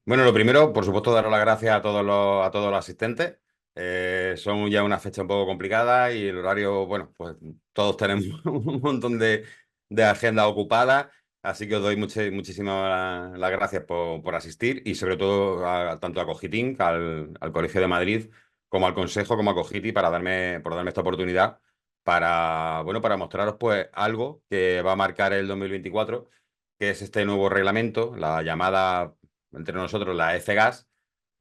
Bueno, lo primero, por supuesto, daros las gracias a todos los asistentes. Son ya una fecha un poco complicada y el horario, bueno, pues todos tenemos un montón de agenda ocupada, así que os doy muchísimas las gracias por asistir y sobre todo tanto a Cogitim, al Colegio de Madrid, como al Consejo, como a Cogiti por darme esta oportunidad para, bueno, para mostraros pues algo que va a marcar el 2024, que es este nuevo reglamento, la llamada entre nosotros la F-Gas,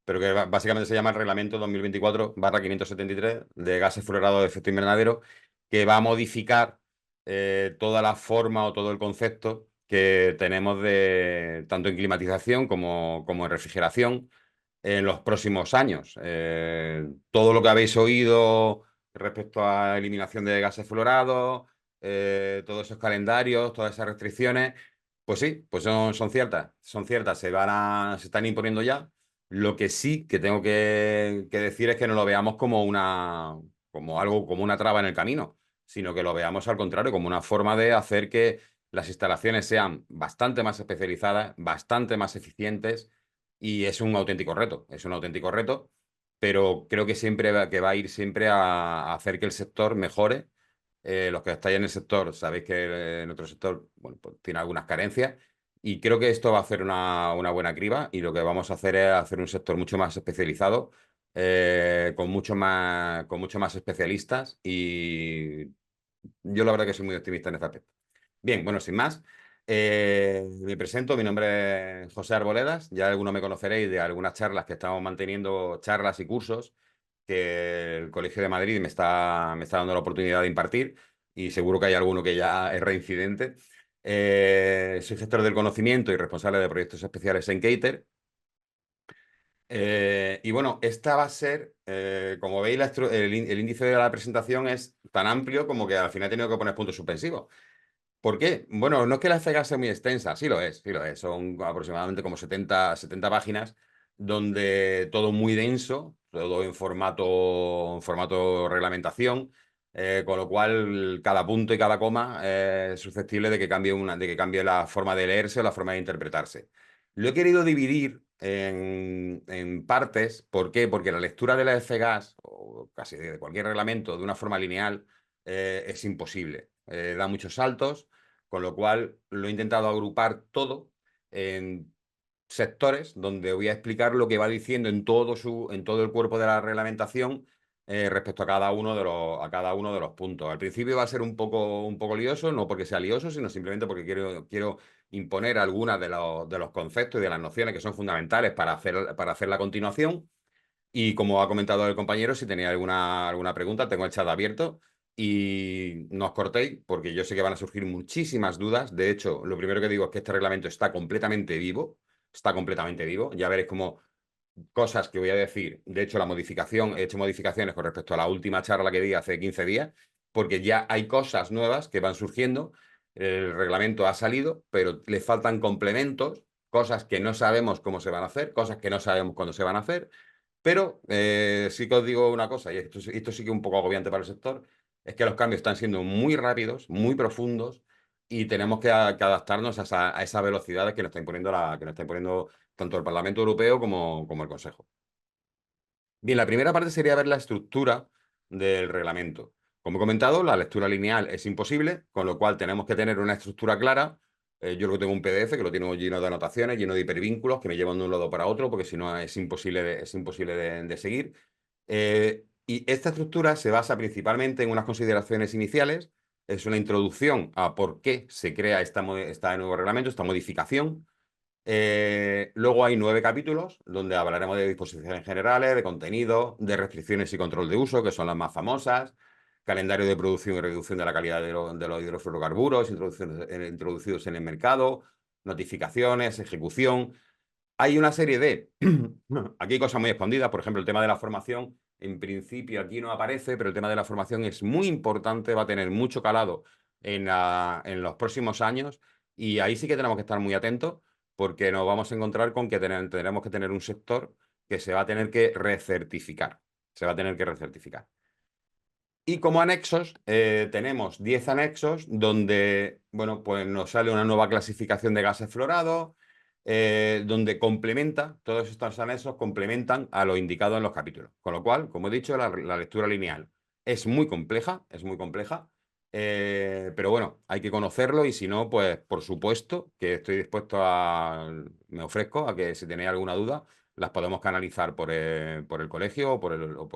pero que básicamente se llama el Reglamento 2024/573 de gases fluorados de efecto invernadero, que va a modificar toda la forma o todo el concepto que tenemos de tanto en climatización como en refrigeración en los próximos años. Todo lo que habéis oído respecto a eliminación de gases fluorados, todos esos calendarios, todas esas restricciones, pues sí, pues son ciertas, se están imponiendo ya. Lo que sí que tengo que decir es que no lo veamos como algo, como una traba en el camino, sino que lo veamos al contrario, como una forma de hacer que las instalaciones sean bastante más especializadas, bastante más eficientes, y es un auténtico reto, pero creo que que va a ir siempre a hacer que el sector mejore. Los que estáis en el sector sabéis que nuestro sector, bueno, pues tiene algunas carencias y creo que esto va a hacer una buena criba, y lo que vamos a hacer es hacer un sector mucho más especializado, con mucho más especialistas, y yo la verdad que soy muy optimista en este aspecto. Bien, bueno, sin más, me presento, mi nombre es José Arboledas, ya algunos me conoceréis de algunas charlas que estamos manteniendo, charlas y cursos que el Colegio de Madrid me está dando la oportunidad de impartir, y seguro que hay alguno que ya es reincidente. Soy gestor del conocimiento y responsable de proyectos especiales en Cater. Y bueno, esta va a ser, como veis, el índice de la presentación es tan amplio como que al final he tenido que poner puntos suspensivos. ¿Por qué? Bueno, no es que la FEGA sea muy extensa, sí lo es, sí lo es. Son aproximadamente como 70 páginas, donde todo muy denso, todo en formato reglamentación, con lo cual cada punto y cada coma es susceptible de que cambie la forma de leerse o la forma de interpretarse. Lo he querido dividir en partes. ¿Por qué? Porque la lectura de la FEGAS, o casi de cualquier reglamento, de una forma lineal, es imposible. Da muchos saltos, con lo cual lo he intentado agrupar todo en sectores donde voy a explicar lo que va diciendo en todo el cuerpo de la reglamentación, respecto a a cada uno de los puntos. Al principio va a ser un poco lioso, no porque sea lioso, sino simplemente porque quiero imponer algunas de los conceptos y de las nociones que son fundamentales para hacer la continuación. Y como ha comentado el compañero, si tenéis alguna pregunta, tengo el chat abierto y no os cortéis, porque yo sé que van a surgir muchísimas dudas. De hecho, lo primero que digo es que este reglamento está completamente vivo, está completamente vivo. Ya veréis cómo cosas que voy a decir. De hecho, he hecho modificaciones con respecto a la última charla que di hace 15 días, porque ya hay cosas nuevas que van surgiendo. El reglamento ha salido, pero le faltan complementos, cosas que no sabemos cómo se van a hacer, cosas que no sabemos cuándo se van a hacer. Pero sí que os digo una cosa, y esto sí que es un poco agobiante para el sector, es que los cambios están siendo muy rápidos, muy profundos, y tenemos que adaptarnos a esas velocidades que nos está imponiendo que nos está imponiendo tanto el Parlamento Europeo como el Consejo. Bien, la primera parte sería ver la estructura del reglamento. Como he comentado, la lectura lineal es imposible, con lo cual tenemos que tener una estructura clara. Yo lo tengo un PDF que lo tengo lleno de anotaciones, lleno de hipervínculos que me llevan de un lado para otro, porque si no es imposible de seguir. Y esta estructura se basa principalmente en unas consideraciones iniciales. Es una introducción a por qué se crea este nuevo reglamento, esta modificación. Luego hay 9 capítulos donde hablaremos de disposiciones generales, de contenido, de restricciones y control de uso, que son las más famosas, calendario de producción y reducción de la calidad de los hidrofluorocarburos introducidos en el mercado, notificaciones, ejecución. Hay una serie de... Aquí hay cosas muy escondidas, por ejemplo, el tema de la formación, en principio aquí no aparece, pero el tema de la formación es muy importante, va a tener mucho calado en los próximos años, y ahí sí que tenemos que estar muy atentos, porque nos vamos a encontrar con que tendremos que tener un sector que se va a tener que recertificar. Se va a tener que recertificar. Y como anexos, tenemos 10 anexos donde, bueno, pues nos sale una nueva clasificación de gases fluorados, donde complementa, todos estos anexos complementan a lo indicado en los capítulos. Con lo cual, como he dicho, la lectura lineal es muy compleja, pero bueno, hay que conocerlo y si no, pues por supuesto que estoy dispuesto me ofrezco a que si tenéis alguna duda, las podemos canalizar por el colegio o por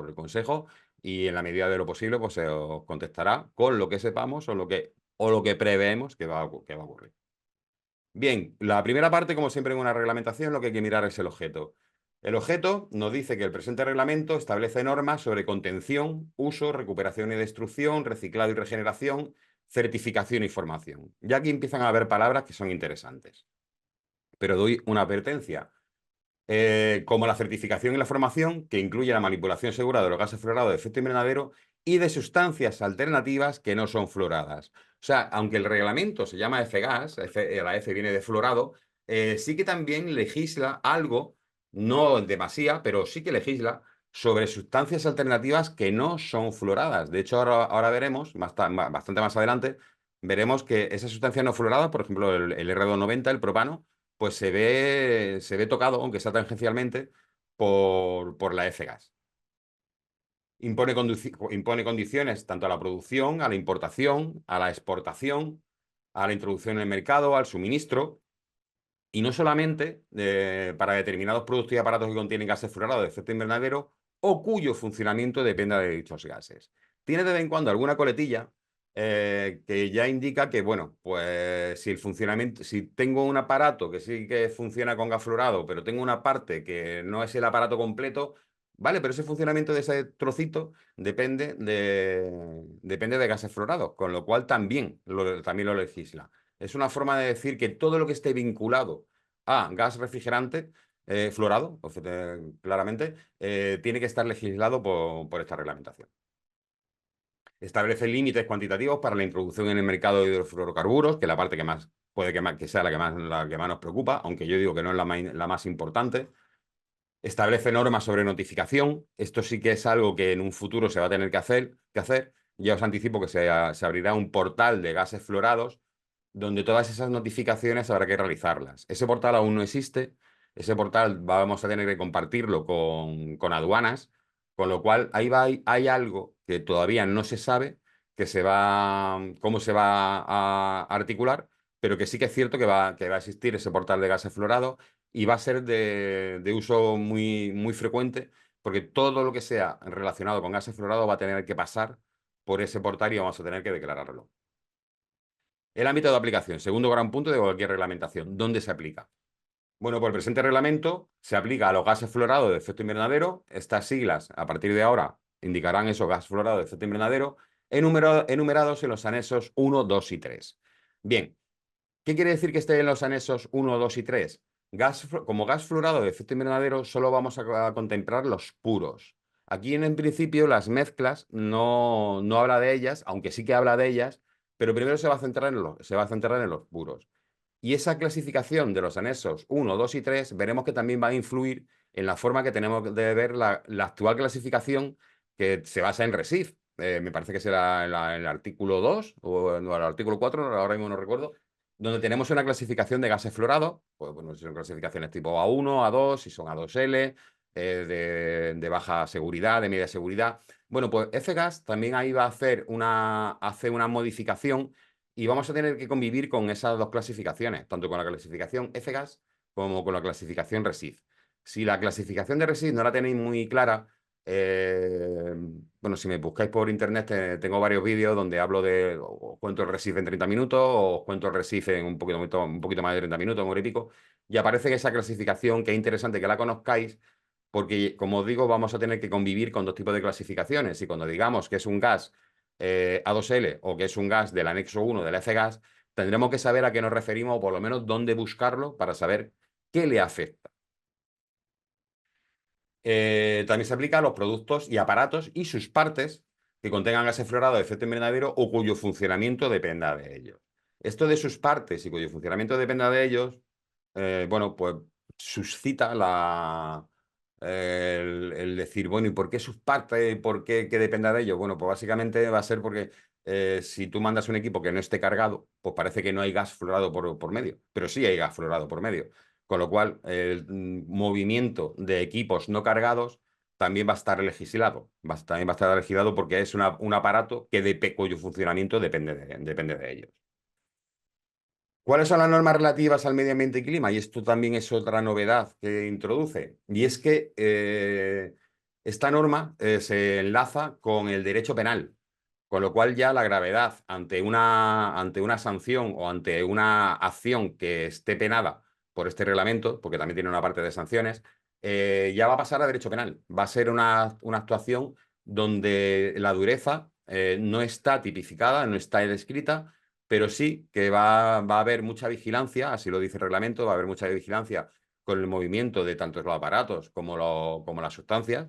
el consejo y en la medida de lo posible, pues se os contestará con lo que sepamos o lo que preveemos que va a ocurrir. Bien, la primera parte, como siempre en una reglamentación, lo que hay que mirar es el objeto. El objeto nos dice que el presente reglamento establece normas sobre contención, uso, recuperación y destrucción, reciclado y regeneración, certificación y formación. Ya aquí empiezan a haber palabras que son interesantes. Pero doy una advertencia. Como la certificación y la formación, que incluye la manipulación segura de los gases fluorados de efecto invernadero y de sustancias alternativas que no son fluoradas. O sea, aunque el reglamento se llama F-gas, la F viene de fluorado, sí que también legisla algo, no demasía, pero sí que legisla sobre sustancias alternativas que no son fluoradas. De hecho, ahora veremos, bastante más adelante, veremos que esas sustancias no fluoradas, por ejemplo, el R290, el propano, pues se ve tocado, aunque sea tangencialmente, por la F-gas. Impone condiciones tanto a la producción, a la importación, a la exportación, a la introducción en el mercado, al suministro, y no solamente para determinados productos y aparatos que contienen gases fluorados de efecto invernadero o cuyo funcionamiento dependa de dichos gases. Tiene de vez en cuando alguna coletilla que ya indica que, bueno, pues si el funcionamiento, si tengo un aparato que sí que funciona con gas fluorado, pero tengo una parte que no es el aparato completo, vale, pero ese funcionamiento de ese trocito depende de gases fluorados, con lo cual también lo legisla. Es una forma de decir que todo lo que esté vinculado a gas refrigerante fluorado, claramente, tiene que estar legislado por esta reglamentación. Establece límites cuantitativos para la introducción en el mercado de hidrofluorocarburos, que es la parte que más puede que sea la que más nos preocupa, aunque yo digo que no es la más importante. Establece normas sobre notificación. Esto sí que es algo que en un futuro se va a tener que hacer. Ya os anticipo que se abrirá un portal de gases fluorados donde todas esas notificaciones habrá que realizarlas. Ese portal aún no existe. Ese portal vamos a tener que compartirlo con aduanas, con lo cual hay algo que todavía no se sabe cómo se va a articular, pero que sí que es cierto que va a existir ese portal de gases fluorados y va a ser de uso muy, muy frecuente, porque todo lo que sea relacionado con gases fluorados va a tener que pasar por ese portal y vamos a tener que declararlo. El ámbito de aplicación, segundo gran punto de cualquier reglamentación. ¿Dónde se aplica? Bueno, pues el presente reglamento se aplica a los gases fluorados de efecto invernadero. Estas siglas, a partir de ahora, indicarán esos gases fluorados de efecto invernadero enumerados en los anexos 1, 2 y 3. Bien, ¿qué quiere decir que esté en los anexos 1, 2 y 3? Como gas fluorado de efecto invernadero, solo vamos a contemplar los puros. Aquí en principio las mezclas no habla de ellas, aunque sí que habla de ellas, pero primero se va a centrar en los puros. Y esa clasificación de los anexos 1, 2 y 3 veremos que también va a influir en la forma que tenemos de ver la actual clasificación que se basa en RESIF. Me parece que será en el artículo 2 o no, el artículo 4, ahora mismo no recuerdo, donde tenemos una clasificación de gases fluorados, pues bueno, son clasificaciones tipo A1, A2, si son A2L, de baja seguridad, de media seguridad. Bueno, pues F-gas también ahí va a hace una modificación y vamos a tener que convivir con esas dos clasificaciones, tanto con la clasificación F-gas como con la clasificación RESIF. Si la clasificación de RESIF no la tenéis muy clara, bueno, si me buscáis por internet, tengo varios vídeos donde hablo os cuento el RESIF en 30 minutos, o os cuento el RESIF en un poquito más de 30 minutos, un hora y pico, y aparece que esa clasificación, que es interesante que la conozcáis, porque, como os digo, vamos a tener que convivir con dos tipos de clasificaciones, y cuando digamos que es un gas A2L o que es un gas del anexo 1 del F-gas, tendremos que saber a qué nos referimos o por lo menos dónde buscarlo para saber qué le afecta. También se aplica a los productos y aparatos y sus partes que contengan gases fluorados de efecto invernadero o cuyo funcionamiento dependa de ellos. Esto de sus partes y cuyo funcionamiento dependa de ellos, bueno, pues suscita el decir, bueno, ¿y por qué sus partes? ¿Por qué que dependa de ellos? Bueno, pues básicamente va a ser porque si tú mandas un equipo que no esté cargado, pues parece que no hay gas fluorado por medio, pero sí hay gas fluorado por medio. Con lo cual, el movimiento de equipos no cargados también va a estar legislado. También va a estar legislado porque es un aparato cuyo funcionamiento depende de ellos. ¿Cuáles son las normas relativas al medio ambiente y clima? Y esto también es otra novedad que introduce. Y es que esta norma se enlaza con el derecho penal, con lo cual ya la gravedad ante una sanción o ante una acción que esté penada por este reglamento, porque también tiene una parte de sanciones, ya va a pasar a derecho penal. Va a ser una actuación donde la dureza no está tipificada, no está descrita, pero sí que va a haber mucha vigilancia, así lo dice el reglamento, va a haber mucha vigilancia con el movimiento de tanto los aparatos como las sustancias,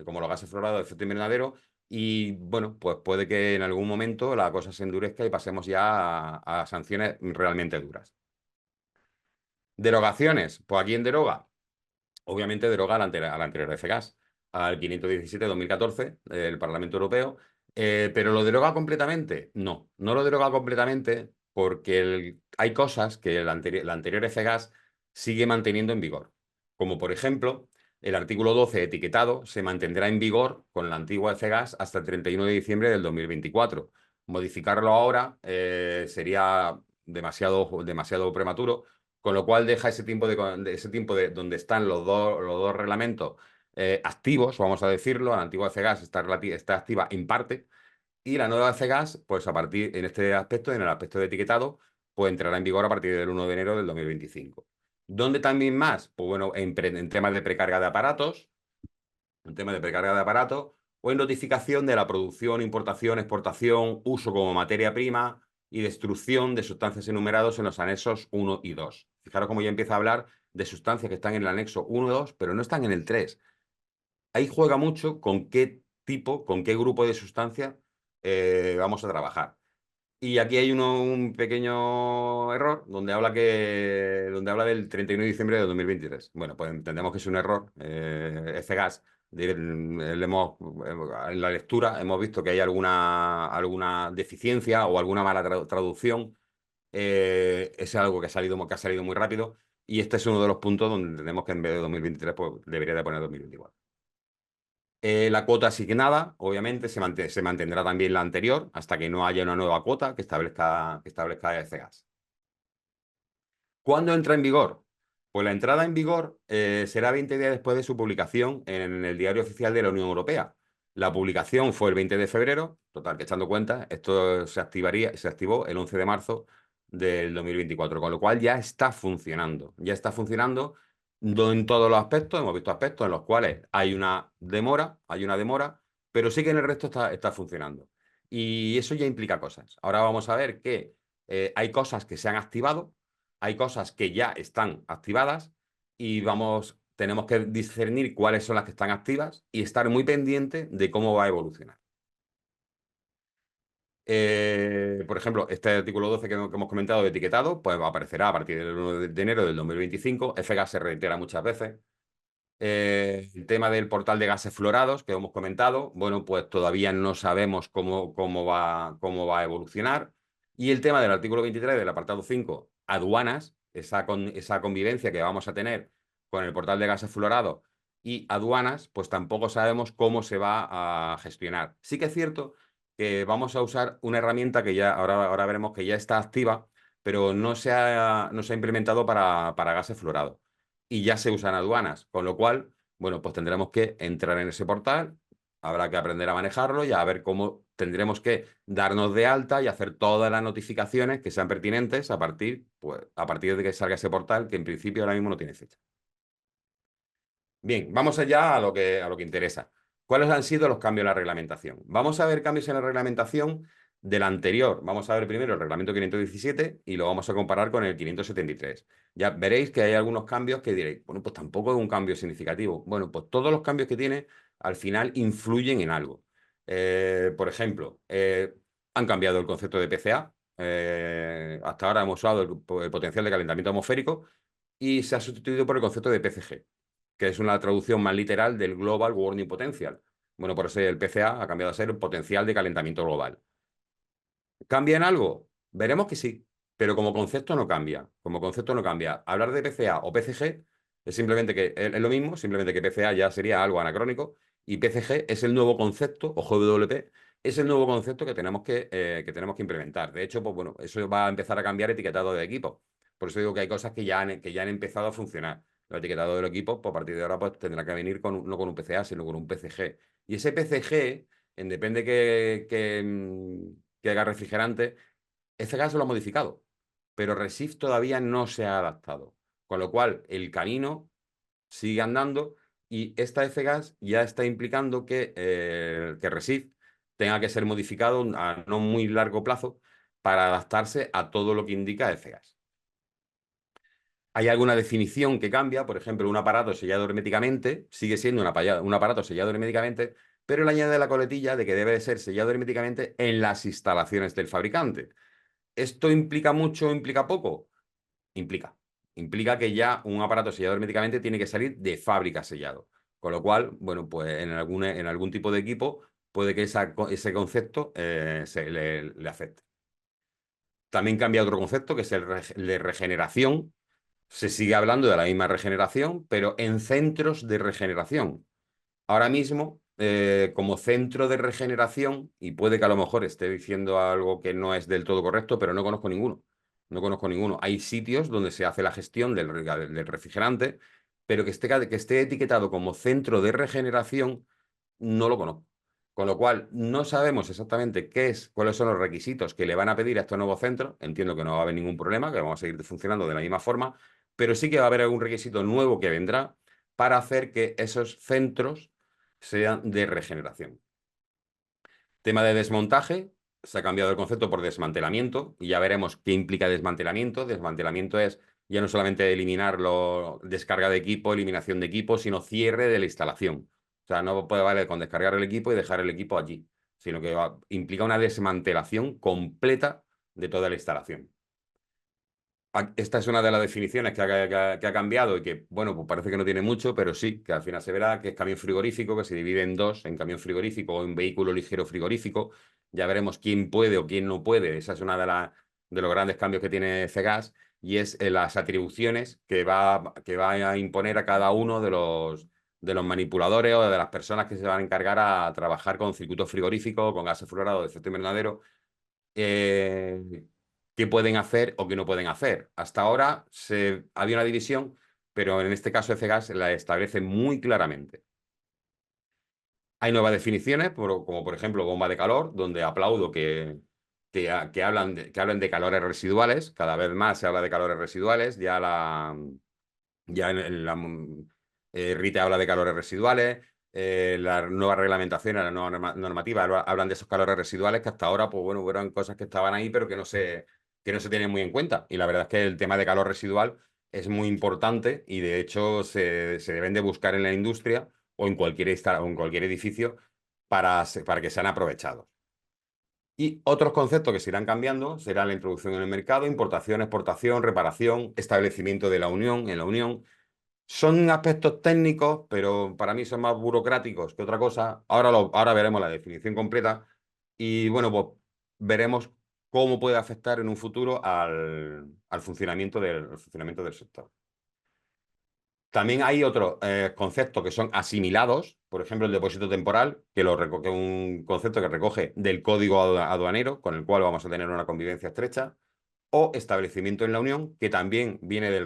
como los gases fluorados de efecto invernadero, y bueno, pues puede que en algún momento la cosa se endurezca y pasemos ya a sanciones realmente duras. Derogaciones, pues aquí en deroga. Obviamente deroga al anterior FGAS, al 517-2014 del Parlamento Europeo, pero ¿lo deroga completamente? No, no lo deroga completamente porque hay cosas que el anterior FGAS sigue manteniendo en vigor, como por ejemplo el artículo 12 etiquetado se mantendrá en vigor con la antigua FGAS hasta el 31 de diciembre del 2024. Modificarlo ahora sería demasiado prematuro, con lo cual deja ese tiempo donde están los dos reglamentos activos, vamos a decirlo. La antigua FGAS está activa en parte y la nueva FGAS, pues a partir en este aspecto, en el aspecto de etiquetado, pues entrará en vigor a partir del 1 de enero del 2025. ¿Dónde también más? Pues bueno, en temas de precarga de aparatos, o en notificación de la producción, importación, exportación, uso como materia prima y destrucción de sustancias enumerados en los anexos 1 y 2. Fijaros cómo ya empieza a hablar de sustancias que están en el anexo 1 y 2, pero no están en el 3. Ahí juega mucho con qué tipo, con qué grupo de sustancias vamos a trabajar. Y aquí hay un pequeño error donde habla del 31 de diciembre de 2023. Bueno, pues entendemos que es un error. FGAS, en la lectura hemos visto que hay alguna deficiencia o alguna mala traducción. Es algo que ha salido muy rápido y este es uno de los puntos donde entendemos que en vez de 2023 pues, debería de poner 2024. La cuota asignada, obviamente, se mantendrá también la anterior hasta que no haya una nueva cuota que establezca FGAS. ¿Cuándo entra en vigor? Pues la entrada en vigor será 20 días después de su publicación en el Diario Oficial de la Unión Europea. La publicación fue el 20 de febrero, total, que echando cuenta, esto se activó el 11 de marzo del 2024, con lo cual ya está funcionando. Ya está funcionando en todos los aspectos. Hemos visto aspectos en los cuales hay una demora, pero sí que en el resto está funcionando. Y eso ya implica cosas. Ahora vamos a ver que hay cosas que se han activado, hay cosas que ya están activadas y tenemos que discernir cuáles son las que están activas y estar muy pendiente de cómo va a evolucionar. Por ejemplo, este artículo 12 que hemos comentado de etiquetado, pues aparecerá a partir del 1 de enero del 2025. FGAS se reitera muchas veces. El tema del portal de gases fluorados que hemos comentado, bueno, pues todavía no sabemos cómo va a evolucionar. Y el tema del artículo 23 del apartado 5, aduanas, esa convivencia que vamos a tener con el portal de gases fluorados y aduanas, pues tampoco sabemos cómo se va a gestionar. Sí que es cierto que vamos a usar una herramienta que ya ahora veremos que ya está activa, pero no se ha implementado para gases fluorados y ya se usan aduanas, con lo cual, bueno, pues tendremos que entrar en ese portal, habrá que aprender a manejarlo y a ver cómo tendremos que darnos de alta y hacer todas las notificaciones que sean pertinentes a partir de que salga ese portal, que en principio ahora mismo no tiene fecha. Bien, vamos allá a lo que interesa. ¿Cuáles han sido los cambios en la reglamentación? Vamos a ver cambios en la reglamentación del anterior. Vamos a ver primero el reglamento 517 y lo vamos a comparar con el 573. Ya veréis que hay algunos cambios que diréis, bueno, pues tampoco es un cambio significativo. Bueno, pues todos los cambios que tiene al final influyen en algo. Por ejemplo, han cambiado el concepto de PCA. Hasta ahora hemos usado el potencial de calentamiento atmosférico y se ha sustituido por el concepto de PCG, que es una traducción más literal del Global Warming Potential. Bueno, por eso el PCA ha cambiado a ser el potencial de calentamiento global. ¿Cambia en algo? Veremos que sí. pero como concepto no cambia. Como concepto no cambia. Hablar de PCA o PCG es simplemente que es lo mismo, simplemente que PCA ya sería algo anacrónico y PCG es el nuevo concepto, o GWP, es el nuevo concepto que tenemos que implementar. De hecho, pues bueno, eso va a empezar a cambiar etiquetado de equipo. Por eso digo que hay cosas que ya han empezado a funcionar. El etiquetado del equipo, pues a partir de ahora, pues tendrá que venir no con un PCA, sino con un PCG. Y ese PCG, en depende que haga refrigerante, ese gas lo ha modificado, pero Resif todavía no se ha adaptado. Con lo cual, el camino sigue andando y esta F-gas ya está implicando que Resif tenga que ser modificado a no muy largo plazo para adaptarse a todo lo que indica F-gas. Hay alguna definición que cambia, por ejemplo, un aparato sellado herméticamente sigue siendo un aparato sellado herméticamente, pero le añade la coletilla de que debe de ser sellado herméticamente en las instalaciones del fabricante. ¿Esto implica mucho o implica poco? Implica. Implica que ya un aparato sellado herméticamente tiene que salir de fábrica sellado. Con lo cual, bueno, pues en algún tipo de equipo puede que ese concepto le afecte. También cambia otro concepto que es el de regeneración. Se sigue hablando de la misma regeneración, pero en centros de regeneración. Ahora mismo, como centro de regeneración, y puede que a lo mejor esté diciendo algo que no es del todo correcto, pero no conozco ninguno. No conozco ninguno. Hay sitios donde se hace la gestión del refrigerante, pero que esté etiquetado como centro de regeneración, no lo conozco. Con lo cual, no sabemos exactamente cuáles son los requisitos que le van a pedir a estos nuevos centros. Entiendo que no va a haber ningún problema, que vamos a seguir funcionando de la misma forma, pero sí que va a haber algún requisito nuevo que vendrá para hacer que esos centros sean de regeneración. Tema de desmontaje, se ha cambiado el concepto por desmantelamiento y ya veremos qué implica desmantelamiento. Desmantelamiento es ya no solamente eliminar descarga de equipo, eliminación de equipo, sino cierre de la instalación. O sea, no puede valer con descargar el equipo y dejar el equipo allí, sino que implica una desmantelación completa de toda la instalación. Esta es una de las definiciones que ha cambiado y que, bueno, pues parece que no tiene mucho, pero sí, que al final se verá que es camión frigorífico, que se divide en dos, en camión frigorífico o en vehículo ligero frigorífico. Ya veremos quién puede o quién no puede. Esa es una de los grandes cambios que tiene Cegas y es las atribuciones que va a imponer a cada uno de los manipuladores o de las personas que se van a encargar a trabajar con circuitos frigoríficos, con gases fluorados de efecto invernadero, qué pueden hacer o qué no pueden hacer. Hasta ahora había una división, pero en este caso FGAS la establece muy claramente. Hay nuevas definiciones, como por ejemplo bomba de calor, donde aplaudo que hablen de calores residuales. Cada vez más se habla de calores residuales. Ya en la RITE habla de calores residuales. La nueva reglamentación, la nueva normativa hablan de esos calores residuales que hasta ahora, pues bueno, eran cosas que estaban ahí, pero que no se tienen muy en cuenta. Y la verdad es que el tema de calor residual es muy importante y de hecho se deben de buscar en la industria o en cualquier edificio para que sean aprovechados. Y otros conceptos que se irán cambiando serán la introducción en el mercado, importación, exportación, reparación, establecimiento de la unión en la unión. Son aspectos técnicos, pero para mí son más burocráticos que otra cosa. Ahora veremos la definición completa y bueno, pues veremos cómo puede afectar en un futuro al funcionamiento del sector. También hay otros conceptos que son asimilados, por ejemplo, el depósito temporal, que es un concepto que recoge del código aduanero, con el cual vamos a tener una convivencia estrecha, o establecimiento en la Unión, que también viene de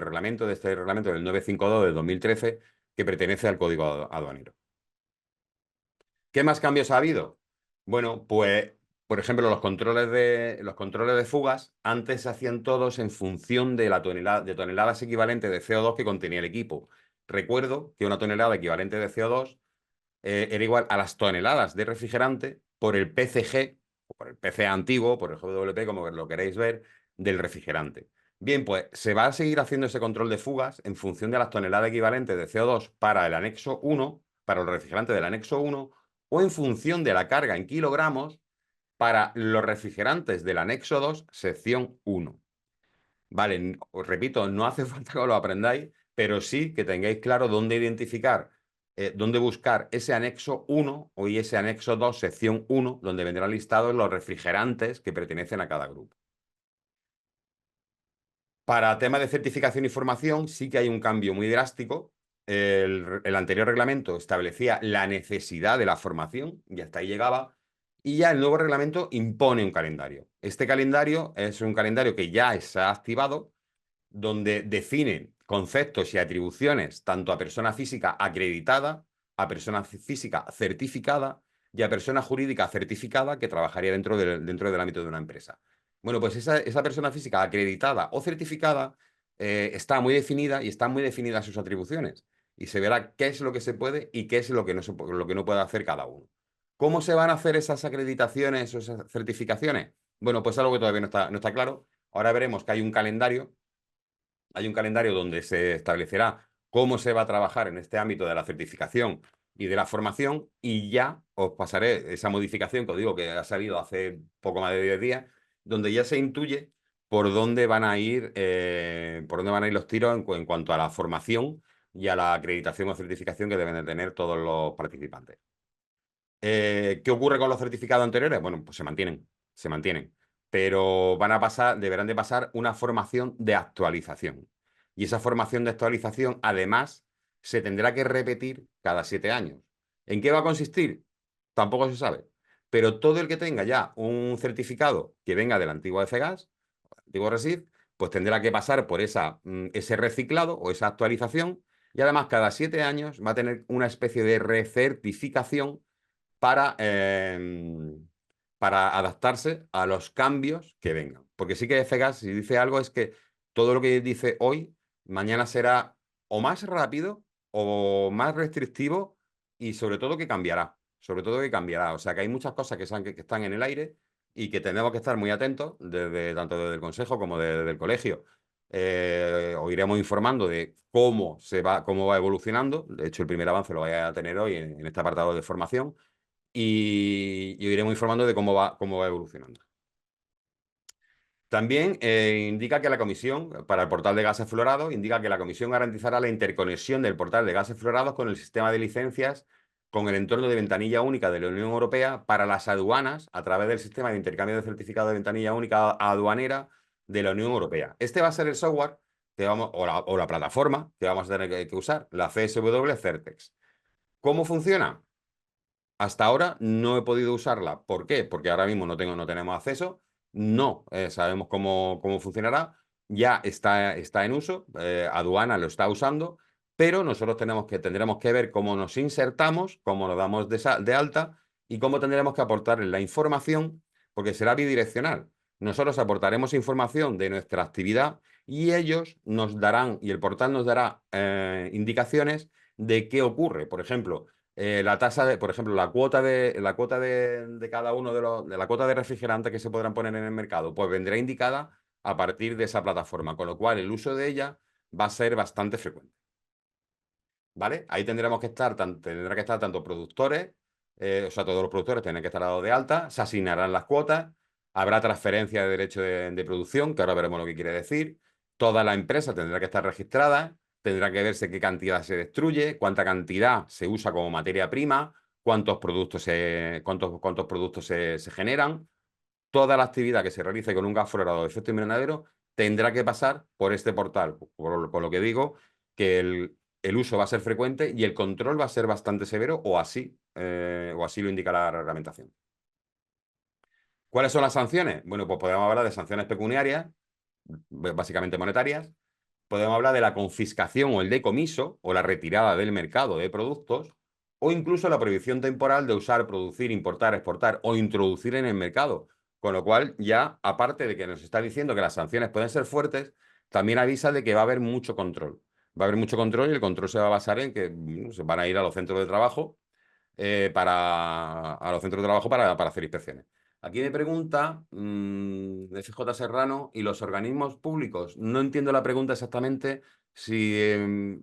este reglamento del 952 del 2013, que pertenece al código aduanero. ¿Qué más cambios ha habido? Bueno, pues, por ejemplo, los controles de fugas antes se hacían todos en función de toneladas equivalentes de CO2 que contenía el equipo. Recuerdo que una tonelada equivalente de CO2 era igual a las toneladas de refrigerante por el PCG, o por el PCA antiguo, por el GWP, como lo queréis ver, del refrigerante. Bien, pues se va a seguir haciendo ese control de fugas en función de las toneladas equivalentes de CO2 para el anexo 1, para el refrigerante del anexo 1, o en función de la carga en kilogramos para los refrigerantes del anexo 2, sección 1. Vale, os repito, no hace falta que os lo aprendáis, pero sí que tengáis claro dónde buscar ese anexo 1 o ese anexo 2, sección 1, donde vendrán listados los refrigerantes que pertenecen a cada grupo. Para temas de certificación y formación sí que hay un cambio muy drástico. El anterior reglamento establecía la necesidad de la formación y hasta ahí llegaba. Y ya el nuevo reglamento impone un calendario. Este calendario es un calendario que ya está activado, donde define conceptos y atribuciones tanto a persona física acreditada, a persona física certificada y a persona jurídica certificada que trabajaría dentro del ámbito de una empresa. Bueno, pues esa persona física acreditada o certificada está muy definida y están muy definidas sus atribuciones. Y se verá qué es lo que se puede y qué es lo que lo que no puede hacer cada uno. ¿Cómo se van a hacer esas acreditaciones o esas certificaciones? Bueno, pues algo que todavía no está claro. Ahora veremos que hay un calendario donde se establecerá cómo se va a trabajar en este ámbito de la certificación y de la formación, y ya os pasaré esa modificación que os digo que ha salido hace poco más de 10 días, donde ya se intuye por dónde van a ir los tiros en cuanto a la formación y a la acreditación o certificación que deben de tener todos los participantes. ¿Qué ocurre con los certificados anteriores? Bueno, pues se mantienen, pero deberán de pasar una formación de actualización. Y esa formación de actualización, además, se tendrá que repetir cada 7 años. ¿En qué va a consistir? Tampoco se sabe. Pero todo el que tenga ya un certificado que venga del antiguo FGAS, antiguo RESIF, pues tendrá que pasar por ese reciclado o esa actualización. Y además, cada 7 años va a tener una especie de recertificación para, para adaptarse a los cambios que vengan. Porque sí que FGAS, si dice algo, es que todo lo que dice hoy, mañana será o más rápido o más restrictivo y sobre todo que cambiará. Sobre todo que cambiará. O sea que hay muchas cosas que están en el aire y que tenemos que estar muy atentos, tanto desde el Consejo como desde el colegio. Os iremos informando de cómo va evolucionando. De hecho, el primer avance lo vais a tener hoy en este apartado de formación y iremos informando de cómo va evolucionando. También indica que la Comisión, para el portal de gases fluorados, indica que la Comisión garantizará la interconexión del portal de gases fluorados con el sistema de licencias con el entorno de ventanilla única de la Unión Europea para las aduanas a través del sistema de intercambio de certificados de ventanilla única aduanera de la Unión Europea. Este va a ser el software o la plataforma que vamos a tener que usar, la CSW Certex. ¿Cómo funciona? Hasta ahora no he podido usarla. ¿Por qué? Porque ahora mismo no tenemos acceso. No sabemos cómo funcionará. Ya está en uso. Aduana lo está usando. Pero nosotros tendremos que ver cómo nos insertamos, cómo nos damos de alta y cómo tendremos que aportar la información, porque será bidireccional. Nosotros aportaremos información de nuestra actividad y ellos nos darán, y el portal nos dará indicaciones de qué ocurre. Por ejemplo, la tasa por ejemplo, la cuota de cada uno de la cuota de refrigerante que se podrán poner en el mercado, pues vendrá indicada a partir de esa plataforma, con lo cual el uso de ella va a ser bastante frecuente. ¿Vale? Ahí tendrá que estar tanto productores, o sea, todos los productores tendrán que estar dados de alta, se asignarán las cuotas, habrá transferencia de derecho de producción, que ahora veremos lo que quiere decir, toda la empresa tendrá que estar registrada, tendrá que verse qué cantidad se destruye, cuánta cantidad se usa como materia prima, cuántos productos se generan. Toda la actividad que se realice con un gas fluorado de efecto invernadero tendrá que pasar por este portal, por lo que digo que el uso va a ser frecuente y el control va a ser bastante severo o así lo indica la reglamentación. ¿Cuáles son las sanciones? Bueno, pues podemos hablar de sanciones pecuniarias, básicamente monetarias. Podemos hablar de la confiscación o el decomiso o la retirada del mercado de productos o incluso la prohibición temporal de usar, producir, importar, exportar o introducir en el mercado. Con lo cual, ya, aparte de que nos está diciendo que las sanciones pueden ser fuertes, también avisa de que va a haber mucho control. Va a haber mucho control y el control se va a basar en que se van a ir a los centros de trabajo para hacer inspecciones. Aquí me pregunta FJ Serrano y los organismos públicos. No entiendo la pregunta exactamente si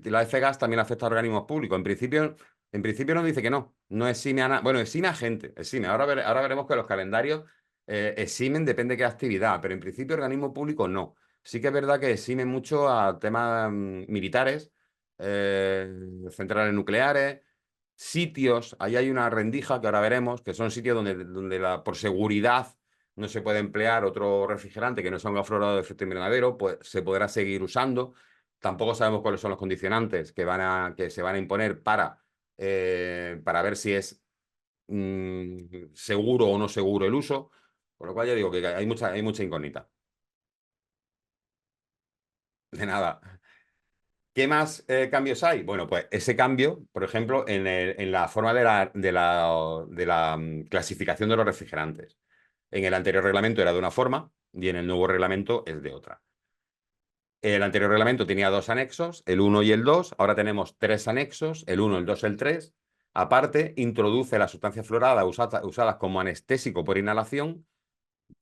la FGAS también afecta a organismos públicos. En principio nos dice que no. No exime a bueno, exime a gente. Exime. Ahora veremos que los calendarios eximen, depende de qué actividad, pero en principio organismos públicos no. Sí que es verdad que exime mucho a temas militares, centrales nucleares, sitios, ahí hay una rendija que ahora veremos, que son sitios donde por seguridad no se puede emplear otro refrigerante que no sea un gas fluorado de efecto invernadero, pues se podrá seguir usando. Tampoco sabemos cuáles son los condicionantes que se van a imponer para ver si es seguro o no seguro el uso. Por lo cual ya digo que hay mucha incógnita. De nada. ¿Qué más cambios hay? Bueno, pues ese cambio, por ejemplo, en la forma de la clasificación de los refrigerantes. En el anterior reglamento era de una forma y en el nuevo reglamento es de otra. El anterior reglamento tenía dos anexos, el uno y el 2. Ahora tenemos tres anexos, el uno, el 2, el 3. Aparte, introduce las sustancias fluoradas usadas como anestésico por inhalación.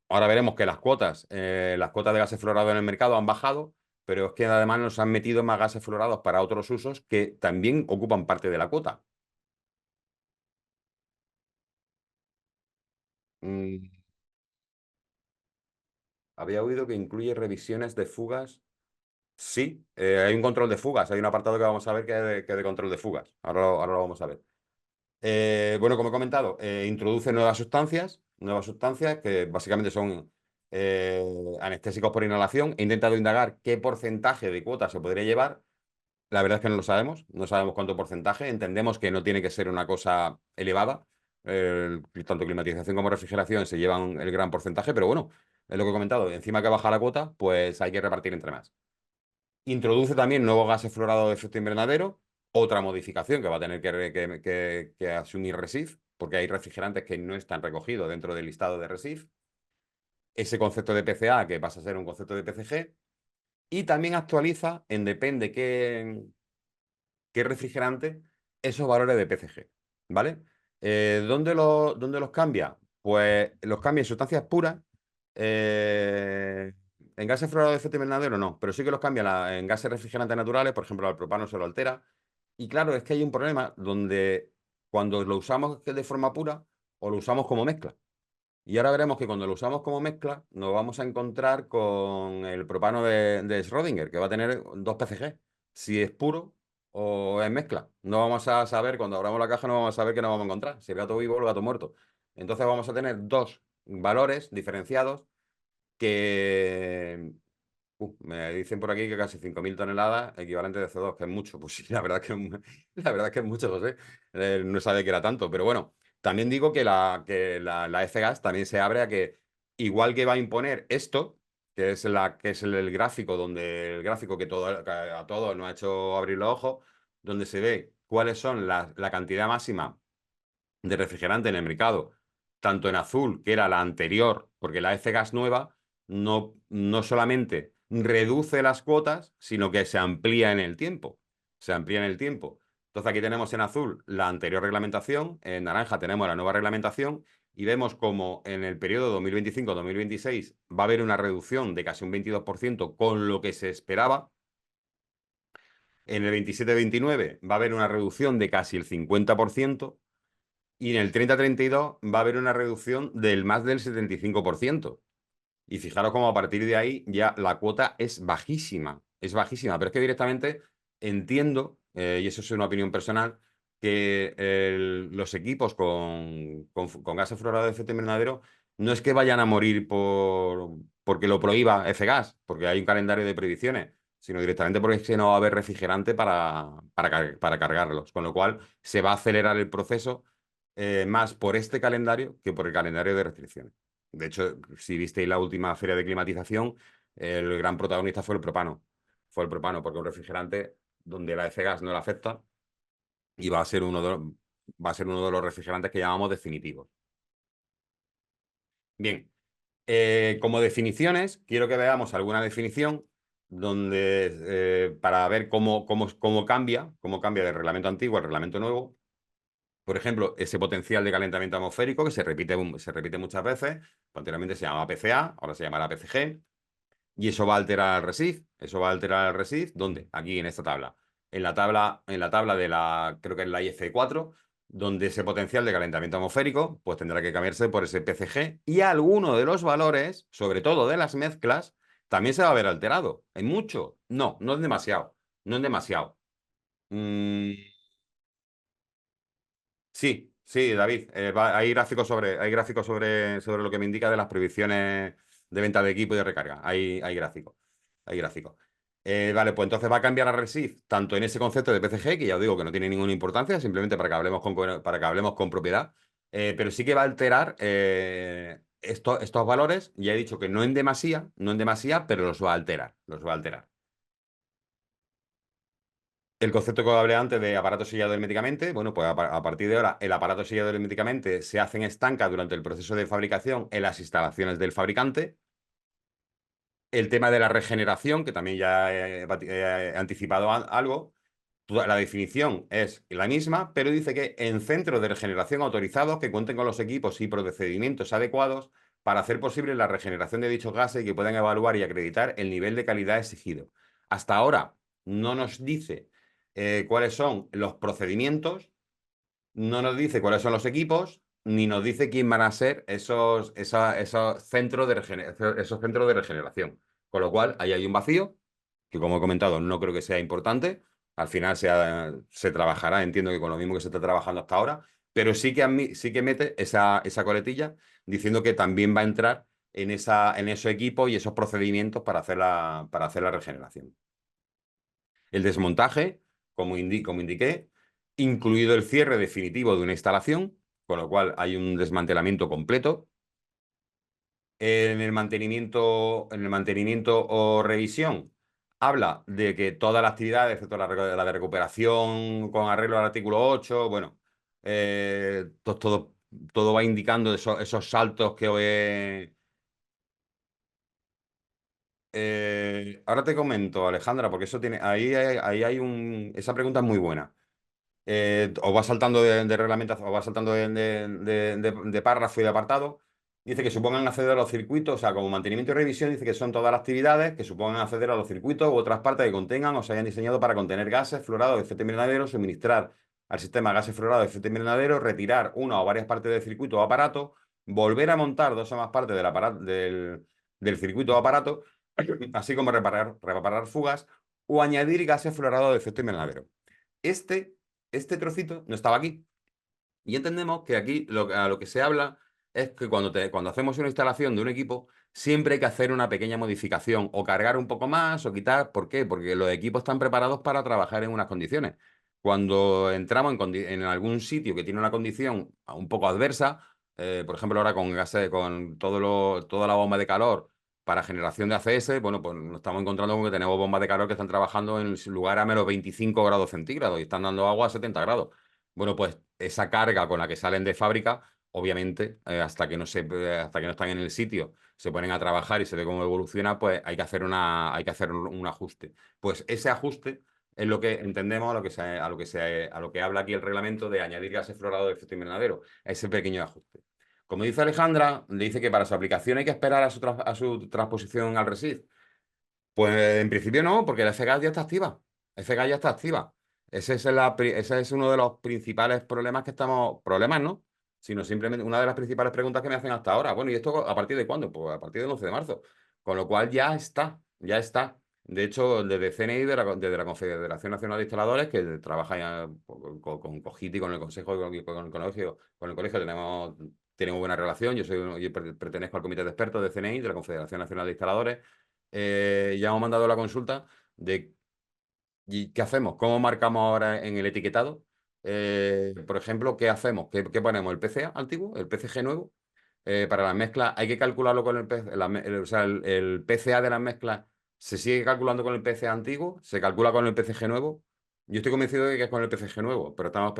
Ahora veremos que las cuotas de gases fluorados en el mercado han bajado, pero es que además nos han metido más gases fluorados para otros usos que también ocupan parte de la cuota. Mm, había oído que incluye revisiones de fugas. Sí, hay un control de fugas. Hay un apartado que vamos a ver que es de control de fugas. Ahora lo vamos a ver. Bueno, como he comentado, introduce nuevas sustancias que básicamente son anestésicos por inhalación. He intentado indagar qué porcentaje de cuota se podría llevar. La verdad es que no lo sabemos, no sabemos cuánto porcentaje. Entendemos que no tiene que ser una cosa elevada. Tanto climatización como refrigeración se llevan el gran porcentaje, pero bueno, es lo que he comentado. Encima que baja la cuota, pues hay que repartir entre más. Introduce también nuevos gases fluorados de efecto invernadero, otra modificación que va a tener que asumir RESIF, porque hay refrigerantes que no están recogidos dentro del listado de RESIF. Ese concepto de PCA que pasa a ser un concepto de PCG. Y también actualiza, en depende qué refrigerante, esos valores de PCG. ¿Vale? ¿Dónde los cambia? Pues los cambia en sustancias puras. eh, en gases fluorados de efecto invernadero no, pero sí que los cambia en gases refrigerantes naturales, por ejemplo, al propano se lo altera. Y claro, es que hay un problema donde cuando lo usamos de forma pura o lo usamos como mezcla. Y ahora veremos que cuando lo usamos como mezcla nos vamos a encontrar con el propano de Schrödinger, que va a tener dos PCG, si es puro o es mezcla. No vamos a saber, cuando abramos la caja no vamos a saber qué nos vamos a encontrar, si el gato vivo o el gato muerto. Entonces vamos a tener dos valores diferenciados que me dicen por aquí que casi 5.000 toneladas equivalente de CO2, que es mucho. Pues sí, la verdad es que, la verdad es que es mucho, José. No sabía que era tanto, pero bueno, también digo que la F-Gas también se abre a que, igual que va a imponer esto, que es el gráfico, el gráfico que a todos nos ha hecho abrir los ojos, donde se ve cuáles son la cantidad máxima de refrigerante en el mercado, tanto en azul, que era la anterior, porque la F-Gas nueva no solamente reduce las cuotas, sino que se amplía en el tiempo. Se amplía en el tiempo. Entonces aquí tenemos en azul la anterior reglamentación, en naranja tenemos la nueva reglamentación y vemos como en el periodo 2025-2026 va a haber una reducción de casi un 22% con lo que se esperaba. En el 27-29 va a haber una reducción de casi el 50%. Y en el 30-32 va a haber una reducción del más del 75%. Y fijaros cómo a partir de ahí ya la cuota es bajísima, pero es que directamente entiendo, y eso es una opinión personal, que los equipos con gases fluorados de efecto invernadero no es que vayan a morir porque lo prohíba F-Gas, porque hay un calendario de prohibiciones, sino directamente porque es que no va a haber refrigerante para cargarlos, con lo cual se va a acelerar el proceso más por este calendario que por el calendario de restricciones. De hecho, si visteis la última feria de climatización, el gran protagonista fue el propano. Fue el propano, porque un refrigerante donde la F-gas no le afecta y va a ser uno de los refrigerantes que llamamos definitivos. Bien, como definiciones, quiero que veamos alguna definición para ver cómo cambia del reglamento antiguo al reglamento nuevo. Por ejemplo, ese potencial de calentamiento atmosférico que se repite muchas veces, anteriormente se llamaba PCA, ahora se llamará PCG, y eso va a alterar el RESIF. Eso va a alterar el RESIF, ¿dónde? Aquí en esta tabla. En la tabla creo que es la IF4, donde ese potencial de calentamiento atmosférico, pues tendrá que cambiarse por ese PCG, y alguno de los valores, sobre todo de las mezclas, también se va a ver alterado. ¿En mucho? No, no es demasiado. No es demasiado. Mm, sí. Sí, David, hay gráficos sobre lo que me indica de las prohibiciones de venta de equipo y de recarga. Hay gráficos. Hay gráficos. Vale, pues entonces va a cambiar a Resif, tanto en ese concepto de PCG, que ya os digo que no tiene ninguna importancia, simplemente para que hablemos con propiedad, pero sí que va a alterar estos valores. Ya he dicho que no en demasía, pero los va a alterar. Los va a alterar. El concepto que hablé antes de aparato sellado herméticamente, bueno, pues a partir de ahora el aparato sellado herméticamente se hace en estanca durante el proceso de fabricación en las instalaciones del fabricante. El tema de la regeneración, que también ya he anticipado algo, la definición es la misma, pero dice que en centros de regeneración autorizados que cuenten con los equipos y procedimientos adecuados para hacer posible la regeneración de dichos gases y que puedan evaluar y acreditar el nivel de calidad exigido. Hasta ahora no nos dice cuáles son los procedimientos, no nos dice cuáles son los equipos, ni nos dice quién van a ser esos centros esos centros de regeneración. Con lo cual, ahí hay un vacío, que como he comentado, no creo que sea importante. Al final se trabajará, entiendo que con lo mismo que se está trabajando hasta ahora, pero sí que mete esa coletilla diciendo que también va a entrar en esos equipos y esos procedimientos para hacer la regeneración. El desmontaje, como indiqué, incluido el cierre definitivo de una instalación, con lo cual hay un desmantelamiento completo. En el mantenimiento o revisión, habla de que todas las actividades, excepto la de recuperación con arreglo al artículo 8, bueno, todo va indicando esos saltos que ahora te comento, Alejandra, porque eso tiene, ahí hay esa pregunta es muy buena. O va saltando de reglamentación, o va saltando de párrafo y de apartado. Dice que supongan acceder a los circuitos, o sea, como mantenimiento y revisión, dice que son todas las actividades que supongan acceder a los circuitos u otras partes que contengan o se hayan diseñado para contener gases fluorados de efecto invernadero, suministrar al sistema gases fluorados de efecto invernadero, retirar una o varias partes del circuito o aparato, volver a montar dos o más partes del circuito o aparato, así como reparar fugas o añadir gases fluorados de efecto invernadero. Este trocito no estaba aquí. Y entendemos que aquí a lo que se habla es que cuando hacemos una instalación de un equipo, siempre hay que hacer una pequeña modificación o cargar un poco más o quitar. ¿Por qué? Porque los equipos están preparados para trabajar en unas condiciones. Cuando entramos en algún sitio que tiene una condición un poco adversa, por ejemplo, ahora con gases, con toda la bomba de calor para generación de ACS, bueno, pues nos estamos encontrando con que tenemos bombas de calor que están trabajando en lugar a menos 25 grados centígrados y están dando agua a 70 grados. Bueno, pues esa carga con la que salen de fábrica, obviamente, hasta que no están en el sitio, se ponen a trabajar y se ve cómo evoluciona, pues hay que hacer un ajuste. Pues ese ajuste es lo que entendemos a lo que habla aquí el reglamento de añadir gases fluorados de efecto invernadero, ese pequeño ajuste. Como dice Alejandra, le dice que para su aplicación hay que esperar a su transposición al RESIF. Pues en principio no, porque la FGAS ya está activa. La FGAS ya está activa. Ese es uno de los principales problemas problemas no, sino simplemente una de las principales preguntas que me hacen hasta ahora. Bueno, ¿y esto a partir de cuándo? Pues a partir del 11 de marzo. Con lo cual ya está, ya está. De hecho, desde CNI, desde la Confederación Nacional de Instaladores, que trabaja ya con COGIT y con el Consejo, con el colegio tenemos buena relación. Yo pertenezco al comité de expertos de CNI, de la Confederación Nacional de Instaladores. Ya hemos mandado la consulta de qué hacemos, cómo marcamos ahora en el etiquetado. Por ejemplo, ¿qué hacemos? ¿Qué ponemos? ¿El PCA antiguo? ¿El PCG nuevo? Para las mezclas hay que calcularlo con o sea, el PCA de las mezclas se sigue calculando con el PCA antiguo, se calcula con el PCG nuevo. Yo estoy convencido de que es con el PCG nuevo, pero estamos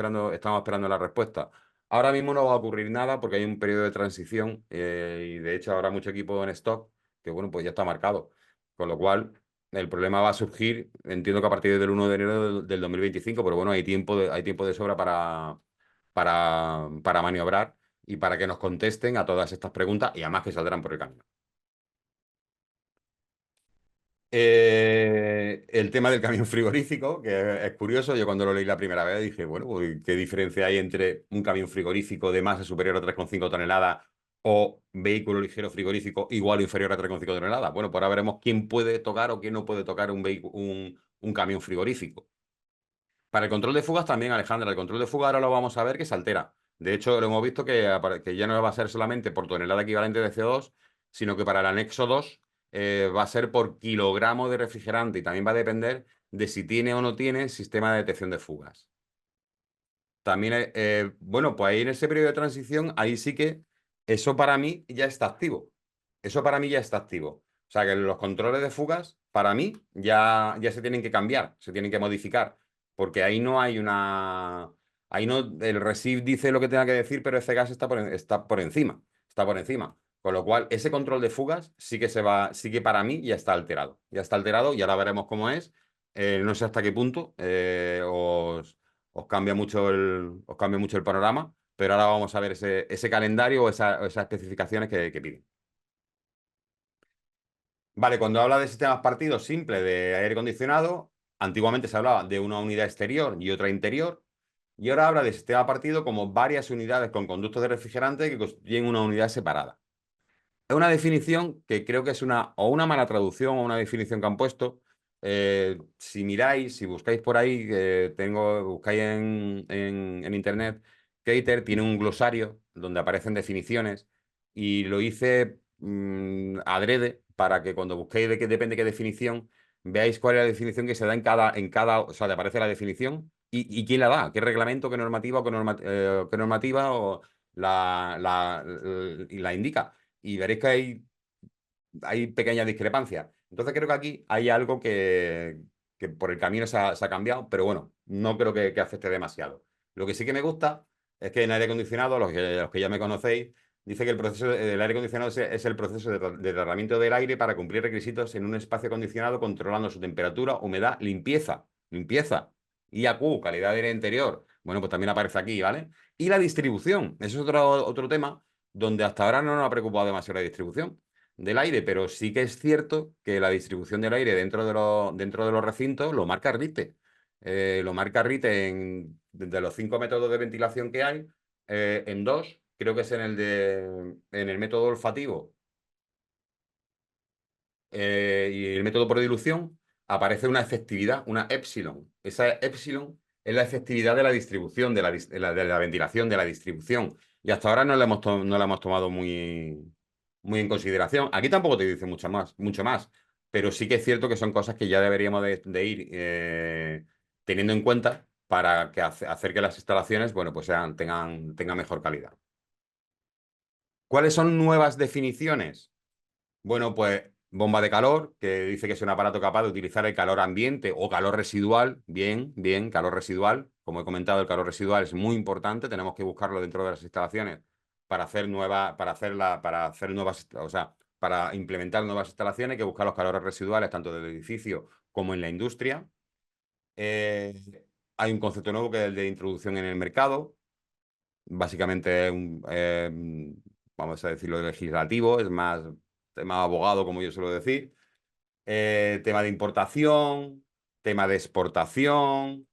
esperando la respuesta. Ahora mismo no va a ocurrir nada porque hay un periodo de transición y de hecho habrá mucho equipo en stock que bueno, pues ya está marcado. Con lo cual, el problema va a surgir, entiendo que a partir del 1 de enero del 2025, pero bueno, hay tiempo de sobra para maniobrar y para que nos contesten a todas estas preguntas y además que saldrán por el camino. El tema del camión frigorífico, que es curioso, yo cuando lo leí la primera vez dije, bueno, pues, ¿qué diferencia hay entre un camión frigorífico de masa superior a 3,5 toneladas o vehículo ligero frigorífico igual o inferior a 3,5 toneladas? Bueno, pues ahora veremos quién puede tocar o quién no puede tocar un camión frigorífico. Para el control de fugas también, Alejandra, el control de fuga ahora lo vamos a ver que se altera. De hecho, lo hemos visto que ya no va a ser solamente por tonelada equivalente de CO2, sino que para el anexo 2 va a ser por kilogramo de refrigerante y también va a depender de si tiene o no tiene sistema de detección de fugas. También, bueno, pues ahí en ese periodo de transición, ahí sí que eso para mí ya está activo. Eso para mí ya está activo. O sea que los controles de fugas, para mí, ya se tienen que cambiar, se tienen que modificar. Porque ahí no hay una. Ahí no. El RESIF dice lo que tenga que decir, pero ese gas está por encima. Está por encima. Con lo cual, ese control de fugas sí que sí que para mí ya está alterado. Ya está alterado y ahora veremos cómo es. No sé hasta qué punto os cambia mucho el panorama, pero ahora vamos a ver ese calendario o esas especificaciones que piden. Vale, cuando habla de sistemas partidos simples de aire acondicionado, antiguamente se hablaba de una unidad exterior y otra interior, y ahora habla de sistema partido como varias unidades con conductos de refrigerante que constituyen una unidad separada. Es una definición que creo que es o una mala traducción o una definición que han puesto. Si miráis, si buscáis por ahí, buscáis en internet, Keiter tiene un glosario donde aparecen definiciones y lo hice adrede para que cuando busquéis de qué depende qué definición, veáis cuál es la definición que se da o sea, te aparece la definición y quién la da, qué reglamento, qué normativa, qué normativa o la indica y veréis que hay pequeñas discrepancias. Entonces creo que aquí hay algo que por el camino se ha cambiado, pero bueno, no creo que afecte demasiado. Lo que sí que me gusta es que en aire acondicionado, los que ya me conocéis, dice que el proceso del aire acondicionado es el proceso de tratamiento del aire para cumplir requisitos en un espacio acondicionado controlando su temperatura, humedad, limpieza, IAQ, calidad de aire interior. Bueno, pues también aparece aquí, ¿vale? Y la distribución, eso es otro tema donde hasta ahora no nos ha preocupado demasiado la distribución del aire, pero sí que es cierto que la distribución del aire dentro de los recintos lo marca RITE. Lo marca RITE de los 5 métodos de ventilación que hay, en dos, creo que es en el método olfativo y el método por dilución, aparece una efectividad, una epsilon. Esa epsilon es la efectividad de la distribución, de la ventilación, de la distribución. Y hasta ahora no la hemos tomado muy en consideración. Aquí tampoco te dice mucho más, pero sí que es cierto que son cosas que ya deberíamos de ir teniendo en cuenta para hacer que las instalaciones, bueno, pues tengan mejor calidad. ¿Cuáles son nuevas definiciones? Bueno, pues bomba de calor, que dice que es un aparato capaz de utilizar el calor ambiente o calor residual. Bien, bien, calor residual. Como he comentado, el calor residual es muy importante. Tenemos que buscarlo dentro de las instalaciones para hacer nuevas, o sea, para implementar nuevas instalaciones. Hay que buscar los calores residuales tanto del edificio como en la industria. Eh, Hay un concepto nuevo que es el de introducción en el mercado. Básicamente, vamos a decirlo, legislativo, es más tema abogado, como yo suelo decir. Tema de importación, tema de exportación,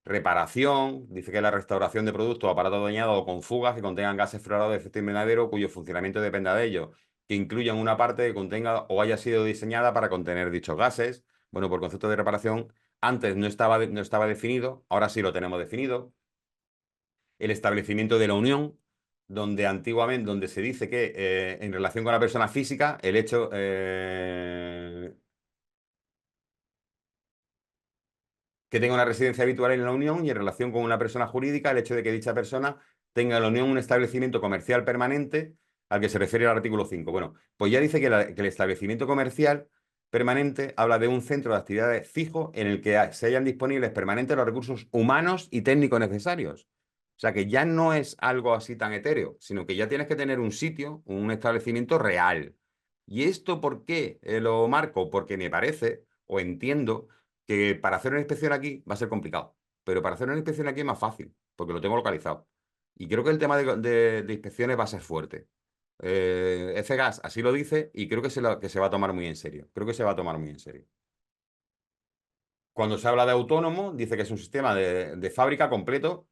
reparación. Dice que la restauración de productos o aparatos dañados o con fugas que contengan gases fluorados de efecto invernadero cuyo funcionamiento dependa de ellos, que incluyan una parte que contenga o haya sido diseñada para contener dichos gases. Bueno, por concepto de reparación, antes no estaba definido, ahora sí lo tenemos definido. El establecimiento de la unión, donde se dice que en relación con la persona física, el hecho que tenga una residencia habitual en la unión y en relación con una persona jurídica, el hecho de que dicha persona tenga en la unión un establecimiento comercial permanente al que se refiere el artículo 5. Bueno, pues ya dice que el establecimiento comercial permanente habla de un centro de actividades fijo en el que se hayan disponibles permanentes los recursos humanos y técnicos necesarios. O sea que ya no es algo así tan etéreo, sino que ya tienes que tener un sitio, un establecimiento real. ¿Y esto por qué lo marco? Porque me parece o entiendo que para hacer una inspección aquí va a ser complicado, pero para hacer una inspección aquí es más fácil, porque lo tengo localizado. Y creo que el tema de inspecciones va a ser fuerte. FGAS así lo dice y creo que se va a tomar muy en serio. Creo que se va a tomar muy en serio. Cuando se habla de autónomo, dice que es un sistema de fábrica completo,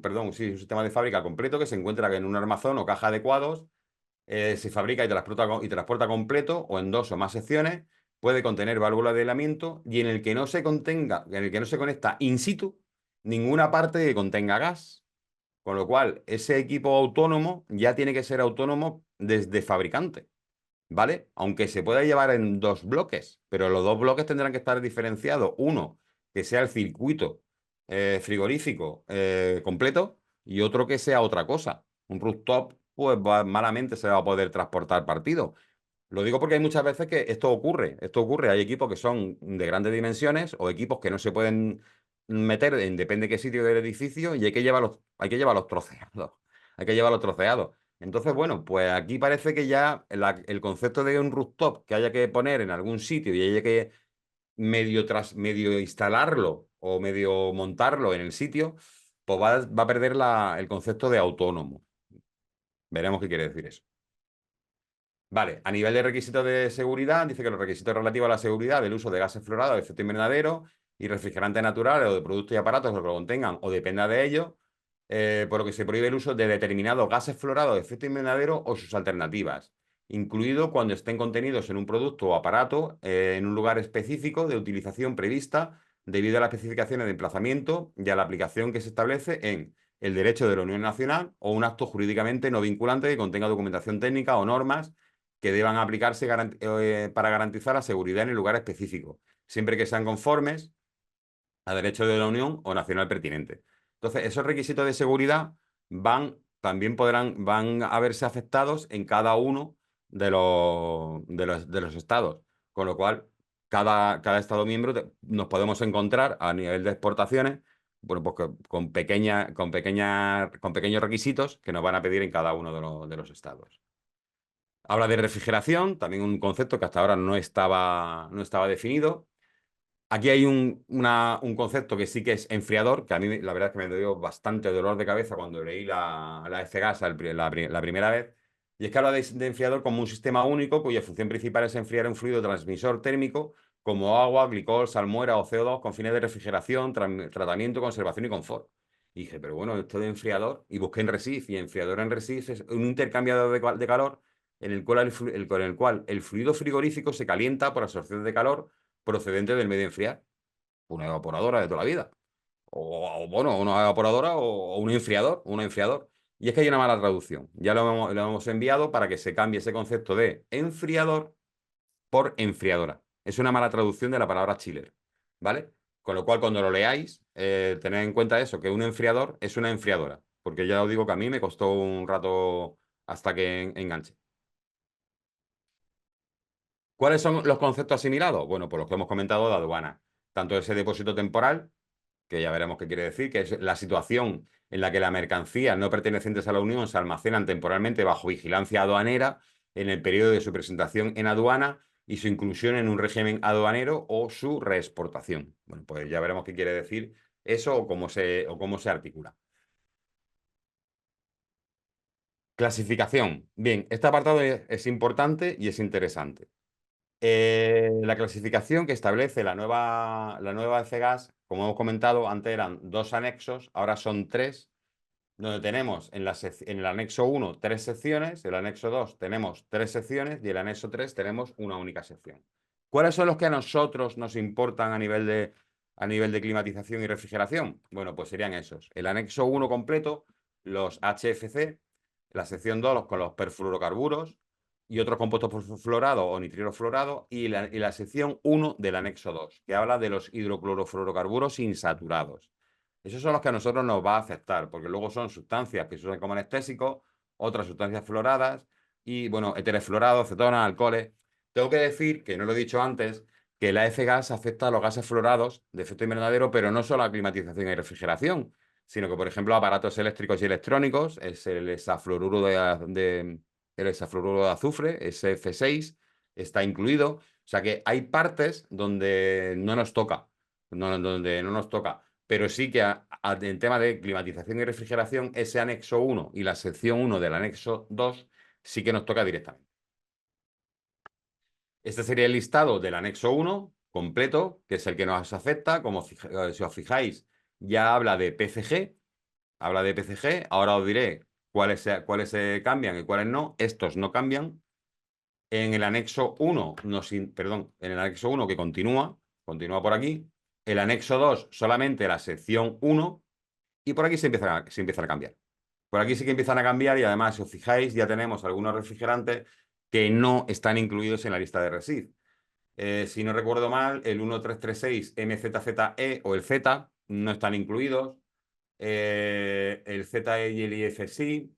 perdón, sí, un sistema de fábrica completo que se encuentra en un armazón o caja adecuados, se fabrica y transporta completo o en dos o más secciones, puede contener válvula de aislamiento y en el que no se conecta in situ ninguna parte que contenga gas. Con lo cual, ese equipo autónomo ya tiene que ser autónomo desde fabricante, ¿vale? Aunque se pueda llevar en dos bloques, pero los dos bloques tendrán que estar diferenciados. Uno, que sea el circuito frigorífico completo y otro que sea otra cosa. Un rooftop, pues malamente se va a poder transportar partido. Lo digo porque hay muchas veces que esto ocurre. Esto ocurre. Hay equipos que son de grandes dimensiones o equipos que no se pueden meter en depende de qué sitio del edificio y hay que llevarlos troceados. Hay que llevarlos troceados. Entonces, bueno, pues aquí parece que ya el concepto de un rooftop que haya que poner en algún sitio y haya que medio instalarlo o medio montarlo en el sitio, pues va a perder el concepto de autónomo. Veremos qué quiere decir eso. Vale, a nivel de requisitos de seguridad, dice que los requisitos relativos a la seguridad del uso de gases fluorados de efecto invernadero y refrigerantes naturales o de productos y aparatos que lo contengan o dependa de ellos, por lo que se prohíbe el uso de determinados gases fluorados de efecto invernadero o sus alternativas, incluido cuando estén contenidos en un producto o aparato en un lugar específico de utilización prevista debido a las especificaciones de emplazamiento y a la aplicación que se establece en el derecho de la Unión Nacional o un acto jurídicamente no vinculante que contenga documentación técnica o normas que deban aplicarse para garantizar la seguridad en el lugar específico, siempre que sean conformes a derecho de la Unión o nacional pertinente. Entonces, esos requisitos de seguridad van a verse afectados en cada uno de los estados, con lo cual cada estado miembro nos podemos encontrar a nivel de exportaciones, bueno, pues con pequeños requisitos que nos van a pedir en cada uno de los estados. Habla de refrigeración, también un concepto que hasta ahora no estaba definido. Aquí hay un concepto que sí que es enfriador, que a mí la verdad es que me dio bastante dolor de cabeza cuando leí la F-Gas la primera vez. Y es que habla de enfriador como un sistema único cuya función principal es enfriar un fluido transmisor térmico como agua, glicol, salmuera o CO2 con fines de refrigeración, tratamiento, conservación y confort. Y dije, pero bueno, esto de enfriador, y busqué en Resif, y enfriador en Resif es un intercambiador de calor en el cual el fluido frigorífico se calienta por absorción de calor procedente del medio enfriar. Una evaporadora de toda la vida. Bueno, una evaporadora o un enfriador. Y es que hay una mala traducción. Ya lo hemos enviado para que se cambie ese concepto de enfriador por enfriadora. Es una mala traducción de la palabra chiller, ¿vale? Con lo cual, cuando lo leáis, tened en cuenta eso, que un enfriador es una enfriadora. Porque ya os digo que a mí me costó un rato hasta que enganche. ¿Cuáles son los conceptos asimilados? Bueno, pues los que hemos comentado de aduana. Tanto ese depósito temporal, que ya veremos qué quiere decir, que es la situación en la que las mercancías no pertenecientes a la Unión se almacenan temporalmente bajo vigilancia aduanera en el periodo de su presentación en aduana y su inclusión en un régimen aduanero o su reexportación. Bueno, pues ya veremos qué quiere decir eso o cómo se articula. Clasificación. Bien, este apartado es importante y es interesante. La clasificación que establece la nueva FGAS, como hemos comentado, antes eran dos anexos, ahora son tres, donde tenemos en el anexo 1 tres secciones, el anexo 2 tenemos tres secciones y el anexo 3 tenemos una única sección. ¿Cuáles son los que a nosotros nos importan a nivel de climatización y refrigeración? Bueno, pues serían esos. El anexo 1 completo, los HFC, la sección 2 con los perfluorocarburos y otros compuestos fluorados o nitrilo-fluorados y la sección 1 del anexo 2, que habla de los hidroclorofluorocarburos insaturados. Esos son los que a nosotros nos va a afectar, porque luego son sustancias que se usan como anestésicos, otras sustancias fluoradas y, bueno, éteres fluorados, cetonas, alcoholes. Tengo que decir, que no lo he dicho antes, que la F-gas afecta a los gases fluorados de efecto invernadero, pero no solo a climatización y refrigeración, sino que, por ejemplo, aparatos eléctricos y electrónicos, es el hexafluoruro de azufre, SF6, está incluido. O sea que hay partes donde no nos toca, donde no nos toca. Pero sí que en tema de climatización y refrigeración, ese anexo 1 y la sección 1 del anexo 2 sí que nos toca directamente. Este sería el listado del anexo 1 completo, que es el que nos afecta. Como si os fijáis, ya habla de PCG. Ahora os diré cuáles se cambian y cuáles no. Estos no cambian. En el anexo 1, perdón, en el anexo 1 que continúa por aquí. El anexo 2, solamente la sección 1. Y por aquí se empieza a cambiar. Por aquí sí que empiezan a cambiar y además, si os fijáis, ya tenemos algunos refrigerantes que no están incluidos en la lista de RESID. Si no recuerdo mal, el 1336 MZZE o el Z no están incluidos. El ZE y el IF sí.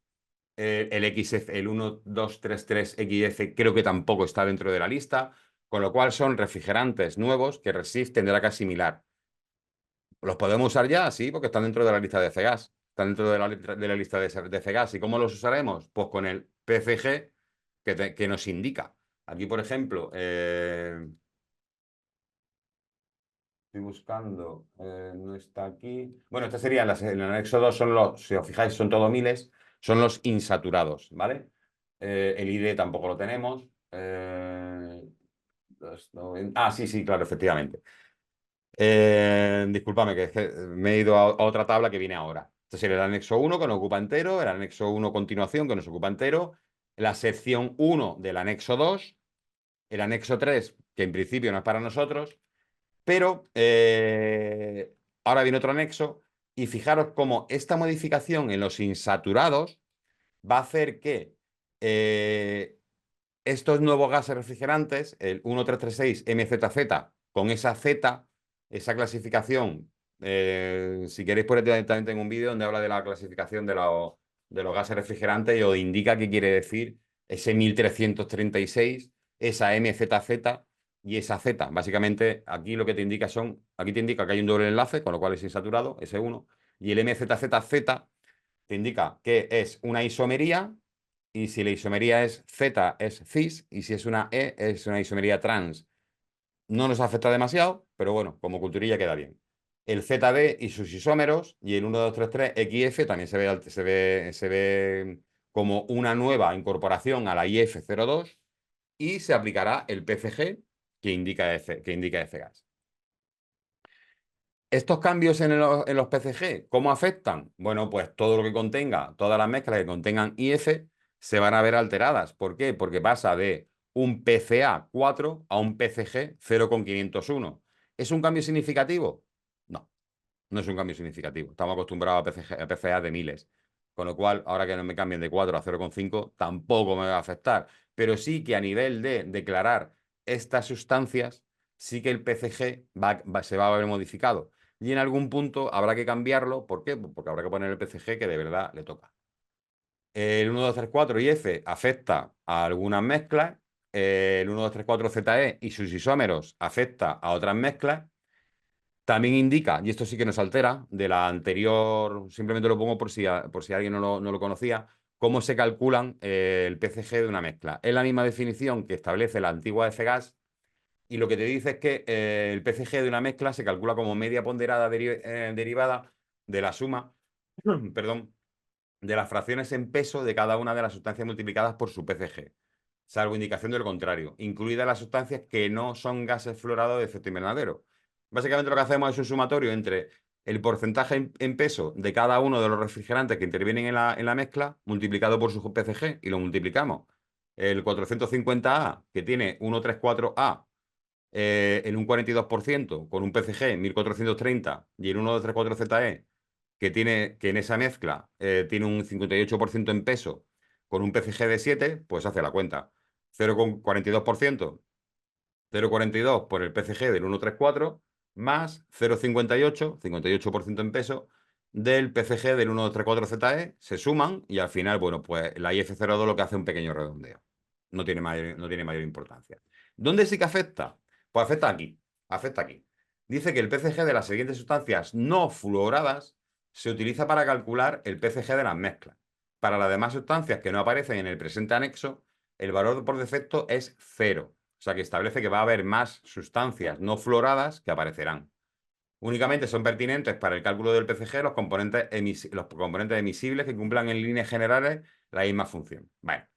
El XF, el 1233XF creo que tampoco está dentro de la lista, con lo cual son refrigerantes nuevos que Resif tendrá que asimilar. ¿Los podemos usar ya? Sí, porque están dentro de la lista de CEGAS. Están dentro de la lista de CEGAS. ¿Y cómo los usaremos? Pues con el PCG que nos indica. Aquí, por ejemplo, estoy buscando, no está aquí. Bueno, este sería en el anexo 2 son los, si os fijáis, son todo miles, son los insaturados, ¿vale? El ID tampoco lo tenemos. Sí, sí, claro, efectivamente. Discúlpame, que es que me he ido a otra tabla que viene ahora. Este sería el anexo 1 que nos ocupa entero, el anexo 1 continuación que nos ocupa entero, la sección 1 del anexo 2, el anexo 3, que en principio no es para nosotros, pero ahora viene otro anexo y fijaros cómo esta modificación en los insaturados va a hacer que estos nuevos gases refrigerantes, el 1336 MZZ, con esa Z, esa clasificación, si queréis poner directamente en un vídeo donde habla de la clasificación de los gases refrigerantes y os indica qué quiere decir ese 1336, esa MZZ y esa Z. Básicamente, aquí lo que te indica aquí te indica que hay un doble enlace, con lo cual es insaturado, ese 1, y el MZZZ te indica que es una isomería, y si la isomería es Z es cis, y si es una E es una isomería trans. No nos afecta demasiado, pero bueno, como culturilla queda bien. El ZD y sus isómeros y el 1233XF también se ve como una nueva incorporación a la IF02 y se aplicará el PCG que indica FGAS. ¿Estos cambios en los PCG, cómo afectan? Bueno, pues todo lo que contenga, todas las mezclas que contengan IF se van a ver alteradas. ¿Por qué? Porque pasa de un PCA 4 a un PCG 0,501. ¿Es un cambio significativo? No, no es un cambio significativo. Estamos acostumbrados a PCA de miles. Con lo cual, ahora que no me cambien de 4 a 0,5, tampoco me va a afectar. Pero sí que a nivel de declarar estas sustancias, sí que el PCG se va a ver modificado. Y en algún punto habrá que cambiarlo. ¿Por qué? Pues porque habrá que poner el PCG que de verdad le toca. El 1234 IF afecta a algunas mezclas. El 1234 ZE y sus isómeros afecta a otras mezclas. También indica, y esto sí que nos altera, de la anterior, simplemente lo pongo por si alguien no lo conocía, cómo se calculan el PCG de una mezcla. Es la misma definición que establece la antigua FGAS, y lo que te dice es que el PCG de una mezcla se calcula como media ponderada derivada de la suma, perdón, de las fracciones en peso de cada una de las sustancias multiplicadas por su PCG, salvo indicación del contrario, incluidas las sustancias que no son gases fluorados de efecto invernadero. Básicamente lo que hacemos es un sumatorio entre el porcentaje en peso de cada uno de los refrigerantes que intervienen en la mezcla multiplicado por su PCG y lo multiplicamos. El 450A, que tiene 134A, en un 42% con un PCG 1430 y el 1234ZE, que en esa mezcla tiene un 58% en peso con un PCG de 7, pues hace la cuenta. 0,42%, 0,42 por el PCG del 134 más 0,58, 58% en peso, del PCG del 1234ZE, se suman y al final, bueno, pues la IF02 lo que hace es un pequeño redondeo. No tiene mayor importancia. ¿Dónde sí que afecta? Pues afecta aquí. Afecta aquí. Dice que el PCG de las siguientes sustancias no fluoradas se utiliza para calcular el PCG de las mezclas. Para las demás sustancias que no aparecen en el presente anexo, el valor por defecto es 0. O sea que establece que va a haber más sustancias no fluoradas que aparecerán. Únicamente son pertinentes para el cálculo del PCG los componentes emisibles que cumplan en líneas generales la misma función. Vale.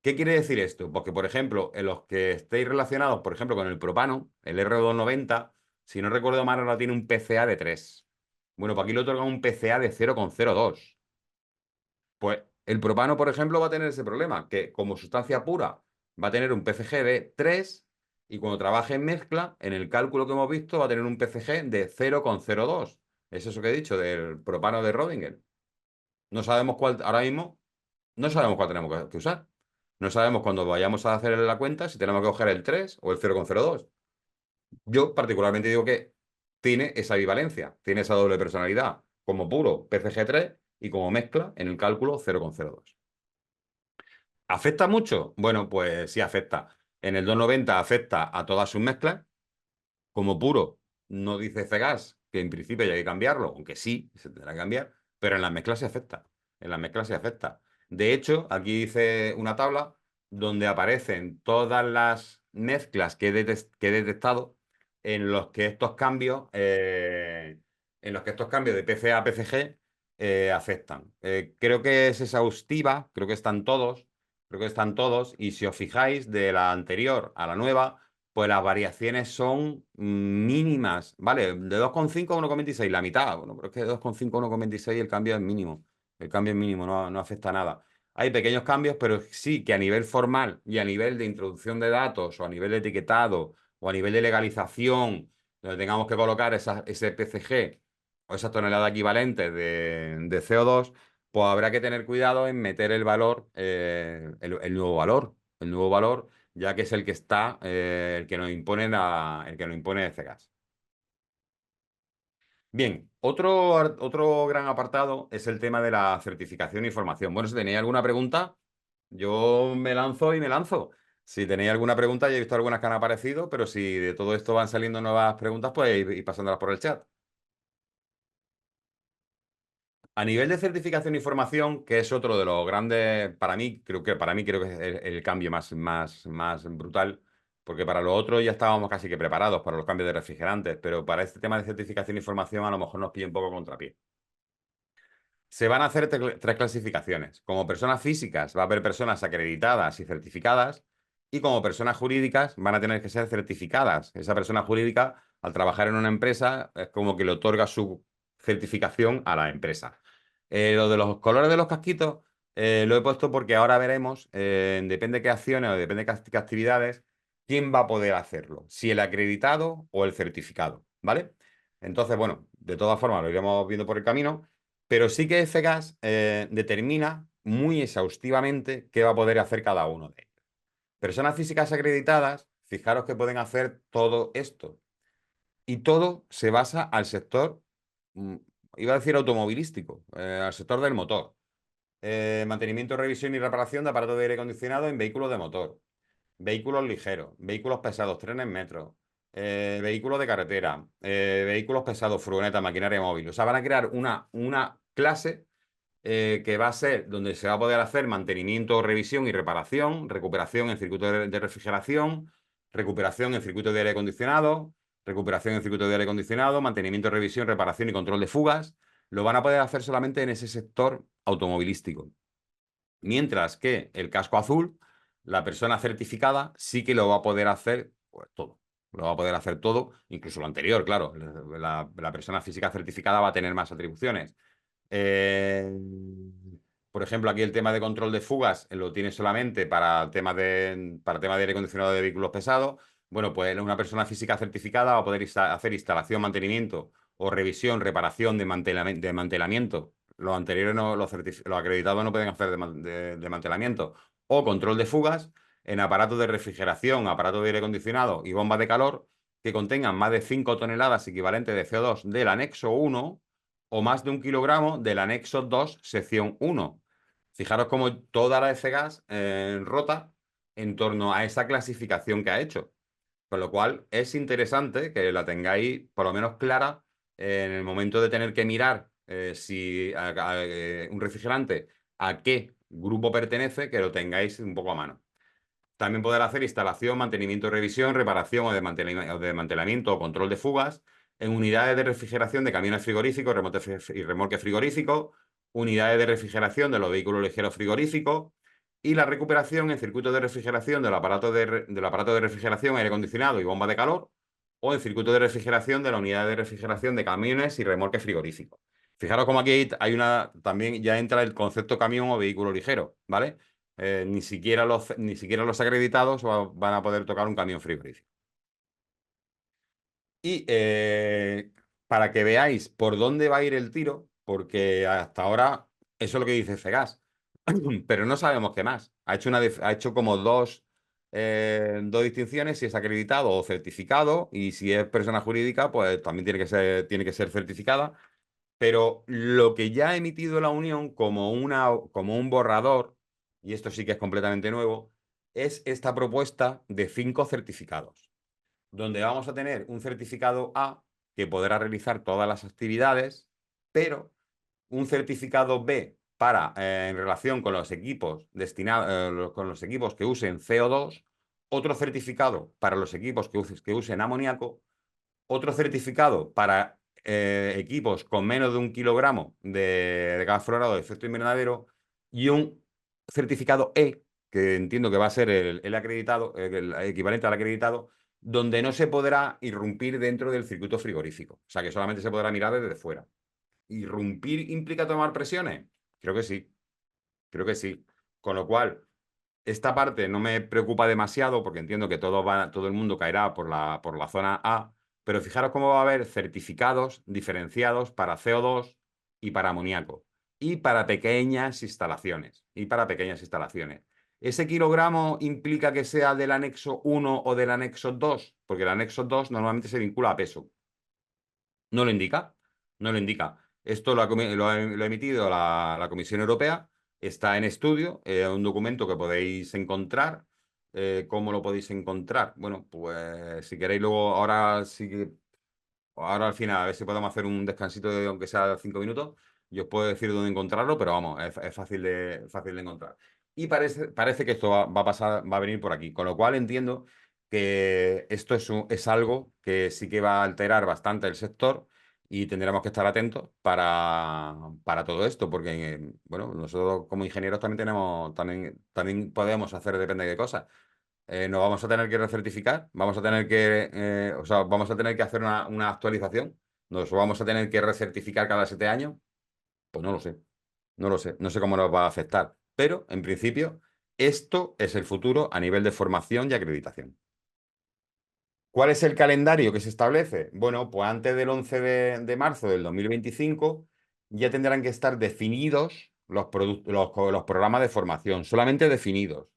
¿Qué quiere decir esto? Pues que, por ejemplo, en los que estéis relacionados, por ejemplo, con el propano, el R290, si no recuerdo mal, ahora tiene un PCA de 3. Bueno, pues aquí le otorgan un PCA de 0,02. Pues el propano, por ejemplo, va a tener ese problema, que como sustancia pura va a tener un PCG de 3 y cuando trabaje en mezcla, en el cálculo que hemos visto, va a tener un PCG de 0,02. Es eso que he dicho del propano de Rödinger. No sabemos cuál, ahora mismo, no sabemos cuál tenemos que usar. No sabemos cuando vayamos a hacer la cuenta si tenemos que coger el 3 o el 0,02. Yo particularmente digo que tiene esa bivalencia, tiene esa doble personalidad, como puro PCG3 y como mezcla en el cálculo 0,02. ¿Afecta mucho? Bueno, pues sí afecta. En el 290 afecta a todas sus mezclas. Como puro, no dice Cegas que en principio hay que cambiarlo, aunque sí, se tendrá que cambiar, pero en las mezclas se afecta. En las mezclas se afecta. De hecho, aquí dice una tabla donde aparecen todas las mezclas que he detectado en los que estos cambios, de PCA a PCG afectan. Creo que es exhaustiva, creo que están todos, y si os fijáis, de la anterior a la nueva pues las variaciones son mínimas, ¿vale? De 2,5 a 1,26, la mitad. Bueno, pero es que de 2,5 a 1,26 el cambio es mínimo. El cambio es mínimo, no afecta a nada. Hay pequeños cambios, pero sí que a nivel formal y a nivel de introducción de datos o a nivel de etiquetado o a nivel de legalización, donde tengamos que colocar ese PCG o esa tonelada equivalente de CO2, pues habrá que tener cuidado en meter el valor, el nuevo valor. El nuevo valor ya que es el que está, el que nos impone el que nos impone CEGAS. Bien, otro gran apartado es el tema de la certificación y formación. Bueno, si tenéis alguna pregunta, yo me lanzo y me lanzo. Si tenéis alguna pregunta, ya he visto algunas que han aparecido, pero si de todo esto van saliendo nuevas preguntas, pues ir pasándolas por el chat. A nivel de certificación y formación, que es otro de los grandes, para mí creo que es el cambio más brutal, porque para lo otro ya estábamos casi que preparados para los cambios de refrigerantes, pero para este tema de certificación y formación a lo mejor nos pilla un poco contrapié. Se van a hacer tres clasificaciones. Como personas físicas va a haber personas acreditadas y certificadas, y como personas jurídicas van a tener que ser certificadas. Esa persona jurídica, al trabajar en una empresa, es como que le otorga su certificación a la empresa. Lo de los colores de los casquitos lo he puesto porque ahora veremos, depende qué acciones o depende qué actividades, quién va a poder hacerlo, si el acreditado o el certificado, ¿vale? Entonces, bueno, de todas formas lo iremos viendo por el camino. Pero sí que FGAS determina muy exhaustivamente qué va a poder hacer cada uno de ellos. Personas físicas acreditadas, fijaros que pueden hacer todo esto. Y todo se basa al sector, mm, iba a decir automovilístico, al sector del motor. Mantenimiento, revisión y reparación de aparatos de aire acondicionado en vehículos de motor, vehículos ligeros, vehículos pesados, trenes, metros, vehículos de carretera, vehículos pesados, furgoneta, maquinaria móvil. O sea, van a crear una clase que va a ser donde se va a poder hacer mantenimiento, revisión y reparación, recuperación en circuito de refrigeración, recuperación en circuito de aire acondicionado, recuperación en circuito de aire acondicionado, mantenimiento, revisión, reparación y control de fugas. Lo van a poder hacer solamente en ese sector automovilístico. Mientras que el casco azul, la persona certificada sí que lo va a poder hacer pues, todo. Lo va a poder hacer todo, incluso lo anterior, claro. La persona física certificada va a tener más atribuciones. Eh, por ejemplo, aquí el tema de control de fugas lo tiene solamente para tema de aire acondicionado de vehículos pesados. Bueno, pues una persona física certificada va a poder hacer instalación, mantenimiento o revisión, reparación, desmantelamiento. Los anteriores, los acreditados no pueden hacer desmantelamiento. O control de fugas en aparatos de refrigeración, aparatos de aire acondicionado y bombas de calor que contengan más de 5 toneladas equivalentes de CO2 del anexo 1 o más de 1 kilogramo del anexo 2, sección 1. Fijaros cómo toda la FGAS rota en torno a esa clasificación que ha hecho. Con lo cual es interesante que la tengáis por lo menos clara en el momento de tener que mirar si un refrigerante a qué grupo pertenece, que lo tengáis un poco a mano. También poder hacer instalación, mantenimiento, revisión, reparación o desmantelamiento o control de fugas en unidades de refrigeración de camiones frigoríficos y remolques frigoríficos, unidades de refrigeración de los vehículos ligeros frigoríficos y la recuperación en circuitos de refrigeración del aparato de refrigeración, aire acondicionado y bomba de calor o en circuito de refrigeración de la unidad de refrigeración de camiones y remolques frigoríficos. Fijaros como aquí también ya entra el concepto camión o vehículo ligero, ¿vale? Ni siquiera los acreditados van a poder tocar un camión frigorífico. Y para que veáis por dónde va a ir el tiro, porque hasta ahora Eso es lo que dice Cegas. Pero no sabemos qué más. Ha hecho como dos distinciones, si es acreditado o certificado, y si es persona jurídica, pues también tiene que ser certificada. Pero lo que ya ha emitido la Unión como un borrador, y esto sí que es completamente nuevo, es esta propuesta de 5 certificados, donde vamos a tener un certificado A que podrá realizar todas las actividades, pero un certificado B para, en relación con los equipos con los equipos que usen CO2, otro certificado para los equipos que usen amoníaco, otro certificado para equipos con menos de 1 kilogramo de gas fluorado de efecto invernadero y un certificado E, que entiendo que va a ser el acreditado, el equivalente al acreditado, donde no se podrá irrumpir dentro del circuito frigorífico. O sea, que solamente se podrá mirar desde fuera. ¿Irrumpir implica tomar presiones? Creo que sí, creo que sí. Con lo cual, esta parte no me preocupa demasiado porque entiendo que todo el mundo caerá por la zona A, pero fijaros cómo va a haber certificados diferenciados para CO2 y para amoníaco y para pequeñas instalaciones. Y para pequeñas instalaciones. ¿Ese kilogramo implica que sea del anexo 1 o del anexo 2? Porque el anexo 2 normalmente se vincula a peso. No lo indica, no lo indica. Esto lo ha emitido la Comisión Europea, está en estudio, un documento que podéis encontrar. ¿Cómo lo podéis encontrar? Bueno, pues si queréis luego, ahora sí que, ahora al final, a ver si podemos hacer un descansito de aunque sea 5 minutos, y os puedo decir dónde encontrarlo, pero vamos, es fácil de encontrar. Y parece que esto va a pasar, va a venir por aquí, con lo cual entiendo que esto es algo que sí que va a alterar bastante el sector y tendremos que estar atentos para todo esto, porque bueno, nosotros como ingenieros también podemos hacer depende de qué cosas. Nos vamos a tener que recertificar, o sea, vamos a tener que hacer una actualización, nos vamos a tener que recertificar cada 7 años, pues no lo sé, no lo sé, no sé cómo nos va a afectar, pero en principio esto es el futuro a nivel de formación y acreditación. ¿Cuál es el calendario que se establece? Bueno, pues antes del 11 de marzo del 2025 ya tendrán que estar definidos los programas de formación, solamente definidos.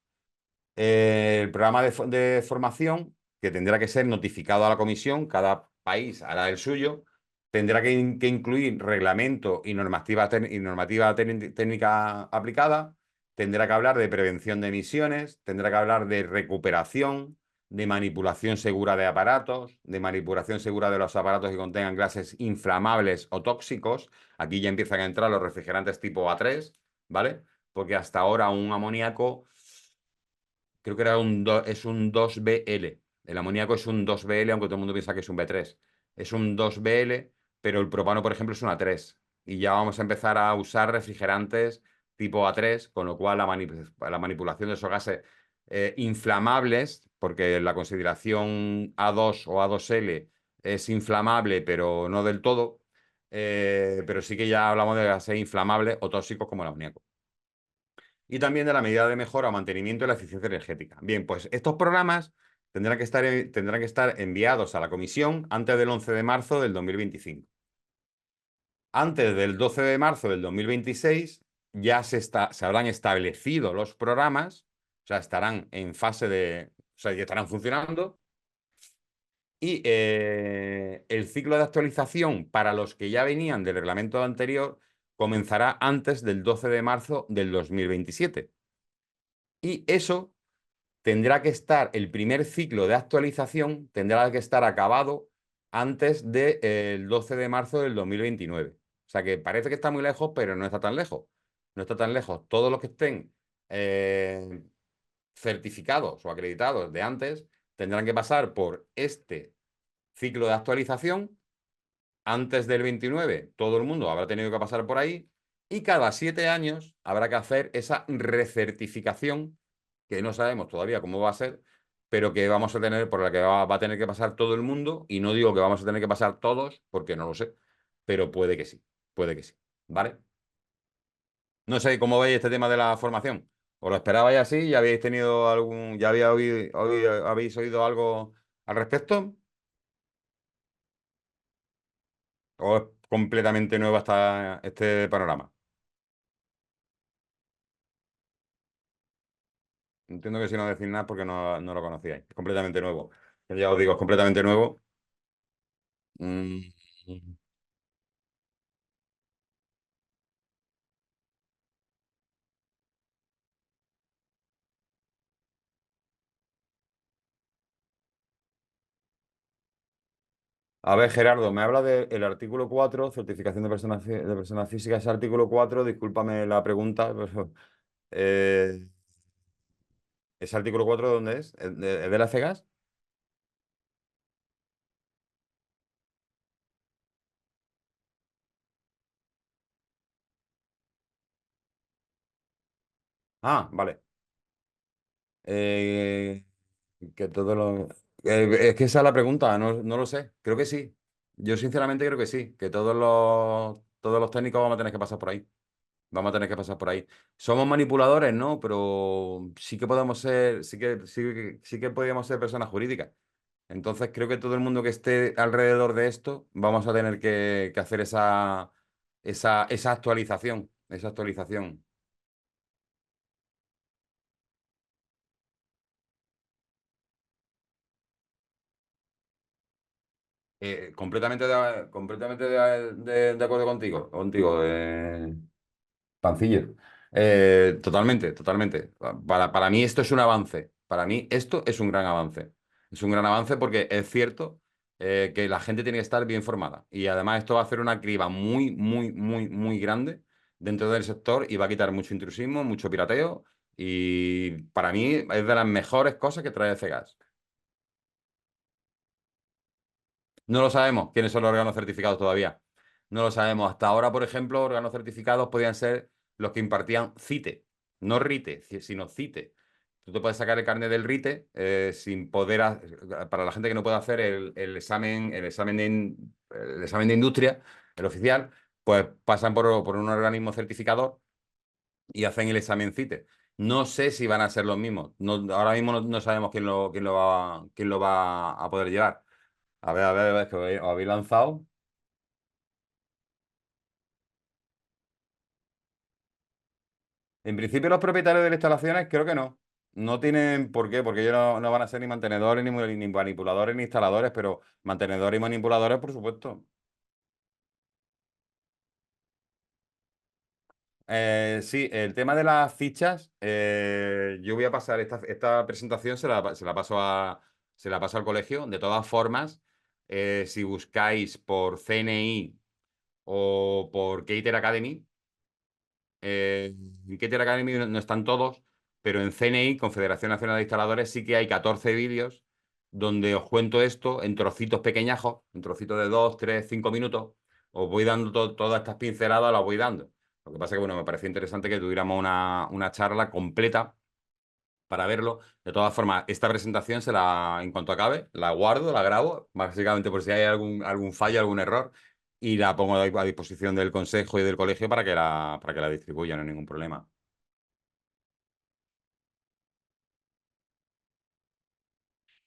El programa de formación, que tendrá que ser notificado a la comisión, cada país hará el suyo, tendrá que incluir reglamento y normativa técnica aplicada, tendrá que hablar de prevención de emisiones, tendrá que hablar de recuperación, de manipulación segura de aparatos, de manipulación segura de los aparatos que contengan gases inflamables o tóxicos. Aquí ya empiezan a entrar los refrigerantes tipo A3, ¿vale? Porque hasta ahora un amoníaco creo que es un 2BL. El amoníaco es un 2BL, aunque todo el mundo piensa que es un B3. Es un 2BL, pero el propano, por ejemplo, es un A3. Y ya vamos a empezar a usar refrigerantes tipo A3, con lo cual la manipulación de esos gases inflamables, porque la consideración A2 o A2L es inflamable, pero no del todo, pero sí que ya hablamos de gases inflamables o tóxicos como el amoníaco y también de la medida de mejora o mantenimiento de la eficiencia energética. Bien, pues estos programas tendrán que estar enviados a la comisión antes del 11 de marzo del 2025. Antes del 12 de marzo del 2026 ya se habrán establecido los programas, o sea, estarán en fase o sea, ya estarán funcionando. Y el ciclo de actualización para los que ya venían del reglamento anterior comenzará antes del 12 de marzo del 2027. Y eso tendrá que estar, el primer ciclo de actualización tendrá que estar acabado antes del 12 de marzo del 2029. O sea que parece que está muy lejos, pero no está tan lejos. No está tan lejos. Todos los que estén eh, certificados o acreditados de antes tendrán que pasar por este ciclo de actualización antes del 29. Todo el mundo habrá tenido que pasar por ahí y cada 7 años habrá que hacer esa recertificación que no sabemos todavía cómo va a ser, pero que vamos a tener, por la que va a tener que pasar todo el mundo, y no digo que vamos a tener que pasar todos, porque no lo sé, pero puede que sí, ¿vale? No sé cómo veis este tema de la formación. ¿Os lo esperabais así? ¿Ya habéis tenido habéis oído algo al respecto? ¿O es completamente nuevo este panorama? Entiendo que si no decís nada es porque no lo conocíais. Es completamente nuevo. Ya os digo, es completamente nuevo. Mm. A ver, Gerardo, me habla del artículo 4, certificación de personas físicas. Ese artículo 4, discúlpame la pregunta, pero, eh, ¿ese artículo 4 de dónde es? ¿Es de las CEGAS? Ah, vale. Eh, que todo lo... es que esa es la pregunta, no lo sé. Creo que sí. Yo sinceramente creo que sí, que todos los técnicos vamos a tener que pasar por ahí. Vamos a tener que pasar por ahí. Somos manipuladores, ¿no? Pero sí que podemos ser, sí que podríamos ser personas jurídicas. Entonces creo que todo el mundo que esté alrededor de esto vamos a tener que hacer esa actualización. Esa actualización. Completamente de acuerdo contigo. Pancillo. Totalmente, totalmente. Para mí esto es un avance. Para mí esto es un gran avance. Es un gran avance porque es cierto que la gente tiene que estar bien formada. Y además esto va a hacer una criba muy, muy, muy, muy grande dentro del sector y va a quitar mucho intrusismo, mucho pirateo. Y para mí es de las mejores cosas que trae CEGAS. No lo sabemos quiénes son los órganos certificados todavía. No lo sabemos. Hasta ahora, por ejemplo, órganos certificados podían ser los que impartían CITE, no RITE, sino CITE. Tú te puedes sacar el carnet del RITE sin poder, para la gente que no puede hacer el examen de industria, el oficial, pues pasan por un organismo certificador y hacen el examen CITE. No sé si van a ser los mismos. Ahora mismo no sabemos quién lo va a poder llevar. A ver, que os habéis lanzado. En principio, los propietarios de las instalaciones creo que no. No tienen por qué, porque ellos no van a ser ni mantenedores, ni manipuladores, ni instaladores, pero mantenedores y manipuladores, por supuesto. Sí, el tema de las fichas, yo voy a pasar esta presentación, se la paso al colegio. De todas formas, si buscáis por CNI o por Cater Academy, en Keter Academy no están todos, pero en CNI, Confederación Nacional de Instaladores, sí que hay 14 vídeos donde os cuento esto en trocitos pequeñajos, en trocitos de 2, 3, 5 minutos. Os voy dando todas estas pinceladas, las voy dando. Lo que pasa es que, bueno, me pareció interesante que tuviéramos una charla completa para verlo. De todas formas, esta presentación en cuanto acabe, la guardo, la grabo, básicamente por si hay algún fallo, algún error, y la pongo a disposición del consejo y del colegio para que la distribuyan, no hay ningún problema.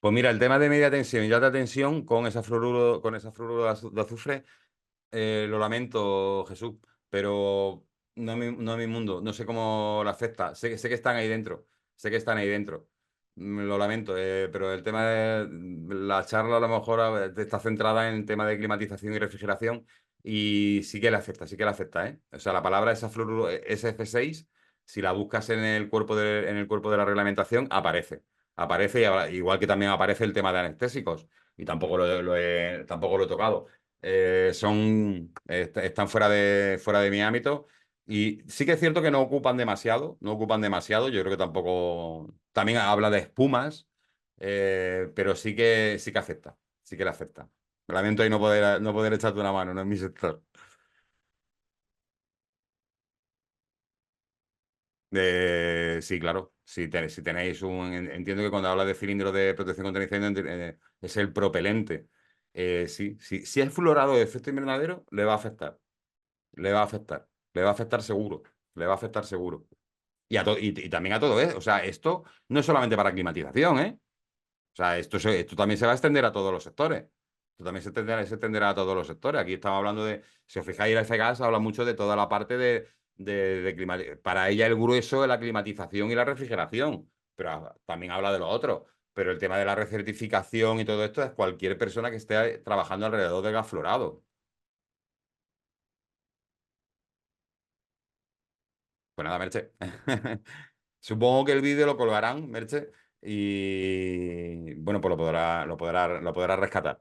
Pues mira, el tema de media tensión y alta tensión con esa fluoruro de azufre. Lo lamento, Jesús, pero no es mi mundo. No sé cómo le afecta. Sé que están ahí dentro. Sé que están ahí dentro. Lo lamento, pero el tema de la charla a lo mejor está centrada en el tema de climatización y refrigeración y sí que le afecta, ¿eh? O sea, la palabra esa fluoruro SF6, si la buscas en el cuerpo de la reglamentación, aparece igual que también aparece el tema de anestésicos y tampoco lo he tocado. Están fuera de mi ámbito. Y sí que es cierto que no ocupan demasiado, no ocupan demasiado. Yo creo que tampoco. También habla de espumas, pero sí que afecta. Sí que le afecta. Lamento ahí no poder echarte una mano, no es mi sector. Sí, claro. Si tenéis entiendo que cuando habla de cilindro de protección contra incendio es el propelente. Sí, sí. Si es fluorado de efecto invernadero, le va a afectar. Le va a afectar. Le va a afectar seguro. Le va a afectar seguro. Y también a todo, ¿eh? O sea, esto no es solamente para climatización, ¿eh? O sea, esto también se va a extender a todos los sectores. Esto también se extenderá a todos los sectores. Aquí estamos hablando si os fijáis, la FGAS habla mucho de toda la parte de para ella el grueso es la climatización y la refrigeración. pero también habla de lo otro. Pero el tema de la recertificación y todo esto es cualquier persona que esté trabajando alrededor del gas fluorado. Pues nada, Merche. Supongo que el vídeo lo colgarán, Merche, y bueno, pues lo podrá rescatar.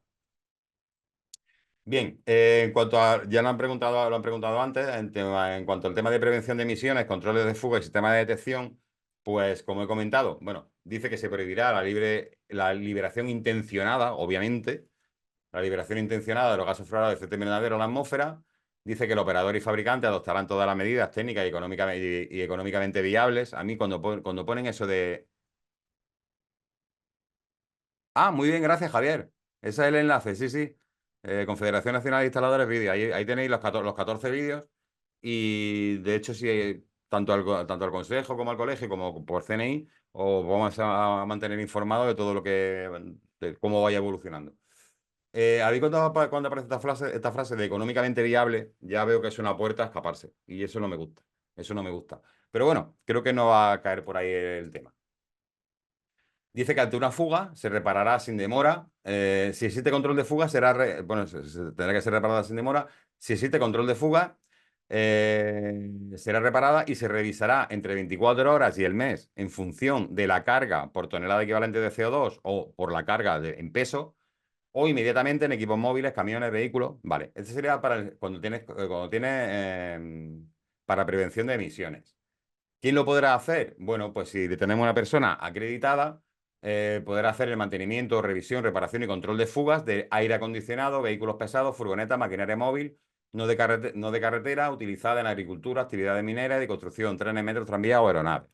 Bien, en cuanto a, ya lo han preguntado antes, en cuanto al tema de prevención de emisiones, controles de fuga y sistema de detección, pues como he comentado, bueno, dice que se prohibirá la liberación intencionada, obviamente, la liberación intencionada de los gases fluorados de efecto invernadero a la atmósfera. Dice que el operador y fabricante adoptarán todas las medidas técnicas y económicamente viables. A mí cuando ponen eso de... Ah, muy bien, gracias, Javier. Ese es el enlace, sí, sí. Confederación Nacional de Instaladores Vídeo. Ahí tenéis los 14 vídeos. Y de hecho, si tanto al Consejo como al colegio, como por CNI, os vamos a mantener informados de todo de cómo vaya evolucionando. Ahí cuando aparece esta frase de económicamente viable, ya veo que es una puerta a escaparse. Y eso no me gusta. Eso no me gusta. Pero bueno, creo que no va a caer por ahí el tema. Dice que ante una fuga se reparará sin demora. Si existe control de fuga, bueno, tendrá que ser reparada sin demora. Si existe control de fuga, será reparada y se revisará entre 24 horas y el mes en función de la carga por tonelada equivalente de CO2 o por la carga en peso o inmediatamente en equipos móviles, camiones, vehículos. Vale, este sería cuando tienes para prevención de emisiones. ¿Quién lo podrá hacer? Bueno, pues si tenemos una persona acreditada, podrá hacer el mantenimiento, revisión, reparación y control de fugas de aire acondicionado, vehículos pesados, furgonetas, maquinaria móvil, no de carretera, utilizada en agricultura, actividades mineras, de construcción, trenes, metros, tranvías o aeronaves.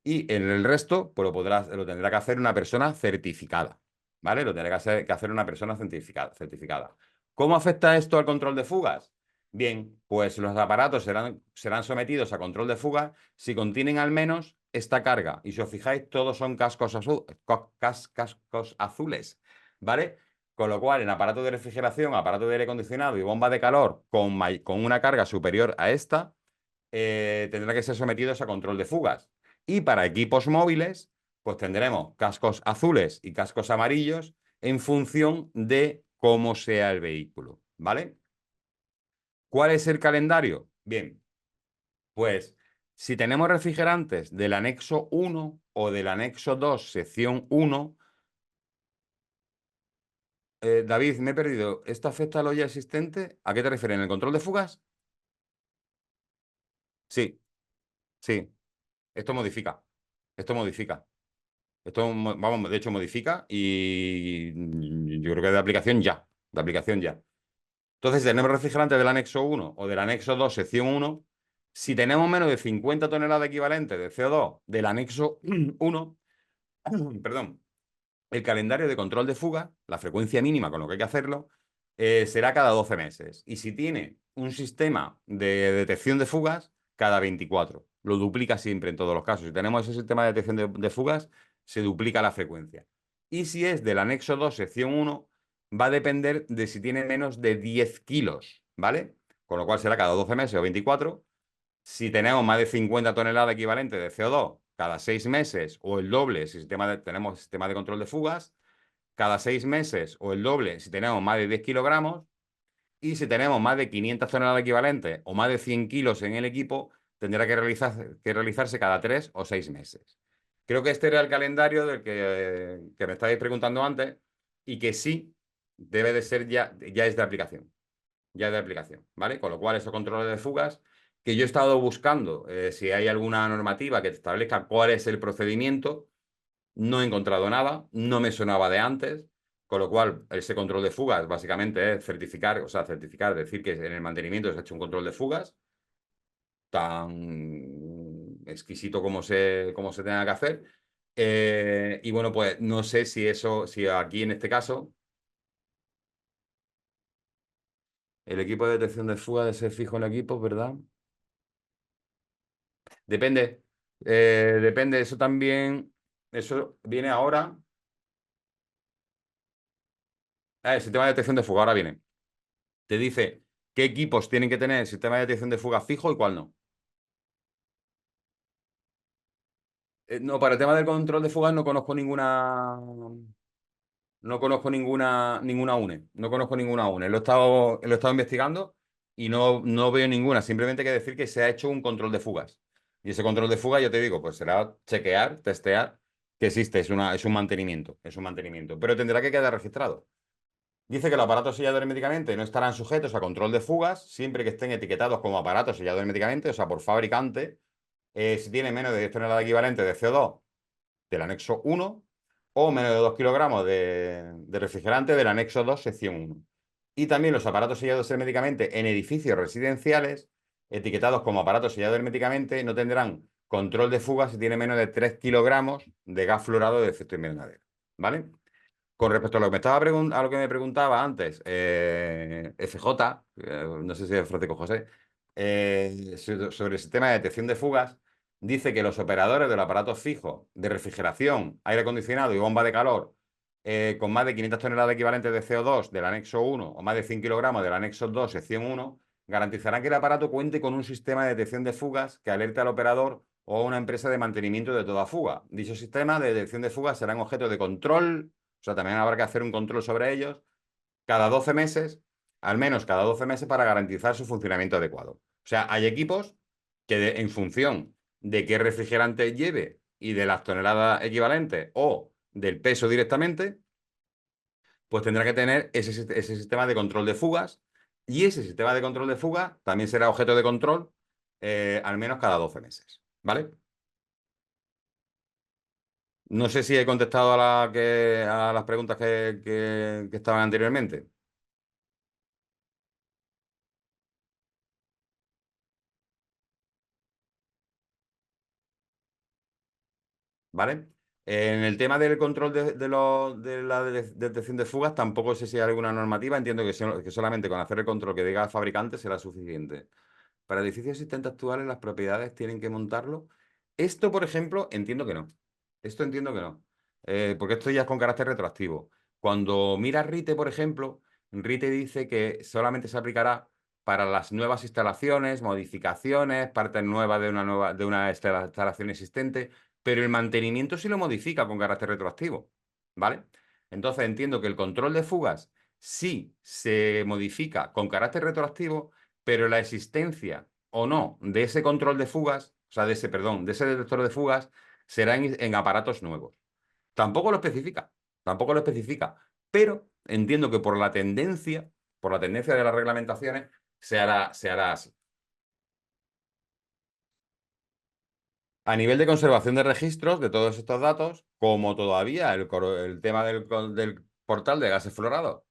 Y en el resto, pues lo tendrá que hacer una persona certificada, ¿vale? Lo tendrá que hacer una persona certificada. ¿Cómo afecta esto al control de fugas? Bien, pues los aparatos serán sometidos a control de fugas si contienen al menos esta carga. Y si os fijáis, todos son cascos azules, ¿vale? Con lo cual, en aparato de refrigeración, aparato de aire acondicionado y bomba de calor con una carga superior a esta, tendrán que ser sometidos a control de fugas. Y para equipos móviles, pues tendremos cascos azules y cascos amarillos en función de cómo sea el vehículo, ¿vale? ¿Cuál es el calendario? Bien, pues si tenemos refrigerantes del anexo 1 o del anexo 2, sección 1, David, me he perdido. ¿Esto afecta a lo ya existente? ¿A qué te refieres? ¿En el control de fugas? Sí, sí. Esto modifica. Esto modifica. Esto, vamos, de hecho, modifica y yo creo que de aplicación ya. De aplicación ya. Entonces, si tenemos refrigerante del anexo 1 o del anexo 2, sección 1. Si tenemos menos de 50 toneladas equivalentes de CO2 del anexo 1, perdón, el calendario de control de fuga, la frecuencia mínima con lo que hay que hacerlo, será cada 12 meses. Y si tiene un sistema de detección de fugas, cada 24. Lo duplica siempre en todos los casos. Si tenemos ese sistema de detección de fugas, se duplica la frecuencia. Y si es del anexo 2, sección 1, va a depender de si tiene menos de 10 kilos, ¿vale? Con lo cual será cada 12 meses o 24. Si tenemos más de 50 toneladas equivalentes de CO2 cada 6 meses o el doble si tenemos sistema de control de fugas, cada 6 meses o el doble si tenemos más de 10 kilogramos y si tenemos más de 500 toneladas equivalentes o más de 100 kilos en el equipo, tendrá que realizarse cada 3 o 6 meses. Creo que este era el calendario del que me estabais preguntando antes y que sí debe de ser ya es de aplicación. Ya es de aplicación, ¿vale? Con lo cual, esos controles de fugas que yo he estado buscando, si hay alguna normativa que establezca cuál es el procedimiento, no he encontrado nada, no me sonaba de antes, con lo cual ese control de fugas básicamente es certificar, o sea, certificar, decir que en el mantenimiento se ha hecho un control de fugas tan exquisito como se tenga que hacer. Y bueno, pues no sé si aquí en este caso el equipo de detección de fuga debe ser fijo en el equipo, ¿verdad? Depende. Depende, eso viene ahora. El sistema de detección de fuga ahora viene. Te dice qué equipos tienen que tener el sistema de detección de fuga fijo y cuál no. No, para el tema del control de fugas no conozco ninguna UNE. No conozco ninguna UNE. Lo he estado investigando y no veo ninguna. Simplemente hay que decir que se ha hecho un control de fugas. Y ese control de fuga, yo te digo, pues será chequear, testear que existe. Es un mantenimiento. Es un mantenimiento. Pero tendrá que quedar registrado. Dice que los aparatos sellados herméticamente no estarán sujetos a control de fugas siempre que estén etiquetados como aparatos sellados herméticamente, o sea, por fabricante, si tiene menos de 10 toneladas equivalentes de CO2 del anexo 1 o menos de 2 kilogramos de refrigerante del anexo 2, sección 1. Y también los aparatos sellados herméticamente en edificios residenciales, etiquetados como aparatos sellados herméticamente, no tendrán control de fuga si tiene menos de 3 kilogramos de gas fluorado de efecto invernadero. ¿Vale? Con respecto a lo que me preguntaba antes, FJ, no sé si es Francisco José, sobre el sistema de detección de fugas, dice que los operadores del aparato fijo de refrigeración, aire acondicionado y bomba de calor con más de 500 toneladas equivalentes de CO2 del anexo 1 o más de 100 kilogramos del anexo 2, sección 1, garantizarán que el aparato cuente con un sistema de detección de fugas que alerte al operador o a una empresa de mantenimiento de toda fuga. Dicho sistema de detección de fugas serán objeto de control, o sea, también habrá que hacer un control sobre ellos cada 12 meses, al menos cada 12 meses, para garantizar su funcionamiento adecuado. O sea, hay equipos que en función de qué refrigerante lleve y de las toneladas equivalentes o del peso directamente, pues tendrá que tener ese sistema de control de fugas y ese sistema de control de fugas también será objeto de control al menos cada 12 meses. ¿Vale? No sé si he contestado a las preguntas que estaban anteriormente. ¿Vale? En el tema del control de la detección de fugas, tampoco sé si hay alguna normativa. Entiendo que solamente con hacer el control que diga el fabricante será suficiente. Para edificios existentes actuales, las propiedades tienen que montarlo. Esto, por ejemplo, entiendo que no. Esto entiendo que no. Porque esto ya es con carácter retroactivo. Cuando miras RITE, por ejemplo, RITE dice que solamente se aplicará para las nuevas instalaciones, modificaciones, partes nuevas de una instalación existente, pero el mantenimiento sí lo modifica con carácter retroactivo. ¿Vale? Entonces entiendo que el control de fugas sí se modifica con carácter retroactivo, pero la existencia o no de ese control de fugas, o sea, de ese detector de fugas, será en aparatos nuevos. Tampoco lo especifica, tampoco lo especifica, pero entiendo que por la tendencia de las reglamentaciones, se hará así. A nivel de conservación de registros de todos estos datos, como todavía el tema del portal de gases fluorados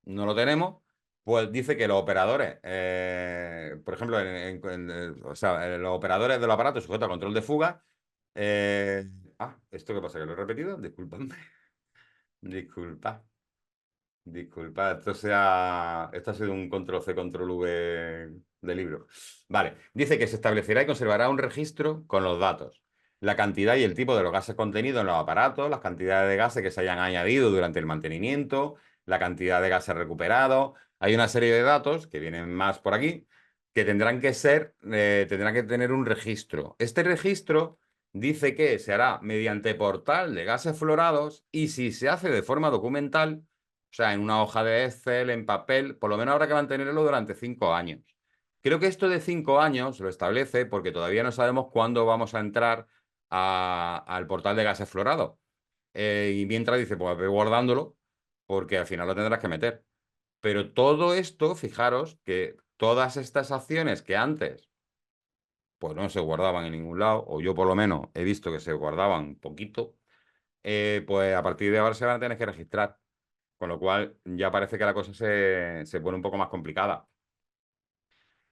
no lo tenemos, pues dice que los operadores, por ejemplo, o sea, los operadores de los aparatos sujetos a control de fuga. ¿Esto qué pasa? ¿Que lo he repetido? Disculpadme. Disculpa. Disculpa, esto ha sido un control C, control V de libro. Vale, dice que se establecerá y conservará un registro con los datos, la cantidad y el tipo de los gases contenidos en los aparatos, las cantidades de gases que se hayan añadido durante el mantenimiento, la cantidad de gases recuperados. Hay una serie de datos que vienen más por aquí que tendrán que tener un registro. Este registro dice que se hará mediante portal de gases fluorados y si se hace de forma documental, o sea, en una hoja de Excel, en papel, por lo menos habrá que mantenerlo durante 5 años. Creo que esto de 5 años lo establece porque todavía no sabemos cuándo vamos a entrar al portal de gases fluorados. Y mientras dice, pues ve guardándolo porque al final lo tendrás que meter. Pero todo esto, fijaros que todas estas acciones que antes pues no se guardaban en ningún lado, o yo por lo menos he visto que se guardaban poquito, pues a partir de ahora se van a tener que registrar. Con lo cual ya parece que la cosa se pone un poco más complicada.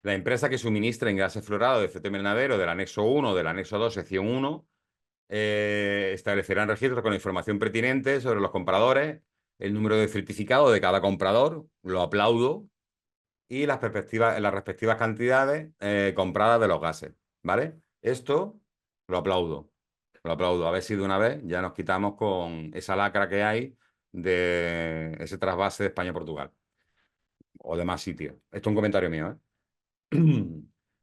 La empresa que suministra en gases fluorados de efecto invernadero del anexo 1 o del anexo 2, sección 1, establecerán registros con información pertinente sobre los compradores, el número de certificado de cada comprador, lo aplaudo, y las respectivas cantidades compradas de los gases. ¿Vale? Esto lo aplaudo. Lo aplaudo. A ver si de una vez ya nos quitamos con esa lacra que hay de ese trasvase de España a Portugal o demás sitios. Esto es un comentario mío, ¿eh?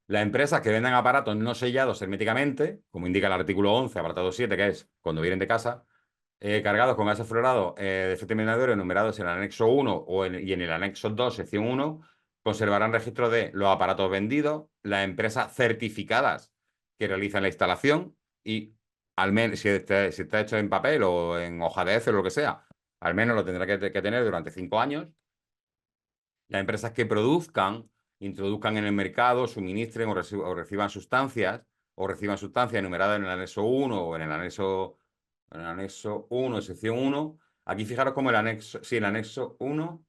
Las empresas que vendan aparatos no sellados herméticamente, como indica el artículo 11, apartado 7, que es cuando vienen de casa, cargados con gases fluorados de efecto invernadero enumerados en el anexo 1 y en el anexo 2, sección 1, conservarán registro de los aparatos vendidos, las empresas certificadas que realizan la instalación y, al menos, si está hecho en papel o en hoja de Excel o lo que sea, al menos lo tendrá que tener durante 5 años. Las empresas que produzcan, introduzcan en el mercado, suministren o reciban sustancias enumeradas en el anexo 1 o en el anexo 1, sección 1. Aquí fijaros como el anexo, sí, el anexo 1,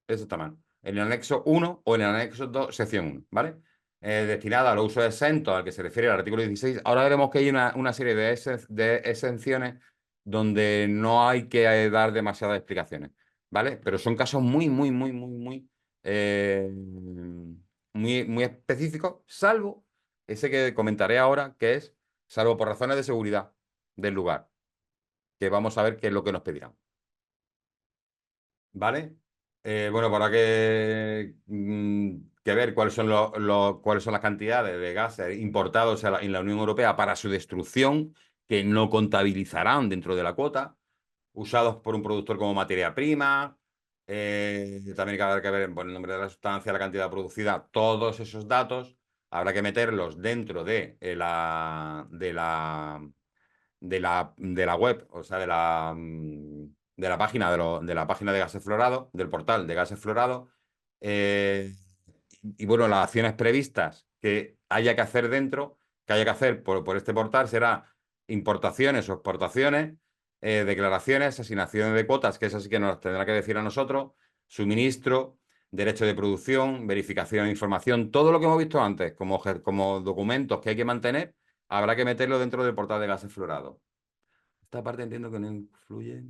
eso está mal. En el anexo 1 o en el anexo 2, sección 1, ¿vale? Destinada al uso exento al que se refiere el artículo 16. Ahora veremos que hay una serie de exenciones donde no hay que dar demasiadas explicaciones, ¿vale? Pero son casos muy, muy, muy, muy, muy, muy específicos, salvo ese que comentaré ahora, que es salvo por razones de seguridad del lugar, que vamos a ver qué es lo que nos pedirán. ¿Vale? Bueno, pues habrá que ver cuáles son las cantidades de gases importados en la Unión Europea para su destrucción, que no contabilizarán dentro de la cuota, usados por un productor como materia prima. También habrá que ver, bueno, el nombre de la sustancia, la cantidad producida, todos esos datos habrá que meterlos dentro de la web, o sea, de la página de la página de gases florados, del portal de gases florados. eh, y bueno, las acciones previstas que haya que hacer dentro, que haya que hacer por este portal será importaciones o exportaciones, declaraciones, asignaciones de cuotas, que esas sí que nos las tendrá que decir a nosotros, suministro, derecho de producción, verificación de información, todo lo que hemos visto antes como documentos que hay que mantener, habrá que meterlo dentro del portal de gases florados. Esta parte entiendo que no influye.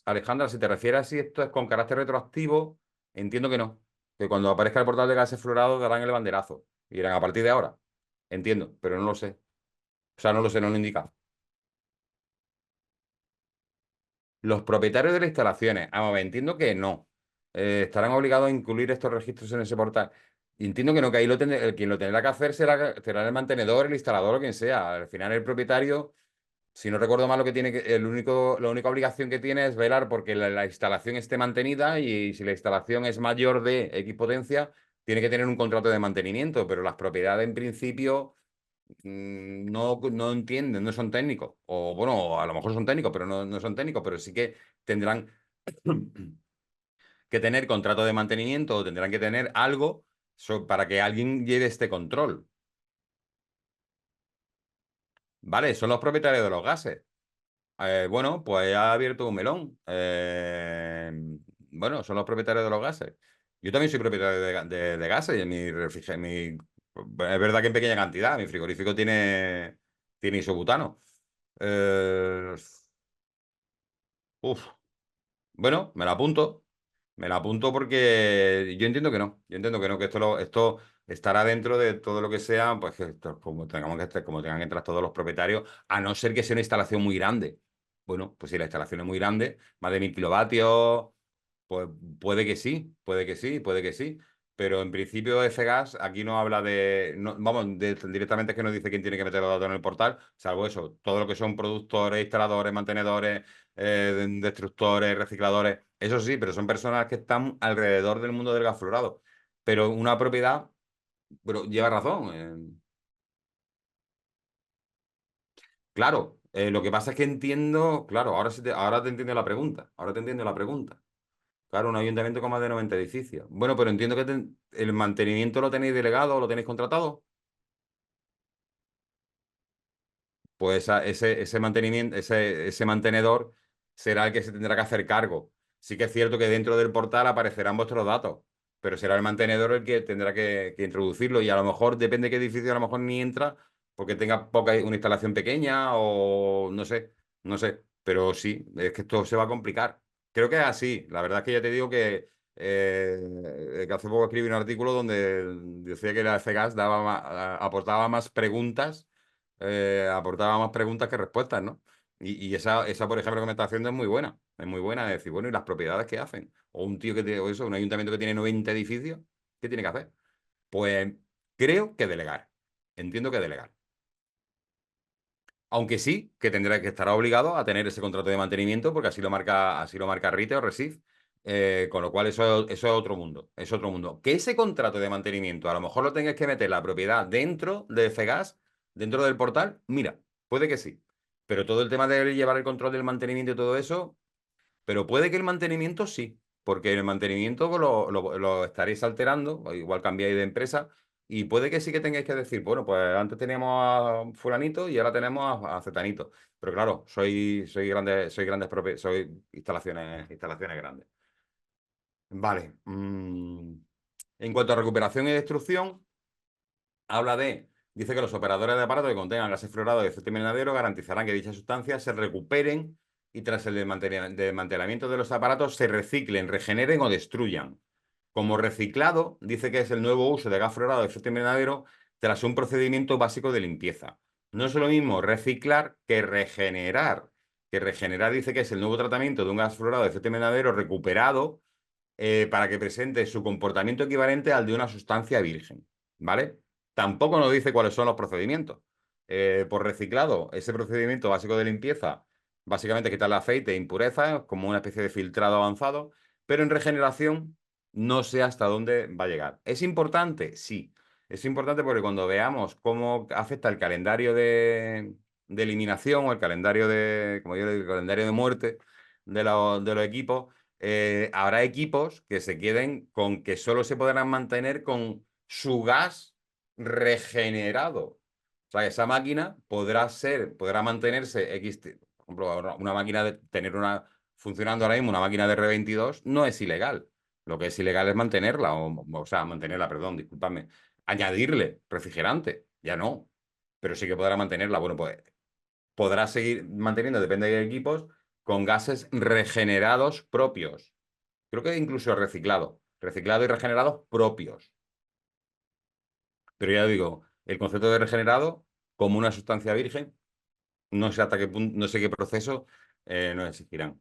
Alejandra, si te refieres a si esto es con carácter retroactivo, entiendo que no. Que cuando aparezca el portal de gases florados darán el banderazo. Y irán a partir de ahora. Entiendo, pero no lo sé. O sea, no lo sé, no lo indica. Los propietarios de las instalaciones, vamos a ver, entiendo que no. Estarán obligados a incluir estos registros en ese portal. Y entiendo que no, que ahí quien lo tendrá que hacer será el mantenedor, el instalador o quien sea. Al final el propietario. Si no recuerdo mal, lo que tiene la única obligación que tiene es velar porque la instalación esté mantenida y si la instalación es mayor de X potencia, tiene que tener un contrato de mantenimiento, pero las propiedades en principio no entienden, no son técnicos. O bueno, a lo mejor son técnicos, pero no son técnicos, pero sí que tendrán que tener contrato de mantenimiento o tendrán que tener algo para que alguien lleve este control. ¿Vale? Son los propietarios de los gases. Bueno, pues ha abierto un melón. Bueno, son los propietarios de los gases. Yo también soy propietario de gases y en es verdad que en pequeña cantidad. Mi frigorífico tiene isobutano. Eh, uf, bueno, me lo apunto. Me lo apunto porque yo entiendo que no. Yo entiendo que no, que esto estará dentro de todo lo que sea, pues que como tengan que entrar todos los propietarios, a no ser que sea una instalación muy grande. Bueno, pues si la instalación es muy grande, más de 1000 kilovatios, pues puede que sí, puede que sí, puede que sí. Pero en principio F-Gas aquí no habla vamos, directamente es que no dice quién tiene que meter los datos en el portal, salvo eso, todo lo que son productores, instaladores, mantenedores, destructores, recicladores, eso sí, pero son personas que están alrededor del mundo del gas fluorado. Pero una propiedad, pero lleva razón. Claro, lo que pasa es que entiendo, claro, ahora te entiendo la pregunta, ahora te entiendo la pregunta. Claro, un ayuntamiento con más de 90 edificios. Bueno, pero entiendo que el mantenimiento lo tenéis delegado o lo tenéis contratado. Pues ese mantenimiento, ese mantenedor será el que se tendrá que hacer cargo. Sí que es cierto que dentro del portal aparecerán vuestros datos, pero será el mantenedor el que tendrá que introducirlo y a lo mejor, depende de qué edificio, a lo mejor ni entra porque tenga una instalación pequeña o no sé, pero sí, es que esto se va a complicar. Creo que es así. La verdad es que ya te digo que que hace poco escribí un artículo donde decía que la FGAS aportaba más preguntas que respuestas, ¿no? Y esa, por ejemplo, que me está haciendo es muy buena de decir, bueno, ¿y las propiedades que hacen? O un tío que tiene, o eso, un ayuntamiento que tiene 90 edificios, ¿qué tiene que hacer? Pues creo que delegar. Entiendo que delegar. Aunque sí, que tendrá que estar obligado a tener ese contrato de mantenimiento, porque así lo marca RITE o RESIF, con lo cual eso es otro mundo. Es otro mundo. Que ese contrato de mantenimiento, a lo mejor lo tengas que meter la propiedad dentro de FEGAS, dentro del portal, mira, puede que sí. Pero todo el tema de llevar el control del mantenimiento y todo eso, pero puede que el mantenimiento sí, porque el mantenimiento lo estaréis alterando, o igual cambiáis de empresa, y puede que sí que tengáis que decir, bueno, pues antes teníamos a fulanito y ahora tenemos a cetanito. Pero claro, soy instalaciones grandes. Vale. En cuanto a recuperación y destrucción, dice que los operadores de aparatos que contengan gases fluorados de efecto invernadero garantizarán que dichas sustancias se recuperen y tras el desmantelamiento de los aparatos se reciclen, regeneren o destruyan. Como reciclado, dice que es el nuevo uso de gas fluorado de efecto invernadero tras un procedimiento básico de limpieza. No es lo mismo reciclar que regenerar. Que regenerar dice que es el nuevo tratamiento de un gas fluorado de efecto invernadero recuperado para que presente su comportamiento equivalente al de una sustancia virgen, ¿vale? Tampoco nos dice cuáles son los procedimientos. Por reciclado, ese procedimiento básico de limpieza, básicamente quitar el aceite e impurezas, como una especie de filtrado avanzado, pero en regeneración no sé hasta dónde va a llegar. ¿Es importante? Sí. Es importante porque cuando veamos cómo afecta el calendario de eliminación o el calendario como yo digo, el calendario de muerte de los equipos, habrá equipos que se queden con que solo se podrán mantener con su gas regenerado. O sea, esa máquina podrá mantenerse por ejemplo, una máquina de tener funcionando ahora mismo, una máquina de R22 no es ilegal. Lo que es ilegal es mantenerla, o sea, mantenerla, perdón, discúlpame. Añadirle refrigerante, ya no. Pero sí que podrá mantenerla. Bueno, pues podrá seguir manteniendo, depende de equipos, con gases regenerados propios. Creo que incluso reciclado y regenerados propios. Pero ya digo, el concepto de regenerado como una sustancia virgen, no sé hasta qué punto, no sé qué proceso nos exigirán.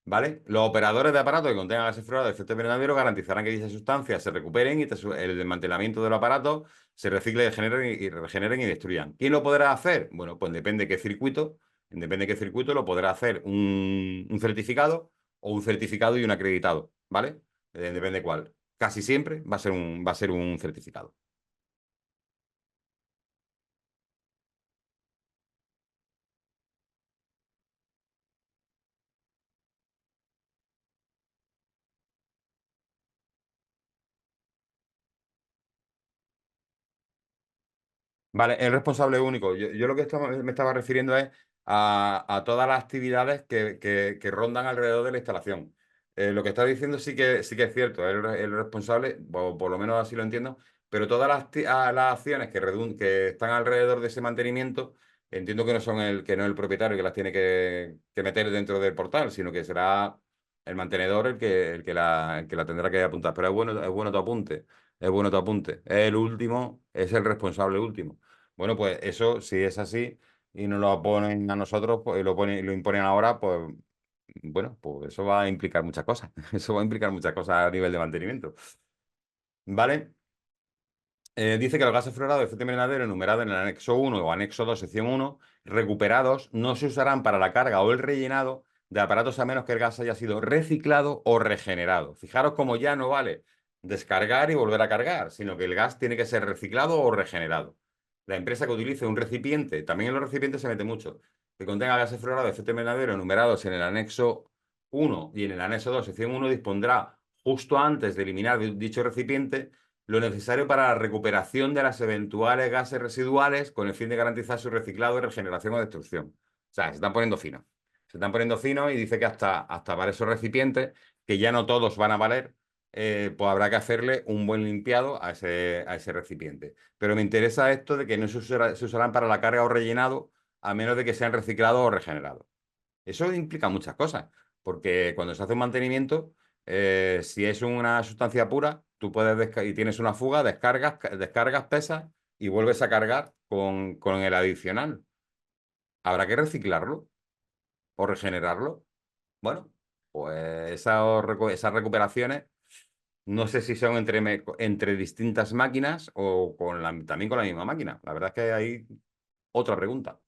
¿Vale? Los operadores de aparatos que contengan gases fluorados de efecto invernadero garantizarán que dichas sustancias se recuperen y tras el desmantelamiento del aparato se recicle, regeneren y destruyan. ¿Quién lo podrá hacer? Bueno, pues depende de qué circuito lo podrá hacer un certificado o un certificado y un acreditado, ¿vale? Depende cuál. Casi siempre va a ser un certificado. Vale, el responsable único. Yo lo que me estaba refiriendo es a todas las actividades que rondan alrededor de la instalación. Lo que está diciendo sí que es cierto, el responsable, o por lo menos así lo entiendo, pero todas las acciones que están alrededor de ese mantenimiento, entiendo que que no es el propietario que las tiene que meter dentro del portal, sino que será el mantenedor el que la tendrá que apuntar. Pero es bueno tu apunte, es bueno tu apunte. Es el último, es el responsable último. Bueno, pues eso, si es así y nos lo ponen a nosotros, pues, y lo imponen ahora, pues bueno, pues eso va a implicar muchas cosas. Eso va a implicar muchas cosas a nivel de mantenimiento. ¿Vale? Dice que los gases fluorados de efecto invernadero enumerados en el anexo 1 o anexo 2, sección 1, recuperados, no se usarán para la carga o el rellenado de aparatos a menos que el gas haya sido reciclado o regenerado. Fijaros cómo ya no vale descargar y volver a cargar, sino que el gas tiene que ser reciclado o regenerado. La empresa que utilice un recipiente, también en los recipientes se mete mucho, que contenga gases fluorados de efecto invernadero enumerados en el anexo 1 y en el anexo 2, sección 1, dispondrá justo antes de eliminar dicho recipiente lo necesario para la recuperación de las eventuales gases residuales con el fin de garantizar su reciclado, regeneración o destrucción. O sea, se están poniendo finos. Se están poniendo finos y dice que hasta para esos recipientes, que ya no todos van a valer, pues habrá que hacerle un buen limpiado a ese recipiente. Pero me interesa esto de que no se usarán para la carga o rellenado, a menos de que sean reciclados o regenerados. Eso implica muchas cosas, porque cuando se hace un mantenimiento, Si es una sustancia pura, tú puedes y tienes una fuga, descargas, pesas y vuelves a cargar con el adicional. ¿Habrá que reciclarlo o regenerarlo? Bueno, pues esas recuperaciones no sé si son entre distintas máquinas o también con la misma máquina. La verdad es que hay otra pregunta.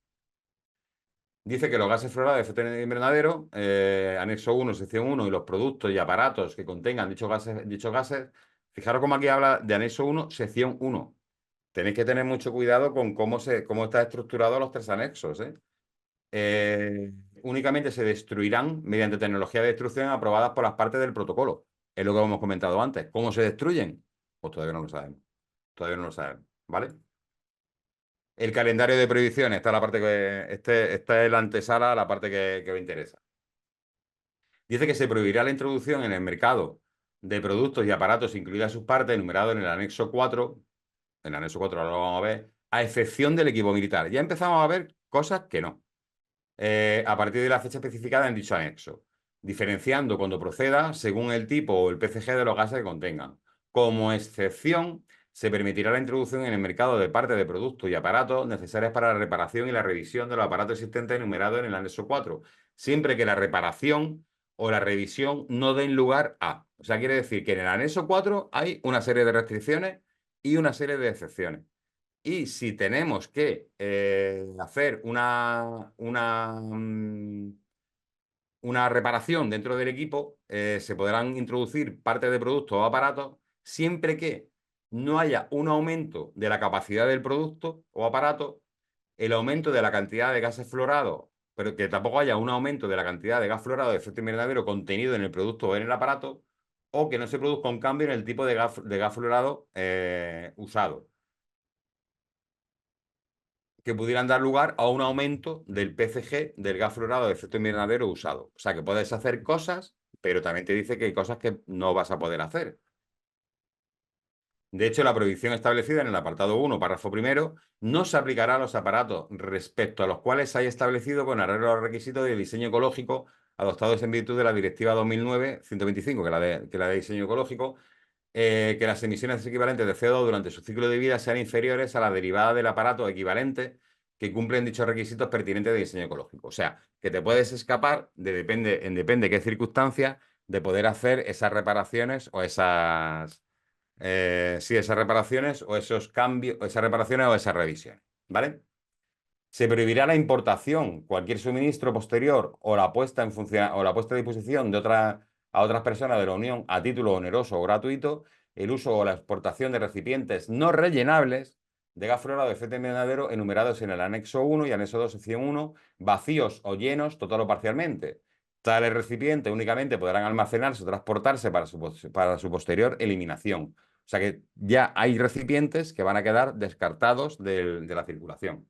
Dice que los gases fluorados de efecto invernadero, anexo 1, sección 1, y los productos y aparatos que contengan dichos gases, fijaros cómo aquí habla de anexo 1, sección 1. Tenéis que tener mucho cuidado con cómo están estructurados los tres anexos, ¿eh? Eh, Únicamente se destruirán mediante tecnología de destrucción aprobadas por las partes del protocolo. Es lo que hemos comentado antes. ¿Cómo se destruyen? Pues todavía no lo sabemos. Todavía no lo sabemos, ¿vale? El calendario de prohibiciones, esta es la parte esta es la antesala a la parte que me interesa. Dice que se prohibirá la introducción en el mercado de productos y aparatos, incluidas sus partes, enumerados en el anexo 4. En el anexo 4 ahora lo vamos a ver, a excepción del equipo militar. Ya empezamos a ver cosas que no. A partir de la fecha especificada en dicho anexo, diferenciando cuando proceda según el tipo o el PCG de los gases que contengan. Como excepción, se permitirá la introducción en el mercado de partes de productos y aparatos necesarias para la reparación y la revisión de los aparatos existentes enumerados en el anexo 4, siempre que la reparación o la revisión no den lugar a. O sea, quiere decir que en el anexo 4 hay una serie de restricciones y una serie de excepciones. Y si tenemos que hacer una reparación dentro del equipo, se podrán introducir partes de productos o aparatos siempre que no haya un aumento de la capacidad del producto o aparato, el aumento de la cantidad de gases fluorados, pero que tampoco haya un aumento de la cantidad de gas fluorado de efecto invernadero contenido en el producto o en el aparato, o que no se produzca un cambio en el tipo de gas fluorado usado, que pudieran dar lugar a un aumento del PCG, del gas fluorado de efecto invernadero usado. O sea, que puedes hacer cosas, pero también te dice que hay cosas que no vas a poder hacer. De hecho, la prohibición establecida en el apartado 1, párrafo primero, no se aplicará a los aparatos respecto a los cuales se haya establecido con arreglo a los requisitos de diseño ecológico adoptados en virtud de la Directiva 2009-125, que es la de diseño ecológico, que las emisiones equivalentes de CO2 durante su ciclo de vida sean inferiores a la derivada del aparato equivalente que cumplen dichos requisitos pertinentes de diseño ecológico. O sea, que te puedes escapar, depende de qué circunstancias, de poder hacer esas reparaciones o esas reparaciones o esos cambios, esas reparaciones o esas revisiones, ¿vale? Se prohibirá la importación, cualquier suministro posterior o la puesta a disposición a otras personas de la Unión a título oneroso o gratuito, el uso o la exportación de recipientes no rellenables de gas fluorado de efecto invernadero enumerados en el anexo 1 y anexo 2, sección 1, vacíos o llenos, total o parcialmente. Tales recipientes únicamente podrán almacenarse o transportarse para su posterior eliminación. O sea que ya hay recipientes que van a quedar descartados de la circulación.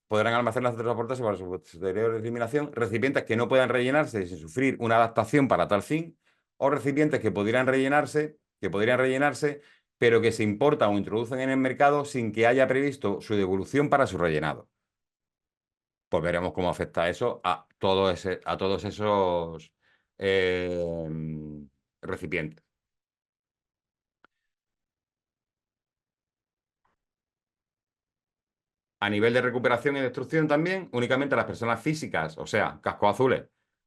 Podrán almacenarse o transportarse para su posterior eliminación recipientes que no puedan rellenarse sin sufrir una adaptación para tal fin, o recipientes que podrían rellenarse, pero que se importan o introducen en el mercado sin que haya previsto su devolución para su rellenado. Pues veremos cómo afecta eso a todos esos recipientes. A nivel de recuperación y destrucción también, únicamente a las personas físicas, o sea, cascos azules,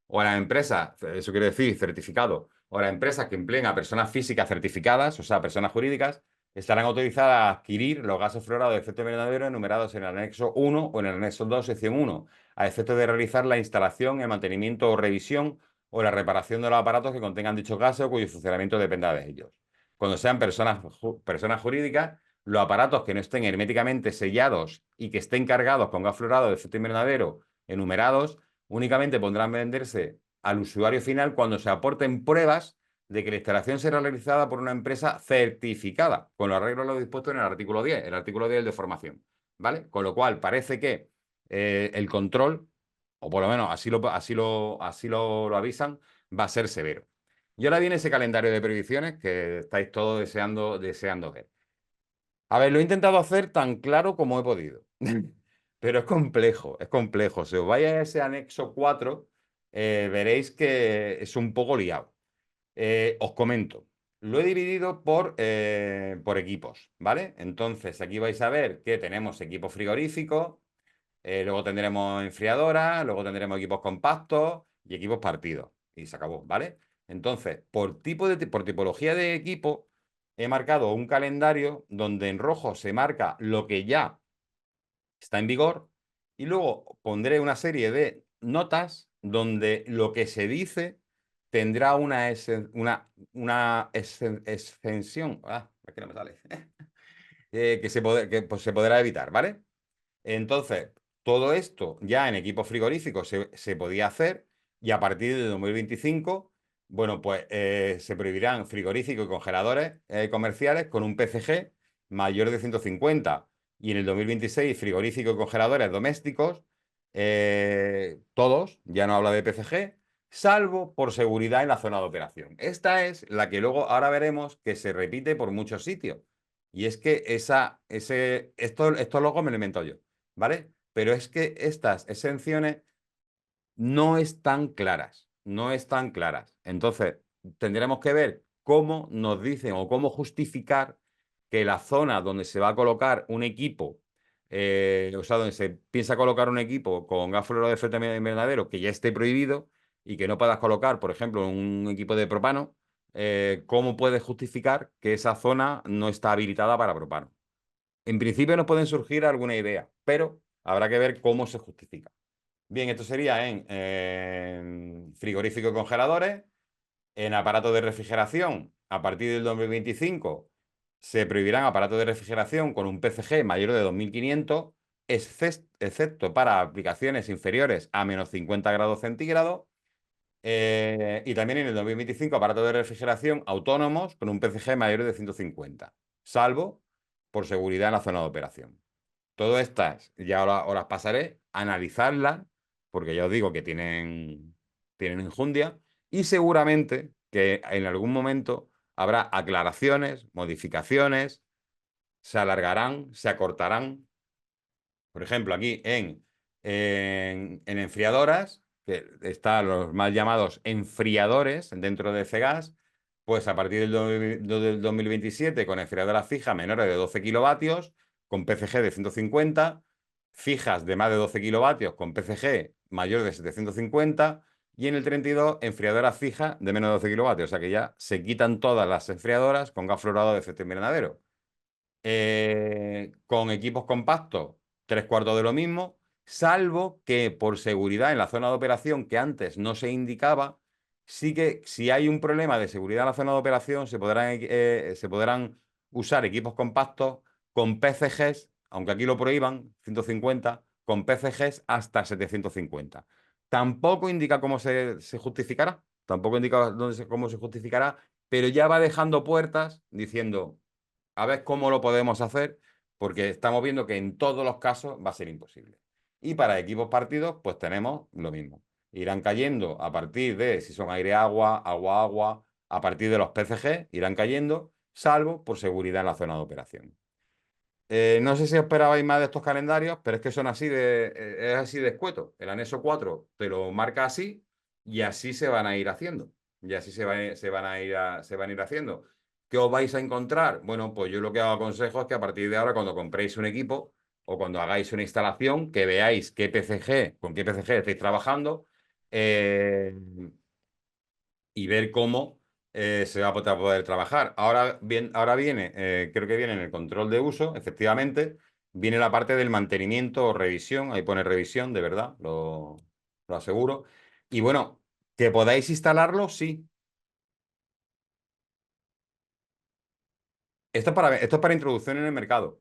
o a las empresas, eso quiere decir certificado, o a las empresas que empleen a personas físicas certificadas, o sea, personas jurídicas, estarán autorizadas a adquirir los gases fluorados de efecto invernadero enumerados en el anexo 1 o en el anexo 2, sección 1, a efecto de realizar la instalación, el mantenimiento o revisión o la reparación de los aparatos que contengan dichos gases o cuyo funcionamiento dependa de ellos. Cuando sean personas jurídicas, los aparatos que no estén herméticamente sellados y que estén cargados con gas fluorado de efecto invernadero enumerados, únicamente podrán venderse al usuario final cuando se aporten pruebas de que la instalación será realizada por una empresa certificada, con los arreglos lo dispuesto en el artículo 10, el artículo 10 de formación, ¿vale? Con lo cual parece que el control, o por lo menos así lo avisan, va a ser severo. Y ahora viene ese calendario de previsiones que estáis todos deseando ver. A ver, lo he intentado hacer tan claro como he podido. Pero es complejo, es complejo. Si os vais a ese anexo 4, veréis que es un poco liado. Os comento. Lo he dividido por equipos, ¿vale? Entonces, aquí vais a ver que tenemos equipo frigorífico, luego tendremos enfriadoras, luego tendremos equipos compactos y equipos partidos. Y se acabó, ¿vale? Entonces, por tipología de equipo, he marcado un calendario donde en rojo se marca lo que ya está en vigor y luego pondré una serie de notas donde lo que se dice tendrá una extensión. Es que no me sale. Que pues, se podrá evitar, ¿vale? Entonces, todo esto ya en equipos frigoríficos se podía hacer y a partir de 2025, bueno, pues se prohibirán frigoríficos y congeladores comerciales con un PCG mayor de 150 y en el 2026 frigoríficos y congeladores domésticos, todos, ya no habla de PCG, salvo por seguridad en la zona de operación. Esta es la que luego ahora veremos que se repite por muchos sitios. Y es que esto luego me lo invento yo. ¿Vale? Pero es que estas exenciones no están claras, no están claras. Entonces, tendremos que ver cómo nos dicen o cómo justificar que la zona donde se va a colocar un equipo, o sea, donde se piensa colocar un equipo con gas fluoruro de efecto invernadero que ya esté prohibido y que no puedas colocar, por ejemplo, un equipo de propano, ¿cómo puedes justificar que esa zona no está habilitada para propano? En principio nos pueden surgir alguna idea, pero habrá que ver cómo se justifica. Bien, esto sería en frigoríficos y congeladores, en aparatos de refrigeración. A partir del 2025 se prohibirán aparatos de refrigeración con un PCG mayor de 2500, excepto para aplicaciones inferiores a -50 °C. Y también en el 2025 aparatos de refrigeración autónomos con un PCG mayor de 150, salvo por seguridad en la zona de operación. Todas estas ya os las pasaré a analizarlas, porque ya os digo que tienen enjundia, y seguramente que en algún momento habrá aclaraciones, modificaciones, se alargarán, se acortarán. Por ejemplo, aquí en enfriadoras, que están los mal llamados enfriadores dentro de Cegas, pues a partir del 2027 con enfriadoras fijas menores de 12 kilovatios, con PCG de 150, fijas de más de 12 kilovatios con PCG mayor de 750 y en el 32 enfriadoras fijas de menos de 12 kilovatios. O sea que ya se quitan todas las enfriadoras con gas fluorado de efecto invernadero. Con equipos compactos, 3/4 de lo mismo, salvo que por seguridad en la zona de operación, que antes no se indicaba, sí que si hay un problema de seguridad en la zona de operación, se podrán usar equipos compactos con PCGs, aunque aquí lo prohíban, 150, con PCGs hasta 750. Tampoco indica cómo se justificará, tampoco indica cómo se justificará, pero ya va dejando puertas diciendo a ver cómo lo podemos hacer, porque estamos viendo que en todos los casos va a ser imposible. Y para equipos partidos, pues tenemos lo mismo. Irán cayendo a partir de, si son aire-agua, agua-agua, a partir de los PCG, irán cayendo, salvo por seguridad en la zona de operación. No sé si esperabais más de estos calendarios, pero es que son es así de escueto. El anexo 4 te lo marca así y así se van a ir haciendo. Y así se van a ir haciendo. ¿Qué os vais a encontrar? Bueno, pues yo lo que os aconsejo es que a partir de ahora, cuando compréis un equipo o cuando hagáis una instalación, que veáis con qué PCG estáis trabajando eh, y ver cómo se va a poder trabajar. Ahora viene, creo que viene en el control de uso, efectivamente, viene la parte del mantenimiento o revisión, ahí pone revisión, de verdad, lo aseguro. Y bueno, que podáis instalarlo, sí. Esto es para introducción en el mercado.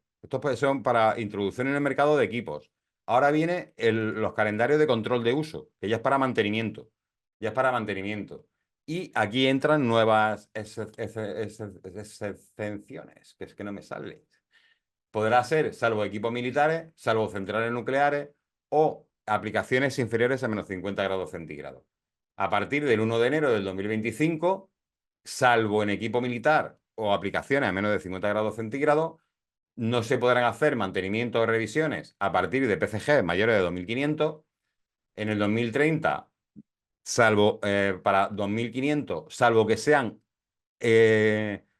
Son para introducción en el mercado de equipos. Ahora viene los calendarios de control de uso, que ya es para mantenimiento. Ya es para mantenimiento. Y aquí entran nuevas exenciones, que es que no me sale. Podrá ser salvo equipos militares, salvo centrales nucleares o aplicaciones inferiores a -50 °C. A partir del 1 de enero del 2025, salvo en equipo militar o aplicaciones a menos de 50 °C, no se podrán hacer mantenimientos o revisiones a partir de PCG mayores de 2500. En el 2030 salvo para 2500, salvo que sean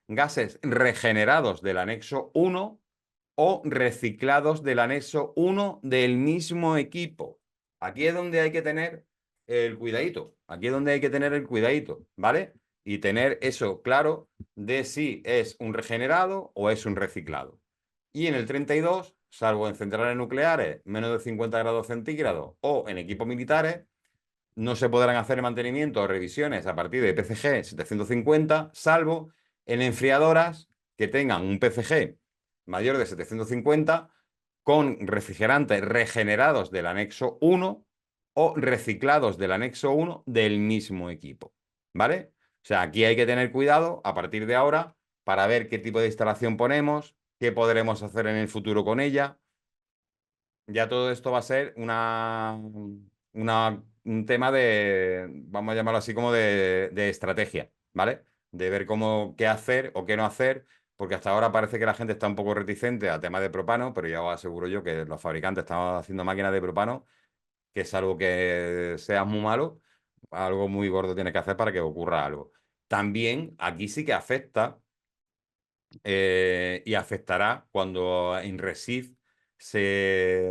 gases regenerados del anexo 1 o reciclados del anexo 1 del mismo equipo. Aquí es donde hay que tener el cuidadito. Aquí es donde hay que tener el cuidadito, ¿vale? Y tener eso claro de si es un regenerado o es un reciclado. Y en el 32, salvo en centrales nucleares menos de 50 grados centígrados o en equipos militares, no se podrán hacer mantenimientos o revisiones a partir de PCG 750, salvo en enfriadoras que tengan un PCG mayor de 750 con refrigerantes regenerados del anexo 1 o reciclados del anexo 1 del mismo equipo, ¿vale? O sea, aquí hay que tener cuidado a partir de ahora para ver qué tipo de instalación ponemos, qué podremos hacer en el futuro con ella. Ya todo esto va a ser un tema de, vamos a llamarlo así, como de estrategia, ¿vale? De ver cómo, qué hacer o qué no hacer, porque hasta ahora parece que la gente está un poco reticente a tema de propano, pero ya os aseguro yo que los fabricantes están haciendo máquinas de propano, que es algo que seas muy malo, algo muy gordo tienes que hacer para que ocurra algo. También aquí sí que afecta y afectará cuando en Resif se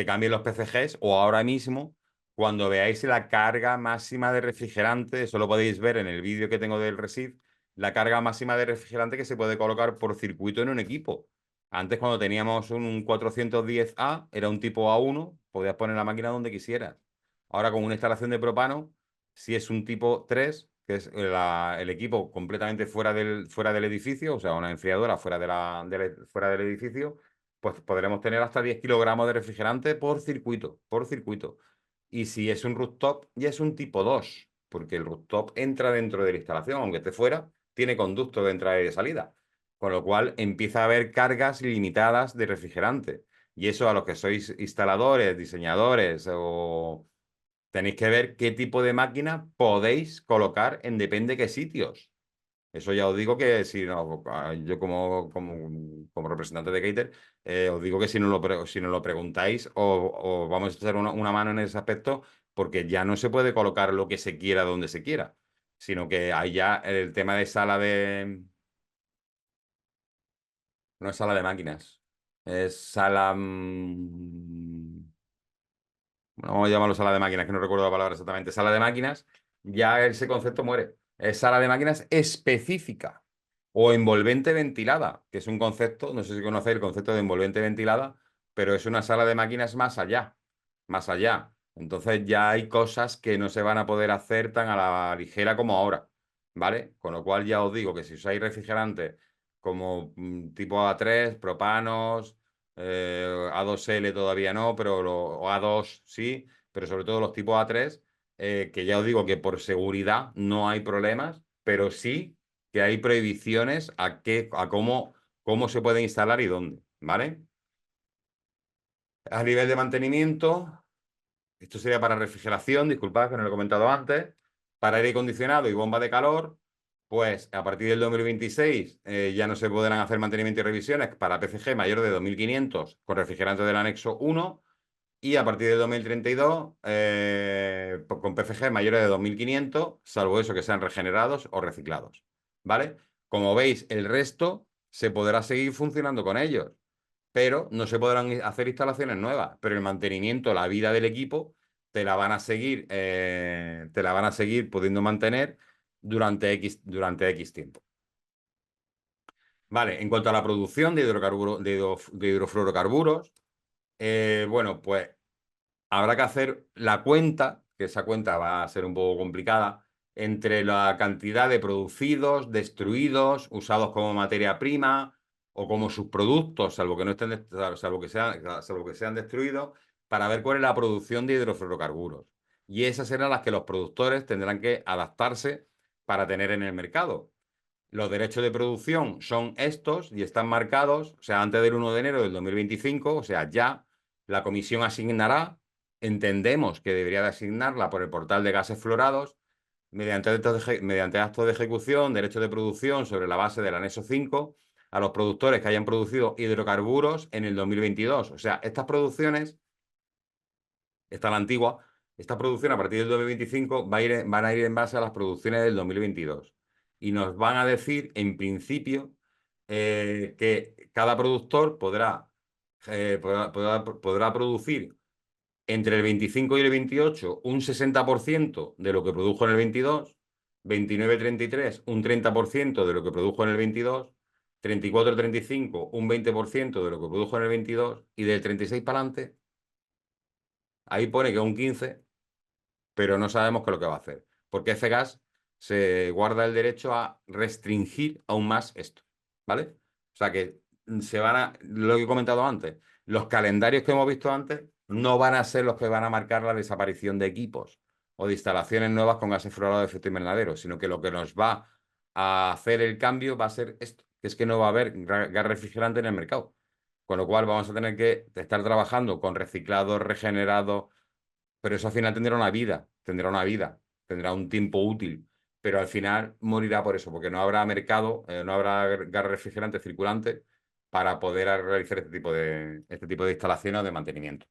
cambien los PCGs o ahora mismo cuando veáis la carga máxima de refrigerante, eso lo podéis ver en el vídeo que tengo del Resif, la carga máxima de refrigerante que se puede colocar por circuito en un equipo. Antes cuando teníamos un 410A, era un tipo A1, podías poner la máquina donde quisieras. Ahora con una instalación de propano, si es un tipo 3, que es el equipo completamente fuera del edificio, o sea, una enfriadora fuera del edificio, pues podremos tener hasta 10 kilogramos de refrigerante por circuito, por circuito. Y si es un rooftop, ya es un tipo 2, porque el rooftop entra dentro de la instalación, aunque esté fuera, tiene conducto de entrada y de salida. Con lo cual empieza a haber cargas limitadas de refrigerante. Y eso a los que sois instaladores, diseñadores o tenéis que ver qué tipo de máquina podéis colocar en depende qué sitios. Eso ya os digo que si no, yo como representante de Gator, os digo que si no lo preguntáis, o vamos a echar una mano en ese aspecto, porque ya no se puede colocar lo que se quiera donde se quiera, sino que hay ya el tema de sala de... No es sala de máquinas, es sala... bueno, vamos a llamarlo sala de máquinas, que no recuerdo la palabra exactamente, sala de máquinas, ya ese concepto muere. Es sala de máquinas específica o envolvente ventilada, que es un concepto, no sé si conocéis el concepto de envolvente ventilada, pero es una sala de máquinas más allá, más allá. Entonces ya hay cosas que no se van a poder hacer tan a la ligera como ahora, ¿vale? Con lo cual ya os digo que si usáis refrigerantes como tipo A3, propanos, A2L todavía no, pero o A2 sí, pero sobre todo los tipos A3, que ya os digo que por seguridad no hay problemas, pero sí que hay prohibiciones a cómo se puede instalar y dónde, ¿vale? A nivel de mantenimiento, esto sería para refrigeración, disculpad que no lo he comentado antes, para aire acondicionado y bomba de calor, pues a partir del 2026 ya no se podrán hacer mantenimiento y revisiones para PCG mayor de 2500 con refrigerante del anexo 1 y a partir de 2032 con PCG mayores de 2500, salvo eso que sean regenerados o reciclados, ¿vale? Como veis, el resto se podrá seguir funcionando con ellos, pero no se podrán hacer instalaciones nuevas, pero el mantenimiento, la vida del equipo, te la van a seguir pudiendo mantener durante X tiempo. Vale, en cuanto a la producción de hidrocarburos, de hidrofluorocarburos, bueno, pues habrá que hacer la cuenta, que esa cuenta va a ser un poco complicada, entre la cantidad de producidos, destruidos, usados como materia prima o como subproductos, salvo que sean destruidos, para ver cuál es la producción de hidrofluorocarburos. Y esas serán las que los productores tendrán que adaptarse para tener en el mercado. Los derechos de producción son estos y están marcados, o sea, antes del 1 de enero del 2025, o sea, ya la comisión asignará, entendemos que debería de asignarla por el portal de gases fluorados, mediante actos de ejecución, derechos de producción sobre la base del anexo 5, a los productores que hayan producido hidrocarburos en el 2022. O sea, estas producciones, esta la antigua, esta producción a partir del 2025 van a ir en base a las producciones del 2022. Y nos van a decir, en principio, que cada productor podrá producir entre el 25 y el 28 un 60% de lo que produjo en el 22, 29-33 un 30% de lo que produjo en el 22, 34-35 un 20% de lo que produjo en el 22 y del 36 para adelante, ahí pone que un 15, pero no sabemos qué es lo que va a hacer. Porque FGAS se guarda el derecho a restringir aún más esto, ¿vale? O sea que lo que he comentado antes, los calendarios que hemos visto antes no van a ser los que van a marcar la desaparición de equipos o de instalaciones nuevas con gases fluorados de efecto invernadero, sino que lo que nos va a hacer el cambio va a ser esto, que es que no va a haber gas refrigerante en el mercado. Con lo cual vamos a tener que estar trabajando con reciclado, regenerado, pero eso al final tendrá un tiempo útil, pero al final morirá por eso, porque no habrá mercado, no habrá gas refrigerante circulante para poder realizar este tipo de instalaciones o de mantenimiento.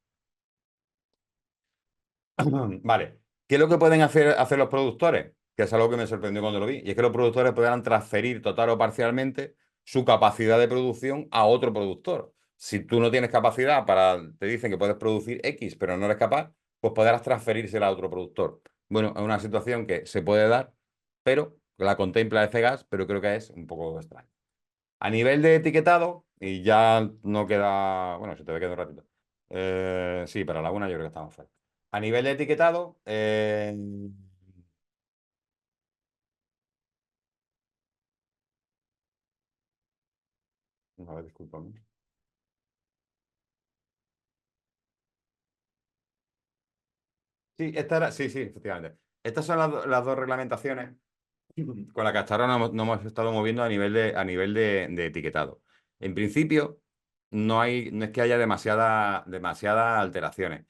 Vale, ¿qué es lo que pueden hacer los productores? Que es algo que me sorprendió cuando lo vi, y es que los productores podrán transferir total o parcialmente su capacidad de producción a otro productor. Si tú no tienes capacidad te dicen que puedes producir X, pero no eres capaz, pues podrás transferírsela a otro productor. Bueno, es una situación que se puede dar, pero la contempla FGAS, pero creo que es un poco extraño. A nivel de etiquetado, y ya no queda, bueno, se te ve quedar un ratito. Sí, para Laguna yo creo que estamos fuera. A nivel de etiquetado, a ver, discúlpame. Sí, sí, efectivamente. Estas son las dos reglamentaciones con las que hasta ahora no hemos estado moviendo a nivel de etiquetado. En principio, no es que haya demasiadas alteraciones.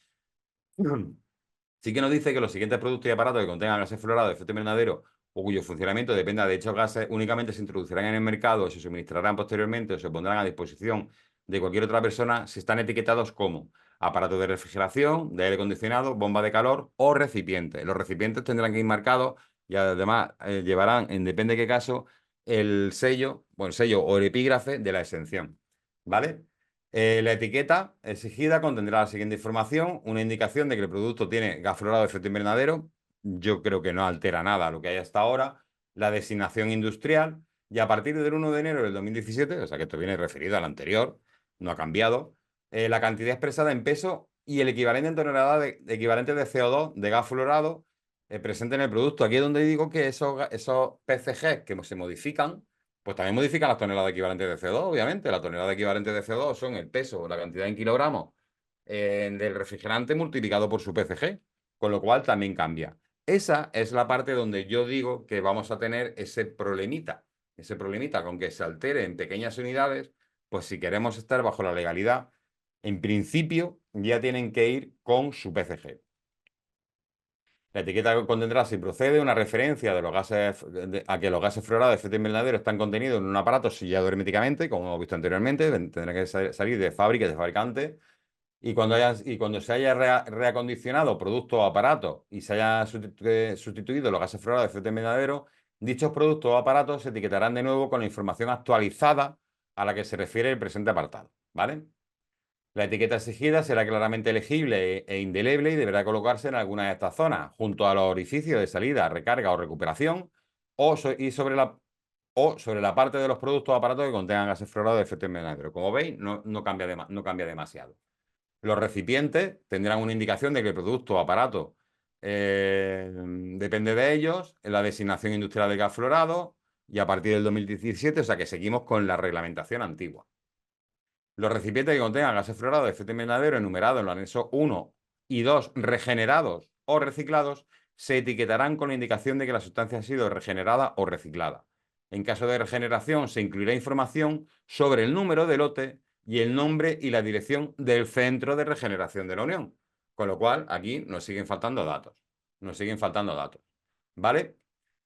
Sí que nos dice que los siguientes productos y aparatos que contengan gases fluorados de efecto invernadero o cuyo funcionamiento dependa de dichos gases únicamente se introducirán en el mercado, se suministrarán posteriormente o se pondrán a disposición de cualquier otra persona si están etiquetados como aparatos de refrigeración, de aire acondicionado, bomba de calor o recipientes. Los recipientes tendrán que ir marcados y además llevarán, en depende de qué caso, el sello o el epígrafe de la exención. ¿Vale? La etiqueta exigida contendrá la siguiente información: una indicación de que el producto tiene gas fluorado de efecto invernadero. Yo creo que no altera nada lo que hay hasta ahora. La designación industrial. Y a partir del 1 de enero del 2017, o sea que esto viene referido al anterior, no ha cambiado, la cantidad expresada en peso y el equivalente en tonelada equivalente de CO2 de gas fluorado presente en el producto. Aquí es donde digo que esos PCG que se modifican pues también modifican las toneladas equivalentes de CO2, obviamente. La tonelada equivalente de CO2 son el peso, la cantidad en kilogramos del refrigerante multiplicado por su PCG, con lo cual también cambia. Esa es la parte donde yo digo que vamos a tener ese problemita con que se altere en pequeñas unidades, pues si queremos estar bajo la legalidad, en principio ya tienen que ir con su PCG. La etiqueta contendrá, si procede, una referencia de los gases, a que los gases fluorados de efecto invernadero están contenidos en un aparato sellado herméticamente, como hemos visto anteriormente, tendrá que salir de fábrica, de fabricante, y cuando se haya reacondicionado producto o aparato y se haya sustituido los gases fluorados de efecto invernadero, dichos productos o aparatos se etiquetarán de nuevo con la información actualizada a la que se refiere el presente apartado, ¿vale? La etiqueta exigida será claramente legible e indeleble y deberá colocarse en alguna de estas zonas, junto a los orificios de salida, recarga o recuperación, sobre la parte de los productos o aparatos que contengan gases fluorados de efecto invernadero. Como veis, no cambia demasiado. Los recipientes tendrán una indicación de que el producto o aparato depende de ellos, en la designación industrial de gas fluorado y a partir del 2017, o sea que seguimos con la reglamentación antigua. Los recipientes que contengan gases fluorados de efecto invernadero enumerados en los anexos 1 y 2 regenerados o reciclados se etiquetarán con la indicación de que la sustancia ha sido regenerada o reciclada. En caso de regeneración se incluirá información sobre el número de lote y el nombre y la dirección del centro de regeneración de la Unión. Con lo cual, aquí nos siguen faltando datos. Nos siguen faltando datos. ¿Vale?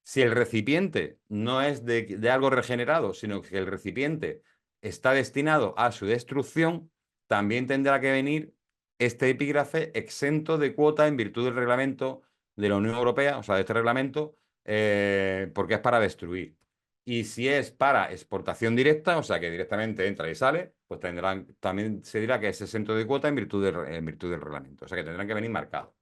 Si el recipiente no es de algo regenerado, sino que el recipiente está destinado a su destrucción, también tendrá que venir este epígrafe exento de cuota en virtud del reglamento de la Unión Europea, o sea, de este reglamento, porque es para destruir. Y si es para exportación directa, o sea, que directamente entra y sale, pues también se dirá que es exento de cuota en virtud del reglamento. O sea, que tendrán que venir marcados.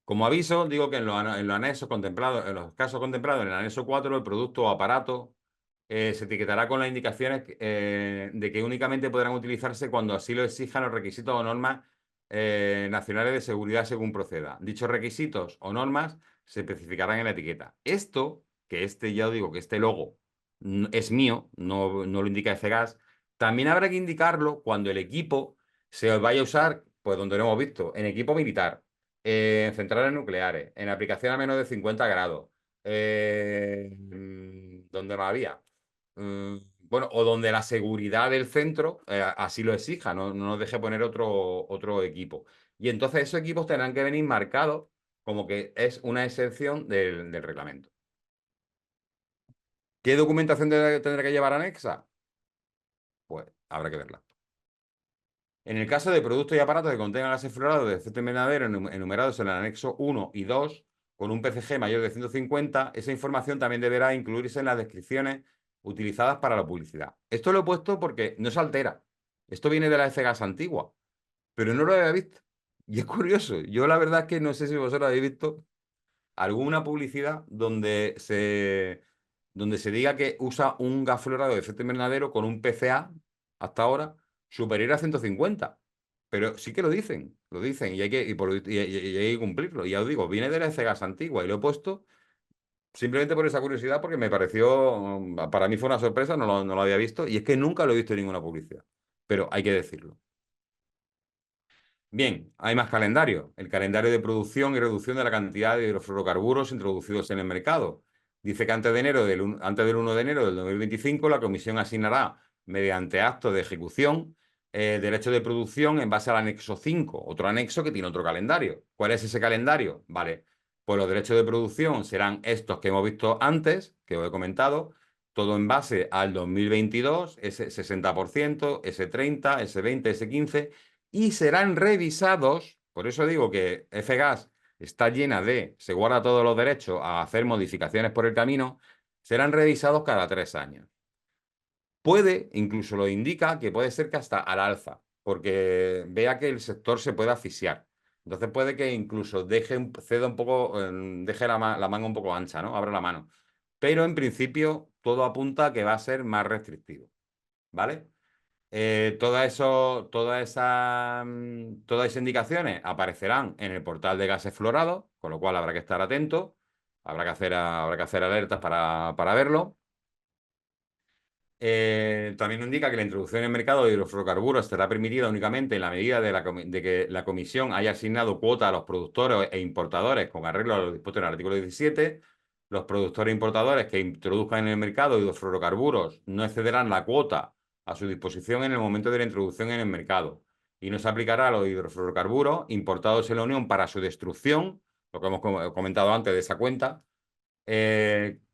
Como aviso, digo que en los anexos contemplados, en los casos contemplados en el anexo 4, el producto o aparato se etiquetará con las indicaciones de que únicamente podrán utilizarse cuando así lo exijan los requisitos o normas nacionales de seguridad según proceda. Dichos requisitos o normas se especificarán en la etiqueta. Esto, que ya os digo que este logo es mío, no lo indica FGAS, también habrá que indicarlo cuando el equipo se vaya a usar, pues donde lo hemos visto, en equipo militar, en centrales nucleares, en aplicación a menos de 50 grados, donde no había. Bueno, o donde la seguridad del centro así lo exija, no nos deje poner otro equipo. Y entonces esos equipos tendrán que venir marcados como que es una excepción del reglamento. ¿Qué documentación tendrá que llevar anexa? Pues habrá que verla. En el caso de productos y aparatos que contengan gases fluorados de efecto invernadero enumerados en el anexo 1 y 2, con un PCG mayor de 150, esa información también deberá incluirse en las descripciones utilizadas para la publicidad. Esto lo he puesto porque no se altera. Esto viene de la FGAS antigua, pero no lo había visto. Y es curioso. Yo la verdad es que no sé si vosotros habéis visto alguna publicidad donde se diga que usa un gas fluorado de efecto invernadero con un PCA, hasta ahora, superior a 150. Pero sí que lo dicen y hay que cumplirlo. Y ya os digo, viene de la FGAS antigua y lo he puesto simplemente por esa curiosidad porque me pareció, para mí fue una sorpresa, no lo había visto y es que nunca lo he visto en ninguna publicidad. Pero hay que decirlo. Bien, hay más calendario. El calendario de producción y reducción de la cantidad de hidrofluorocarburos introducidos en el mercado. Dice que antes del 1 de enero del 2025 la Comisión asignará, mediante acto de ejecución, derecho de producción en base al anexo 5, otro anexo que tiene otro calendario. ¿Cuál es ese calendario? Vale, pues los derechos de producción serán estos que hemos visto antes, que os he comentado, todo en base al 2022, ese 60%, ese 30, ese 20, ese 15 y serán revisados, por eso digo que FGAS está llena se guarda todos los derechos a hacer modificaciones por el camino, serán revisados cada 3 años. Puede, incluso lo indica, que puede ser que hasta al alza, porque vea que el sector se puede asfixiar. Entonces puede que incluso ceda un poco, deje la manga un poco ancha, ¿no? Abra la mano. Pero en principio todo apunta a que va a ser más restrictivo, ¿vale? Todas esas indicaciones aparecerán en el portal de gases fluorados, con lo cual habrá que estar atento, habrá que hacer alertas para verlo. También indica que la introducción en el mercado de hidrofluorocarburos estará permitida únicamente en la medida de que la Comisión haya asignado cuota a los productores e importadores con arreglo a lo dispuesto en el artículo 17. Los productores e importadores que introduzcan en el mercado hidrofluorocarburos no excederán la cuota a su disposición en el momento de la introducción en el mercado y no se aplicará a los hidrofluorocarburos importados en la Unión para su destrucción, lo que hemos comentado antes de esa cuenta,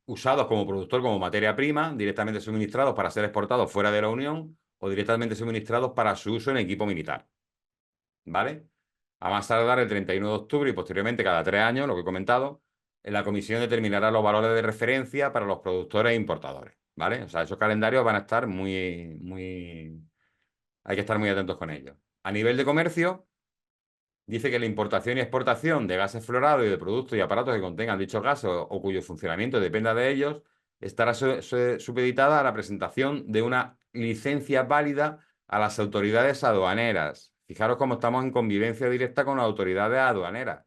usados como productor, como materia prima, directamente suministrados para ser exportados fuera de la Unión o directamente suministrados para su uso en equipo militar. ¿Vale? A más tardar el 31 de octubre y posteriormente cada 3 años, lo que he comentado, la Comisión determinará los valores de referencia para los productores e importadores. ¿Vale? O sea, esos calendarios van a estar hay que estar muy atentos con ellos. A nivel de comercio, dice que la importación y exportación de gases fluorados y de productos y aparatos que contengan dichos gases o cuyo funcionamiento dependa de ellos estará supeditada a la presentación de una licencia válida a las autoridades aduaneras. Fijaros cómo estamos en convivencia directa con las autoridades aduaneras.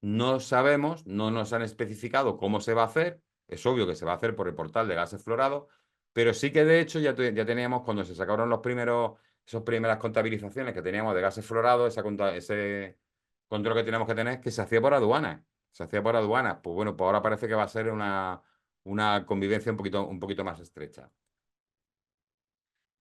No sabemos, no nos han especificado cómo se va a hacer. Es obvio que se va a hacer por el portal de gases fluorados, pero sí que de hecho ya teníamos, cuando se sacaron esas primeras contabilizaciones que teníamos de gases fluorados, ese control que teníamos que tener, que se hacía por aduanas. Se hacía por aduanas. Pues bueno, pues ahora parece que va a ser una convivencia un poquito más estrecha.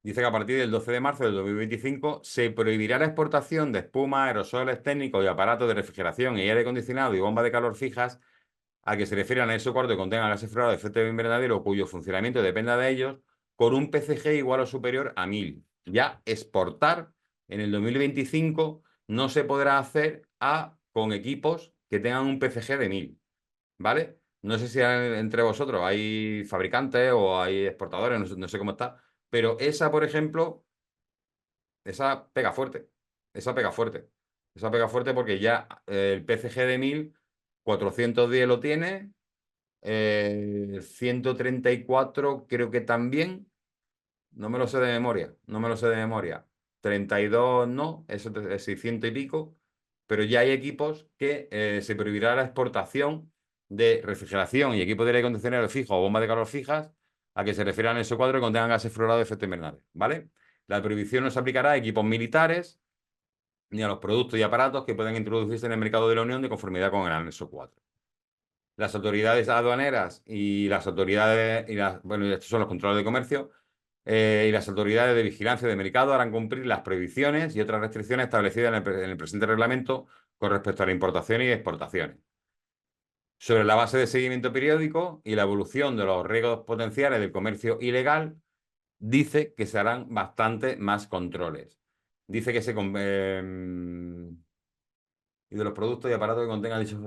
Dice que a partir del 12 de marzo del 2025 se prohibirá la exportación de espuma, aerosoles técnicos y aparatos de refrigeración y aire acondicionado y bombas de calor fijas a que se refiere al anexo cuarto que contenga gases fluorados de efecto invernadero cuyo funcionamiento dependa de ellos, con un PCG igual o superior a 1000. Ya exportar en el 2025 no se podrá hacer con equipos que tengan un PCG de 1000, ¿vale? No sé si entre vosotros hay fabricantes o hay exportadores, no sé cómo está, pero esa, por ejemplo, esa pega fuerte. Esa pega fuerte. Esa pega fuerte porque ya el PCG de 1000, 410 lo tiene, 134 creo que también, no me lo sé de memoria, no me lo sé de memoria. 32 no, eso es 600 y pico, pero ya hay equipos que se prohibirá la exportación de refrigeración y equipos de aire acondicionado fijo o bombas de calor fijas a que se refieran en esos cuadros que contengan gases fluorados de efecto invernadero, ¿vale? La prohibición no se aplicará a equipos militares ni a los productos y aparatos que puedan introducirse en el mercado de la Unión de conformidad con el anexo 4. Las autoridades aduaneras y las autoridades, bueno, estos son los controles de comercio, y las autoridades de vigilancia de mercado harán cumplir las prohibiciones y otras restricciones establecidas en el presente reglamento con respecto a la importación y exportaciones. Sobre la base de seguimiento periódico y la evolución de los riesgos potenciales del comercio ilegal, dice que se harán bastante más controles. Dice que y de los productos y aparatos que contengan dicho.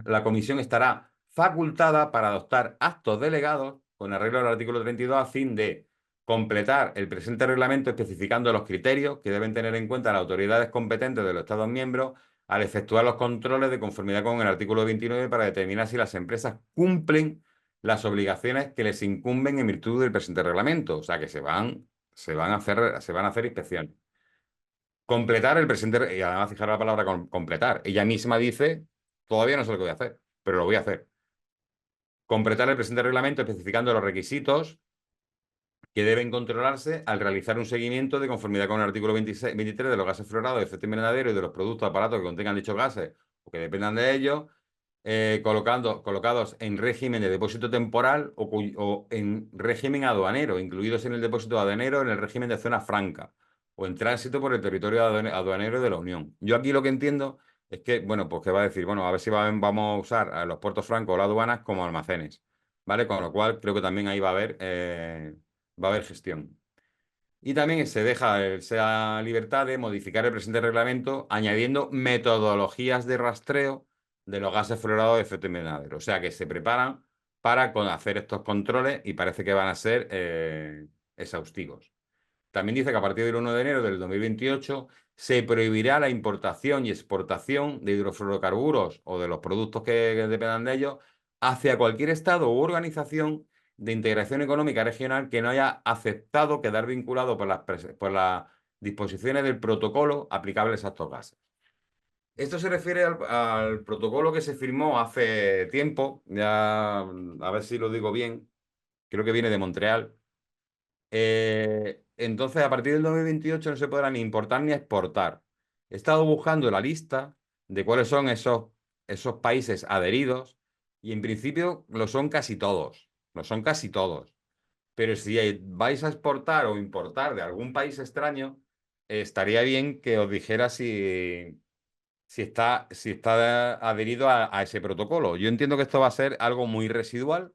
La comisión estará facultada para adoptar actos delegados con arreglo al artículo 32 a fin de completar el presente reglamento especificando los criterios que deben tener en cuenta las autoridades competentes de los Estados miembros al efectuar los controles de conformidad con el artículo 29 para determinar si las empresas cumplen las obligaciones que les incumben en virtud del presente reglamento. O sea, que se van a hacer inspecciones. Completar el presente, y además fijar la palabra completar. Ella misma dice, todavía no sé lo que voy a hacer, pero lo voy a hacer. Completar el presente reglamento especificando los requisitos que deben controlarse al realizar un seguimiento de conformidad con el artículo 26, 23 de los gases fluorados de efecto invernadero y de los productos, aparatos que contengan dichos gases o que dependan de ellos, colocados en régimen de depósito temporal o en régimen aduanero, incluidos en el depósito aduanero en el régimen de zona franca o en tránsito por el territorio aduanero de la Unión. Yo aquí lo que entiendo es que, bueno, pues que va a decir, bueno, a ver si vamos a usar a los puertos francos o las aduanas como almacenes, ¿vale? Con lo cual creo que también ahí va a haber gestión. Y también se deja esa libertad de modificar el presente reglamento añadiendo metodologías de rastreo de los gases fluorados de efecto invernadero. O sea que se preparan para hacer estos controles y parece que van a ser exhaustivos. También dice que a partir del 1 de enero del 2028 se prohibirá la importación y exportación de hidrofluorocarburos o de los productos que dependan de ellos hacia cualquier estado u organización de integración económica regional que no haya aceptado quedar vinculado por las disposiciones del protocolo aplicables a estos gases. Esto se refiere al protocolo que se firmó hace tiempo, ya a ver si lo digo bien, creo que viene de Montreal. Entonces, a partir del 2028 no se podrá ni importar ni exportar. He estado buscando la lista de cuáles son esos países adheridos y en principio lo son casi todos. Lo son casi todos. Pero si vais a exportar o importar de algún país extraño, estaría bien que os dijera si está adherido a ese protocolo. Yo entiendo que esto va a ser algo muy residual,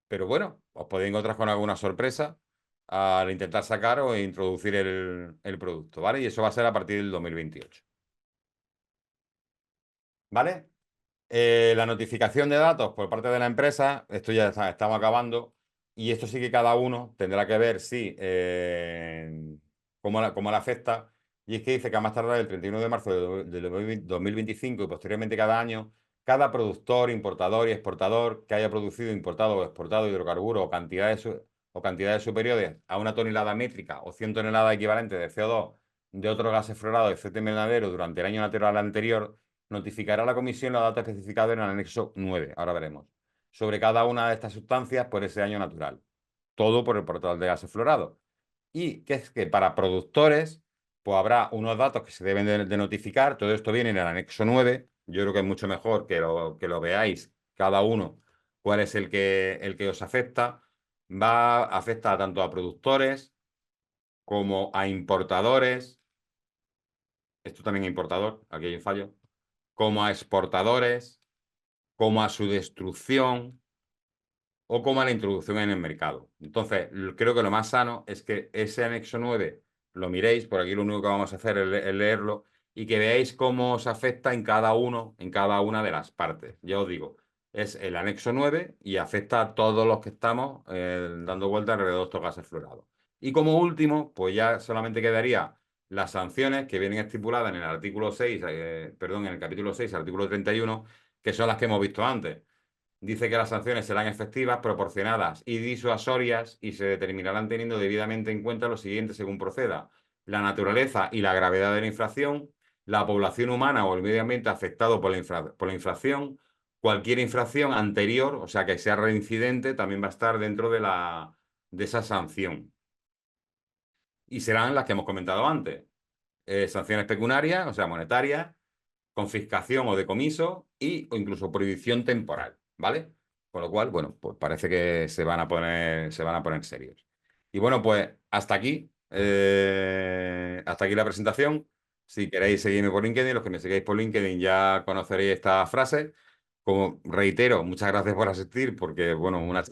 pero bueno, os podéis encontrar con alguna sorpresa al intentar sacar o introducir el producto, ¿vale? Y eso va a ser a partir del 2028, ¿vale? La notificación de datos por parte de la empresa, esto ya estamos acabando, y esto sí que cada uno tendrá que ver si cómo le afecta. Y es que dice que a más tardar el 31 de marzo de 2025 y posteriormente cada año, cada productor, importador y exportador que haya producido, importado o exportado hidrocarburos o cantidades superiores a 1 tonelada métrica o 100 toneladas equivalentes de CO2 de otros gases fluorados de efecto invernadero durante el año natural anterior, notificará a la comisión los datos especificados en el anexo 9, ahora veremos, sobre cada una de estas sustancias por ese año natural. Todo por el portal de gases fluorados. Y que es que para productores, pues habrá unos datos que se deben de notificar. Todo esto viene en el anexo 9. Yo creo que es mucho mejor que lo veáis cada uno cuál es el que os afecta. Afecta tanto a productores como a importadores. Esto también es importador, aquí hay un fallo. Como a exportadores, como a su destrucción o como a la introducción en el mercado. Entonces, creo que lo más sano es que ese anexo 9 lo miréis, por aquí lo único que vamos a hacer es leerlo y que veáis cómo os afecta en cada una de las partes. Ya os digo, es el anexo 9 y afecta a todos los que estamos dando vueltas alrededor de estos gases fluorados. Y como último, pues ya solamente quedaría las sanciones que vienen estipuladas en el artículo 6, perdón, en el capítulo 6, artículo 31, que son las que hemos visto antes. Dice que las sanciones serán efectivas, proporcionadas y disuasorias y se determinarán teniendo debidamente en cuenta lo siguiente según proceda: la naturaleza y la gravedad de la infracción, la población humana o el medio ambiente afectado por la infracción, cualquier infracción anterior, o sea que sea reincidente, también va a estar dentro de esa sanción. Y serán las que hemos comentado antes: sanciones pecuniarias, o sea, monetarias, confiscación o decomiso o incluso prohibición temporal, ¿vale? Con lo cual, bueno, pues parece que se van a poner serios. Y bueno, pues hasta aquí la presentación. Si queréis seguirme por LinkedIn, los que me sigáis por LinkedIn ya conoceréis esta frase. Como reitero, muchas gracias por asistir, porque, bueno, una